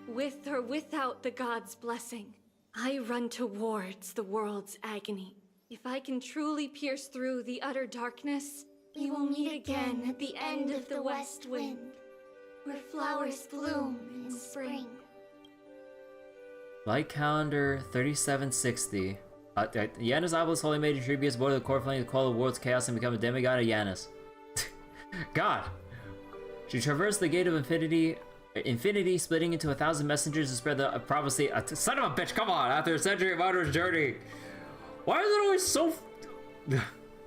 with or without the god's blessing, I run towards the world's agony. If I can truly pierce through the utter darkness, we will meet again at the end of the west wind, where flowers bloom in spring. Light calendar 3760. Yanis Obelisk, holy maiden Trebios, born of the core flame to quell the world's chaos and become a demigod of Yanis. God! She traversed the gate of infinity, splitting into 1,000 messengers to spread the prophecy. Son of a bitch, come on! After a century of Martyr's journey! Why is it always so...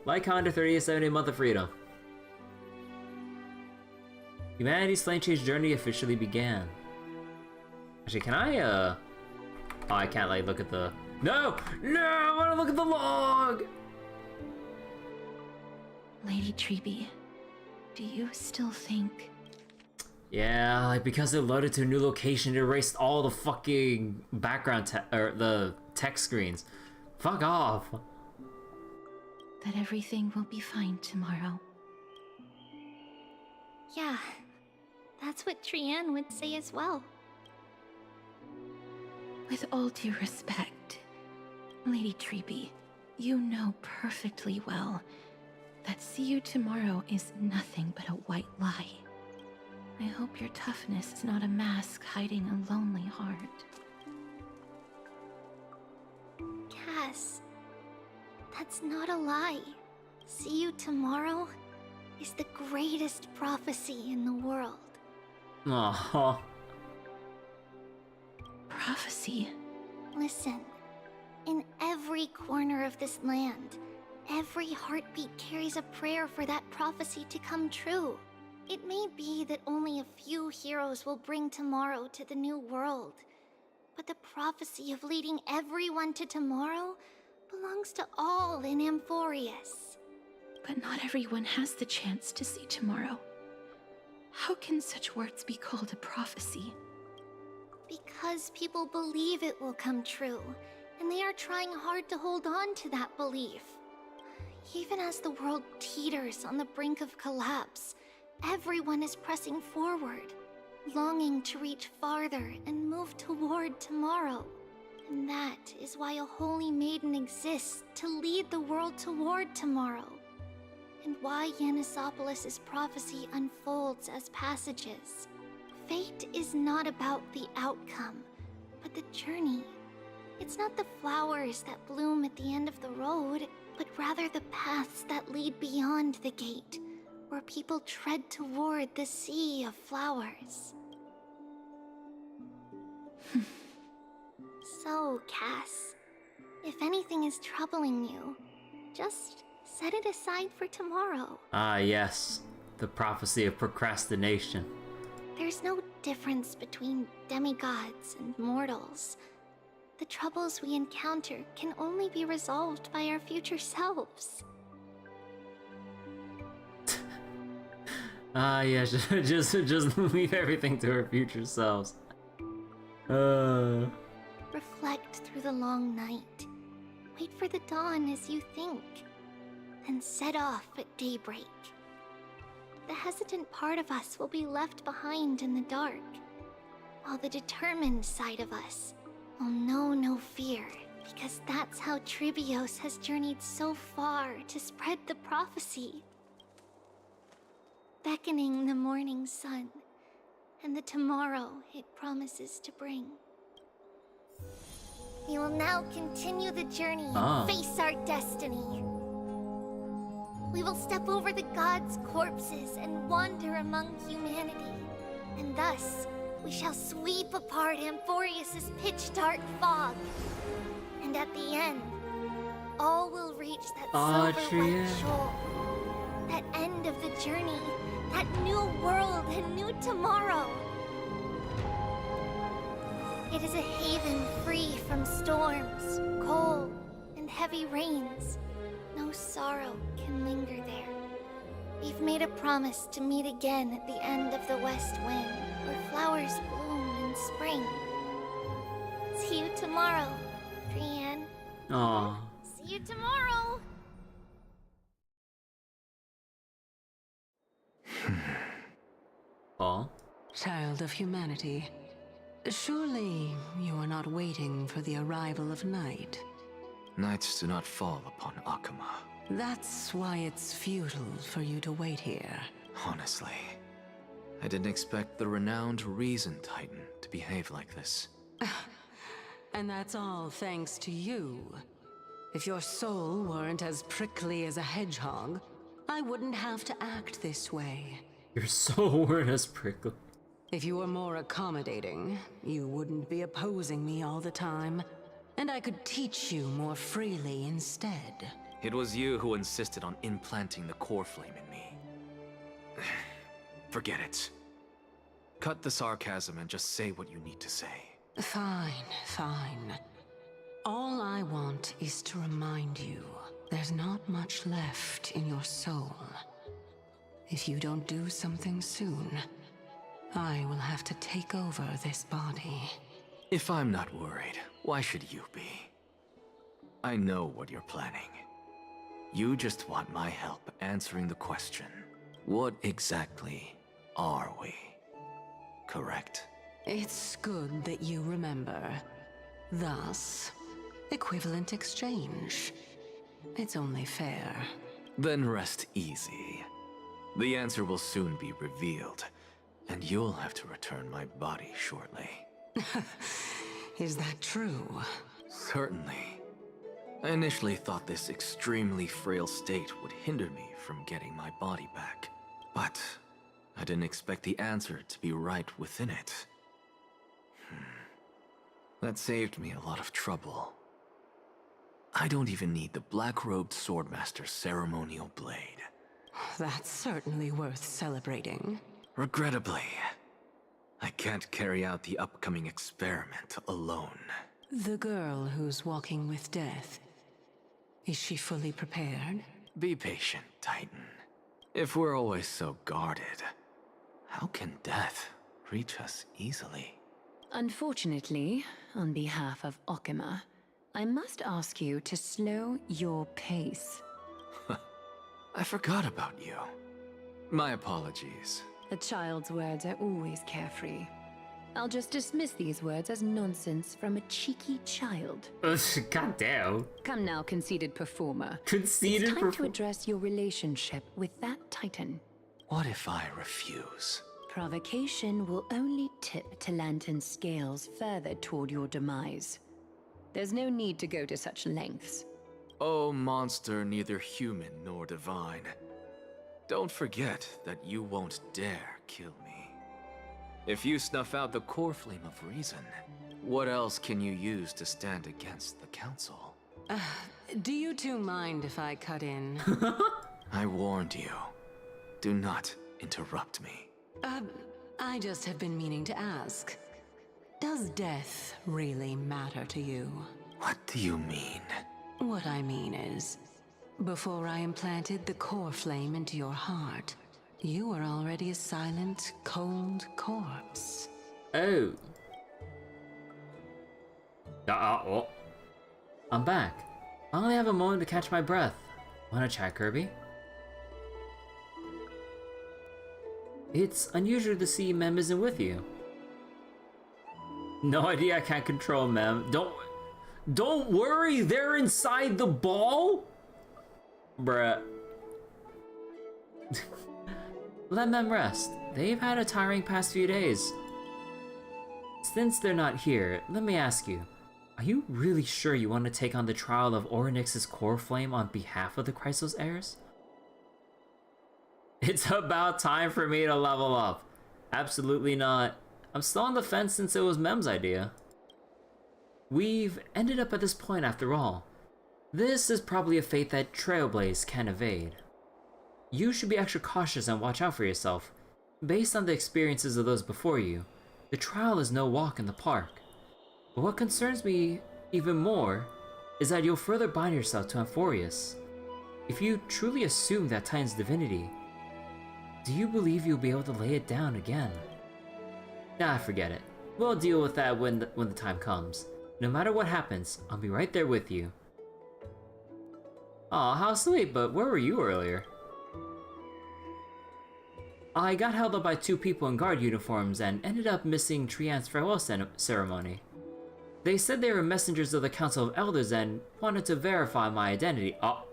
Light calendar 3870, month of freedom. Humanity's flame chase journey officially began. Actually, can I, Oh, I can't, like, look at the... No! No! I want to look at the log! Lady Tribbie, do you still think... Yeah, like, because it loaded to a new location, it erased all the fucking background or the text screens. Fuck off. that everything will be fine tomorrow? Yeah, that's what Trianne would say as well. With all due respect, Lady Tribbie, you know perfectly well that see you tomorrow is nothing but a white lie. I hope your toughness is not a mask hiding a lonely heart. Cass, that's not a lie. See you tomorrow is the greatest prophecy in the world. Aww. Prophecy? Listen, in every corner of this land, every heartbeat carries a prayer for that prophecy to come true. It may be that only a few heroes will bring tomorrow to the new world, but the prophecy of leading everyone to tomorrow belongs to all in Amphoreus. But not everyone has the chance to see tomorrow. How can such words be called a prophecy? Because people believe it will come true, and they are trying hard to hold on to that belief. Even as the world teeters on the brink of collapse, Everyone is pressing forward, longing to reach farther and move toward tomorrow. And that is why a holy maiden exists to lead the world toward tomorrow. And why Yanisopolis' prophecy unfolds as passages. Fate is not about the outcome, but the journey. It's not the flowers that bloom at the end of the road, but rather the paths that lead beyond the gate, where people tread toward the sea of flowers. So, Cass, if anything is troubling you, just set it aside for tomorrow. Ah, yes. The prophecy of procrastination. There's no difference between demigods and mortals. The troubles we encounter can only be resolved by our future selves. Ah, yes. just leave everything to our future selves. Reflect through the long night. Wait for the dawn as you think. Then set off at daybreak. The hesitant part of us will be left behind in the dark, while the determined side of us will know no fear, because that's how Tribbios has journeyed so far to spread the prophecy. Beckoning the morning sun, and the tomorrow it promises to bring. We will now continue the journey and face our destiny. We will step over the gods' corpses and wander among humanity. And thus, we shall sweep apart Amphoreus' pitch-dark fog. And at the end, all will reach that silver white shore. That end of the journey, that new world and new tomorrow. It is a haven free from storms, cold, and heavy rains. No sorrow can linger there. We've made a promise to meet again at the end of the west wind, where flowers bloom in spring. See you tomorrow, Trianne. Aww. See you tomorrow! Paul? Child of humanity, surely you are not waiting for the arrival of night. Nights do not fall upon Okhema. That's why it's futile for you to wait here. Honestly, I didn't expect the renowned Reason Titan to behave like this. And that's all thanks to you. If your soul weren't as prickly as a hedgehog, I wouldn't have to act this way. Your soul weren't as prickly. If you were more accommodating, you wouldn't be opposing me all the time, and I could teach you more freely instead. It was you who insisted on implanting the core flame in me. Forget it. Cut the sarcasm and just say what you need to say. Fine, fine. All I want is to remind you, there's not much left in your soul. If you don't do something soon, I will have to take over this body. If I'm not worried, why should you be? I know what you're planning. You just want my help answering the question. What exactly are we? Correct? It's good that you remember. Thus, equivalent exchange. It's only fair. Then rest easy. The answer will soon be revealed, and you'll have to return my body shortly. Is that true? Certainly. I initially thought this extremely frail state would hinder me from getting my body back. But I didn't expect the answer to be right within it. That saved me a lot of trouble. I don't even need the black-robed swordmaster's ceremonial blade. That's certainly worth celebrating. Regrettably, I can't carry out the upcoming experiment alone. The girl who's walking with death, is she fully prepared? Be patient, Titan. If we're always so guarded, how can death reach us easily? Unfortunately, on behalf of Okhema, I must ask you to slow your pace. I forgot about you. My apologies. A child's words are always carefree. I'll just dismiss these words as nonsense from a cheeky child. God damn. Come now, conceited performer. Conceited It's time to address your relationship with that titan. What if I refuse? Provocation will only tip Talantan's scales further toward your demise. There's no need to go to such lengths. Oh, monster neither human nor divine. Don't forget that you won't dare kill me. If you snuff out the core flame of reason, what else can you use to stand against the council? Do you two mind if I cut in? I warned you. Do not interrupt me. I just have been meaning to ask. Does death really matter to you? What do you mean? What I mean is, before I implanted the core flame into your heart, you were already a silent, cold corpse. Oh. Oh. I'm back. I only have a moment to catch my breath. Wanna chat, Kirby? It's unusual to see Mem isn't with you. No idea, I can't control Mem. Don't worry, they're inside the ball? Bruh. Let Mem rest. They've had a tiring past few days. Since they're not here, let me ask you, are you really sure you want to take on the trial of Orynyx's core flame on behalf of the Chrysos heirs? It's about time for me to level up. Absolutely not. I'm still on the fence since it was Mem's idea. We've ended up at this point after all. This is probably a fate that Trailblaze can evade. You should be extra cautious and watch out for yourself. Based on the experiences of those before you, the trial is no walk in the park. But what concerns me even more is that you'll further bind yourself to Amphoreus. If you truly assume that Titan's divinity, do you believe you'll be able to lay it down again? Nah, forget it. We'll deal with that when the time comes. No matter what happens, I'll be right there with you. Aw, how sweet, but where were you earlier? I got held up by two people in guard uniforms and ended up missing Trian's farewell ceremony. They said they were messengers of the Council of Elders and wanted to verify my identity. Oh.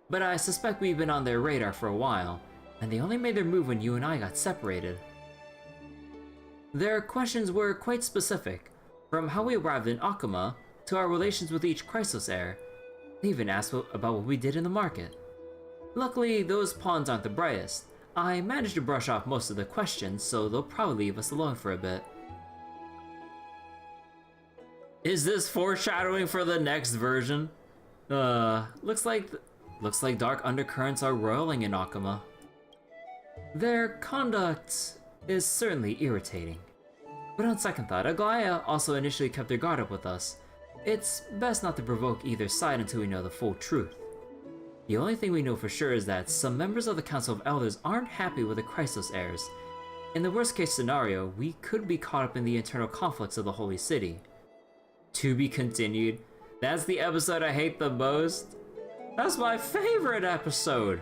But I suspect we've been on their radar for a while, and they only made their move when you and I got separated. Their questions were quite specific, from how we arrived in Okhema to our relations with each Chrysos heir. They even asked about what we did in the market. Luckily, those pawns aren't the brightest. I managed to brush off most of the questions, so they'll probably leave us alone for a bit. Is this foreshadowing for the next version? Looks like dark undercurrents are roiling in Okhema. Their conduct is certainly irritating. But on second thought, Aglaya also initially kept her guard up with us. It's best not to provoke either side until we know the full truth. The only thing we know for sure is that some members of the Council of Elders aren't happy with the Chrysos heirs. In the worst case scenario, we could be caught up in the internal conflicts of the Holy City. To be continued. That's the episode I hate the most. That's my favorite episode!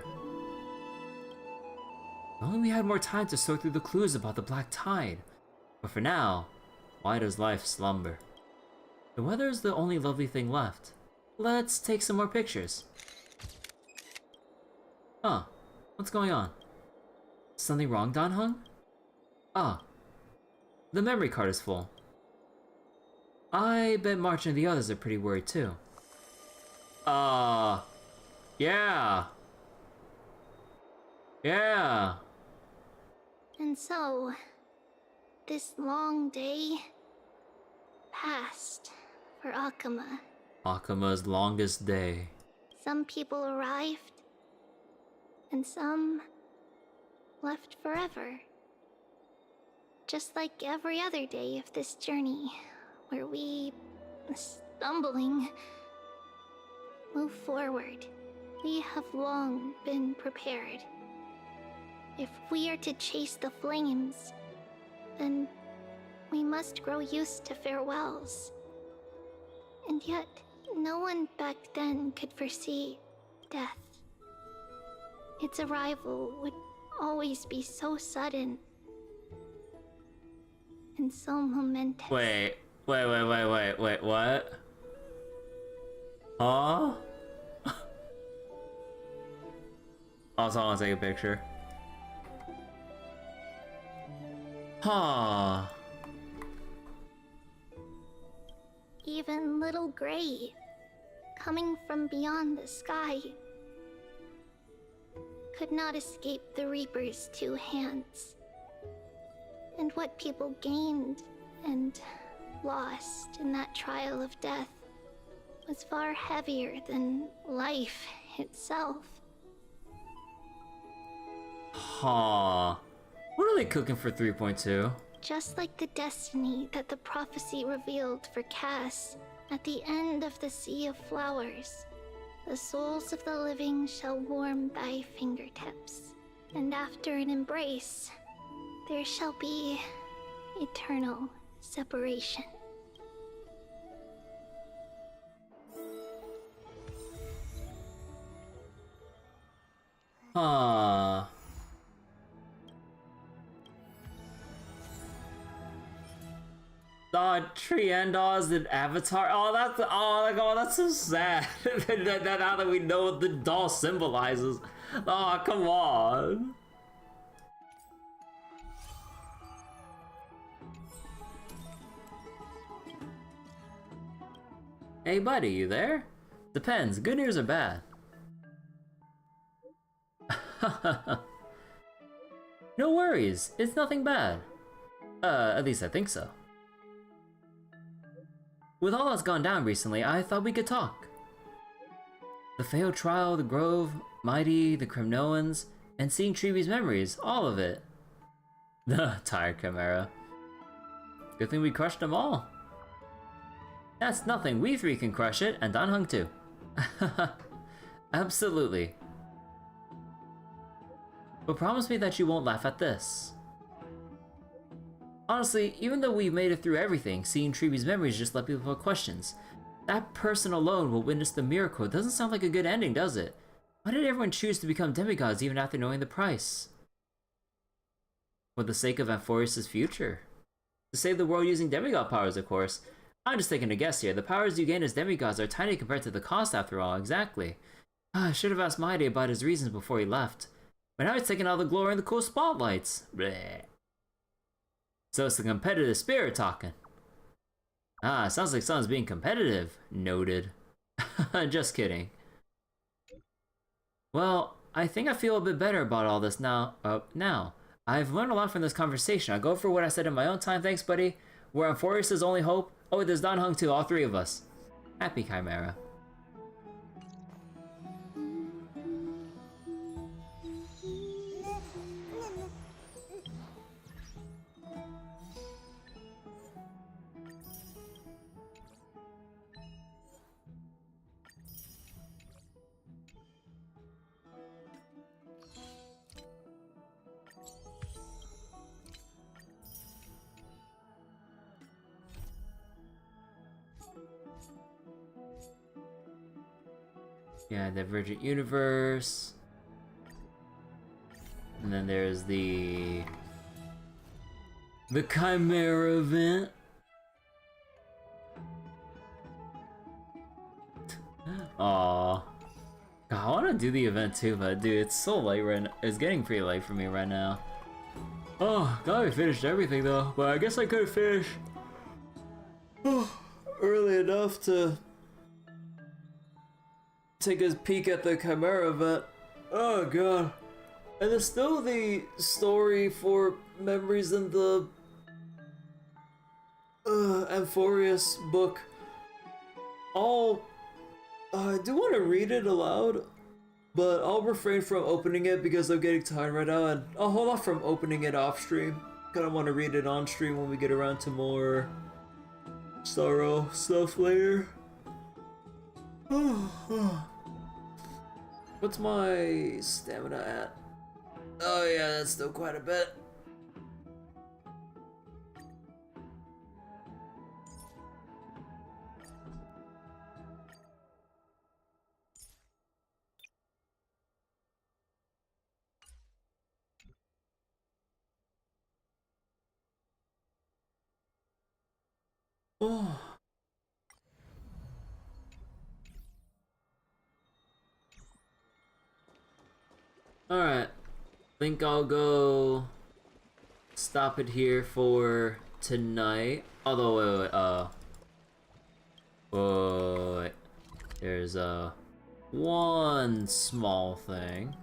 If only we had more time to sort through the clues about the Black Tide. But for now, why does life slumber? The weather is the only lovely thing left. Let's take some more pictures. Huh, what's going on? Something wrong, Don Hung? Ah, the memory card is full. I bet March and the others are pretty worried too. Yeah. Yeah. And so, this long day passed for Okhema. Okhema's longest day. Some people arrived, and some left forever. Just like every other day of this journey, where we, stumbling, move forward. We have long been prepared. If we are to chase the flames, then we must grow used to farewells. And yet, no one back then could foresee death. its arrival would always be so sudden and so momentous. Wait, what? Huh? Also, I want to take a picture. Huh. Even little Gray, coming from beyond the sky, could not escape the Reaper's two hands. And what people gained and lost in that trial of death was far heavier than life itself. Huh. What are they cooking for 3.2? Just like the destiny that the prophecy revealed for Cass at the end of the Sea of Flowers, the souls of the living shall warm thy fingertips, and after an embrace, there shall be eternal separation. Huh. Triandos and Avatar. That's so sad. that now that we know what the doll symbolizes. Oh, come on. Hey buddy, you there? Depends, good news or bad? No worries, it's nothing bad. At least I think so. With all that's gone down recently, I thought we could talk. The failed trial, the Grove, Mighty, the Crimnoans, and seeing Tribbie's memories, all of it. Tired Chimera. Good thing we crushed them all. That's nothing, we three can crush it, and Dan Heng too. Absolutely. But promise me that you won't laugh at this. Honestly, even though we've made it through everything, seeing Tribbie's memories just let people put questions. That person alone will witness the miracle. It doesn't sound like a good ending, does it? Why did everyone choose to become demigods even after knowing the price? For the sake of Amphoreus' future. To save the world using demigod powers, of course. I'm just taking a guess here. The powers you gain as demigods are tiny compared to the cost after all, exactly. I should have asked Mighty about his reasons before he left. But now he's taking all the glory and the cool spotlights. Bleh. So it's the competitive spirit talking. Sounds like someone's being competitive. Noted. Just kidding. Well, I think I feel a bit better about all this now. I've learned a lot from this conversation. I'll go for what I said in my own time, thanks buddy. We're Amphoreus' only hope. Oh, there's Dan Heng too, all three of us. Happy Chimera. Yeah, Divergent Universe. And then there's the Chimera event. Aww. I want to do the event too, but dude, it's so late right now. It's getting pretty late for me right now. Oh, glad we finished everything though, but I guess I could have finished early enough to take a peek at the Chimera event. Oh god. And there's still the story for memories in the Amphoreus book. I do want to read it aloud, but I'll refrain from opening it because I'm getting tired right now, and I'll hold off from opening it off stream. Kinda want to read it on stream when we get around to more sorrow stuff later. What's my stamina at? Oh yeah, that's still quite a bit. Oh. Alright. Think I'll go stop it here for tonight. Although, wait. There's, one small thing.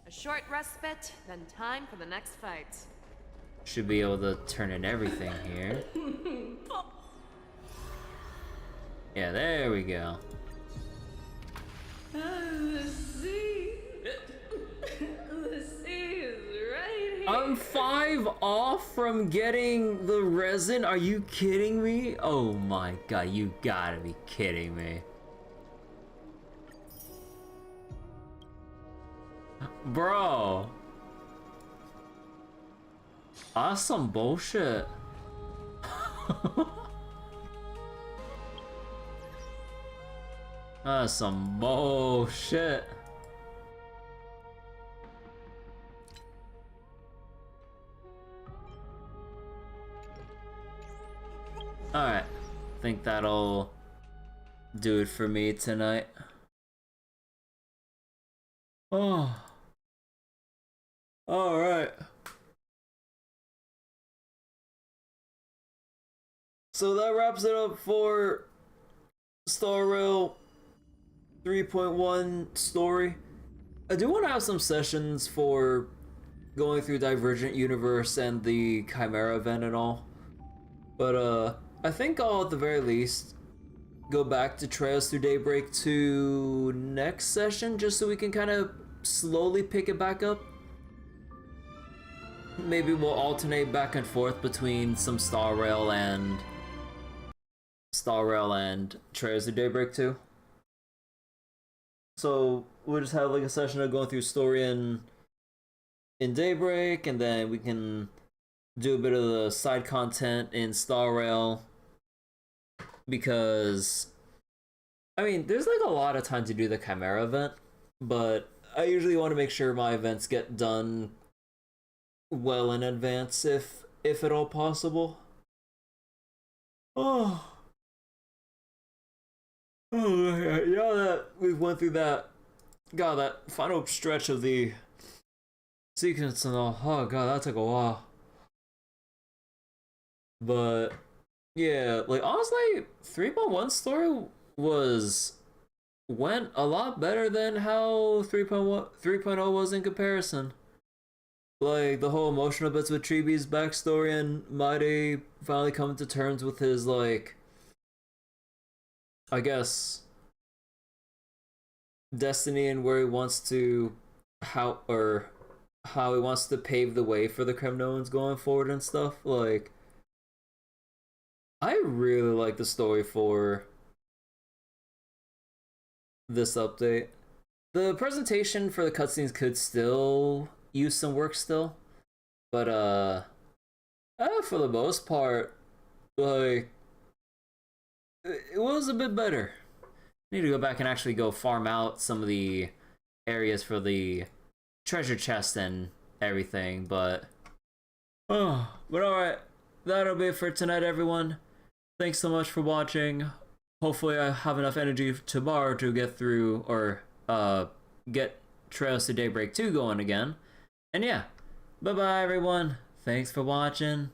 A short respite, then time for the next fight. Should be able to turn in everything here. Yeah, there we go. The sea. The sea is right here. I'm 5 off from getting the resin. Are you kidding me? Oh my god, you gotta be kidding me. Bro. That's some bullshit. That's some bullshit. Alright, think that'll do it for me tonight. Oh. Alright. So that wraps it up for Star Rail 3.1 story. I do want to have some sessions for going through Divergent Universe and the Chimera event and all. But I think I'll at the very least go back to Trails Through Daybreak 2 next session, just so we can kind of slowly pick it back up. Maybe we'll alternate back and forth between some Star Rail and Trails Through Daybreak 2. So we'll just have like a session of going through story in Daybreak, and then we can do a bit of the side content in Star Rail, because I mean there's like a lot of time to do the Chimera event, but I usually want to make sure my events get done well in advance if at all possible. Oh, yeah, now that we've went through that, god, that final stretch of the sequence and all, oh god, that took a while. But yeah, like honestly, 3.1 story went a lot better than how 3.0 was in comparison. Like the whole emotional bits with Tribbie's backstory and Mighty finally coming to terms with his, like, I guess, destiny and where he wants to, how he wants to pave the way for the Kremnoans going forward and stuff. Like, I really like the story for this update. The presentation for the cutscenes could still use some work still, but for the most part, like, it was a bit better. Need to go back and actually go farm out some of the areas for the treasure chest and everything, but alright, that'll be it for tonight, everyone. Thanks so much for watching. Hopefully I have enough energy tomorrow to get through, or get Trails to Daybreak 2 going again. And yeah, bye bye everyone. Thanks for watching.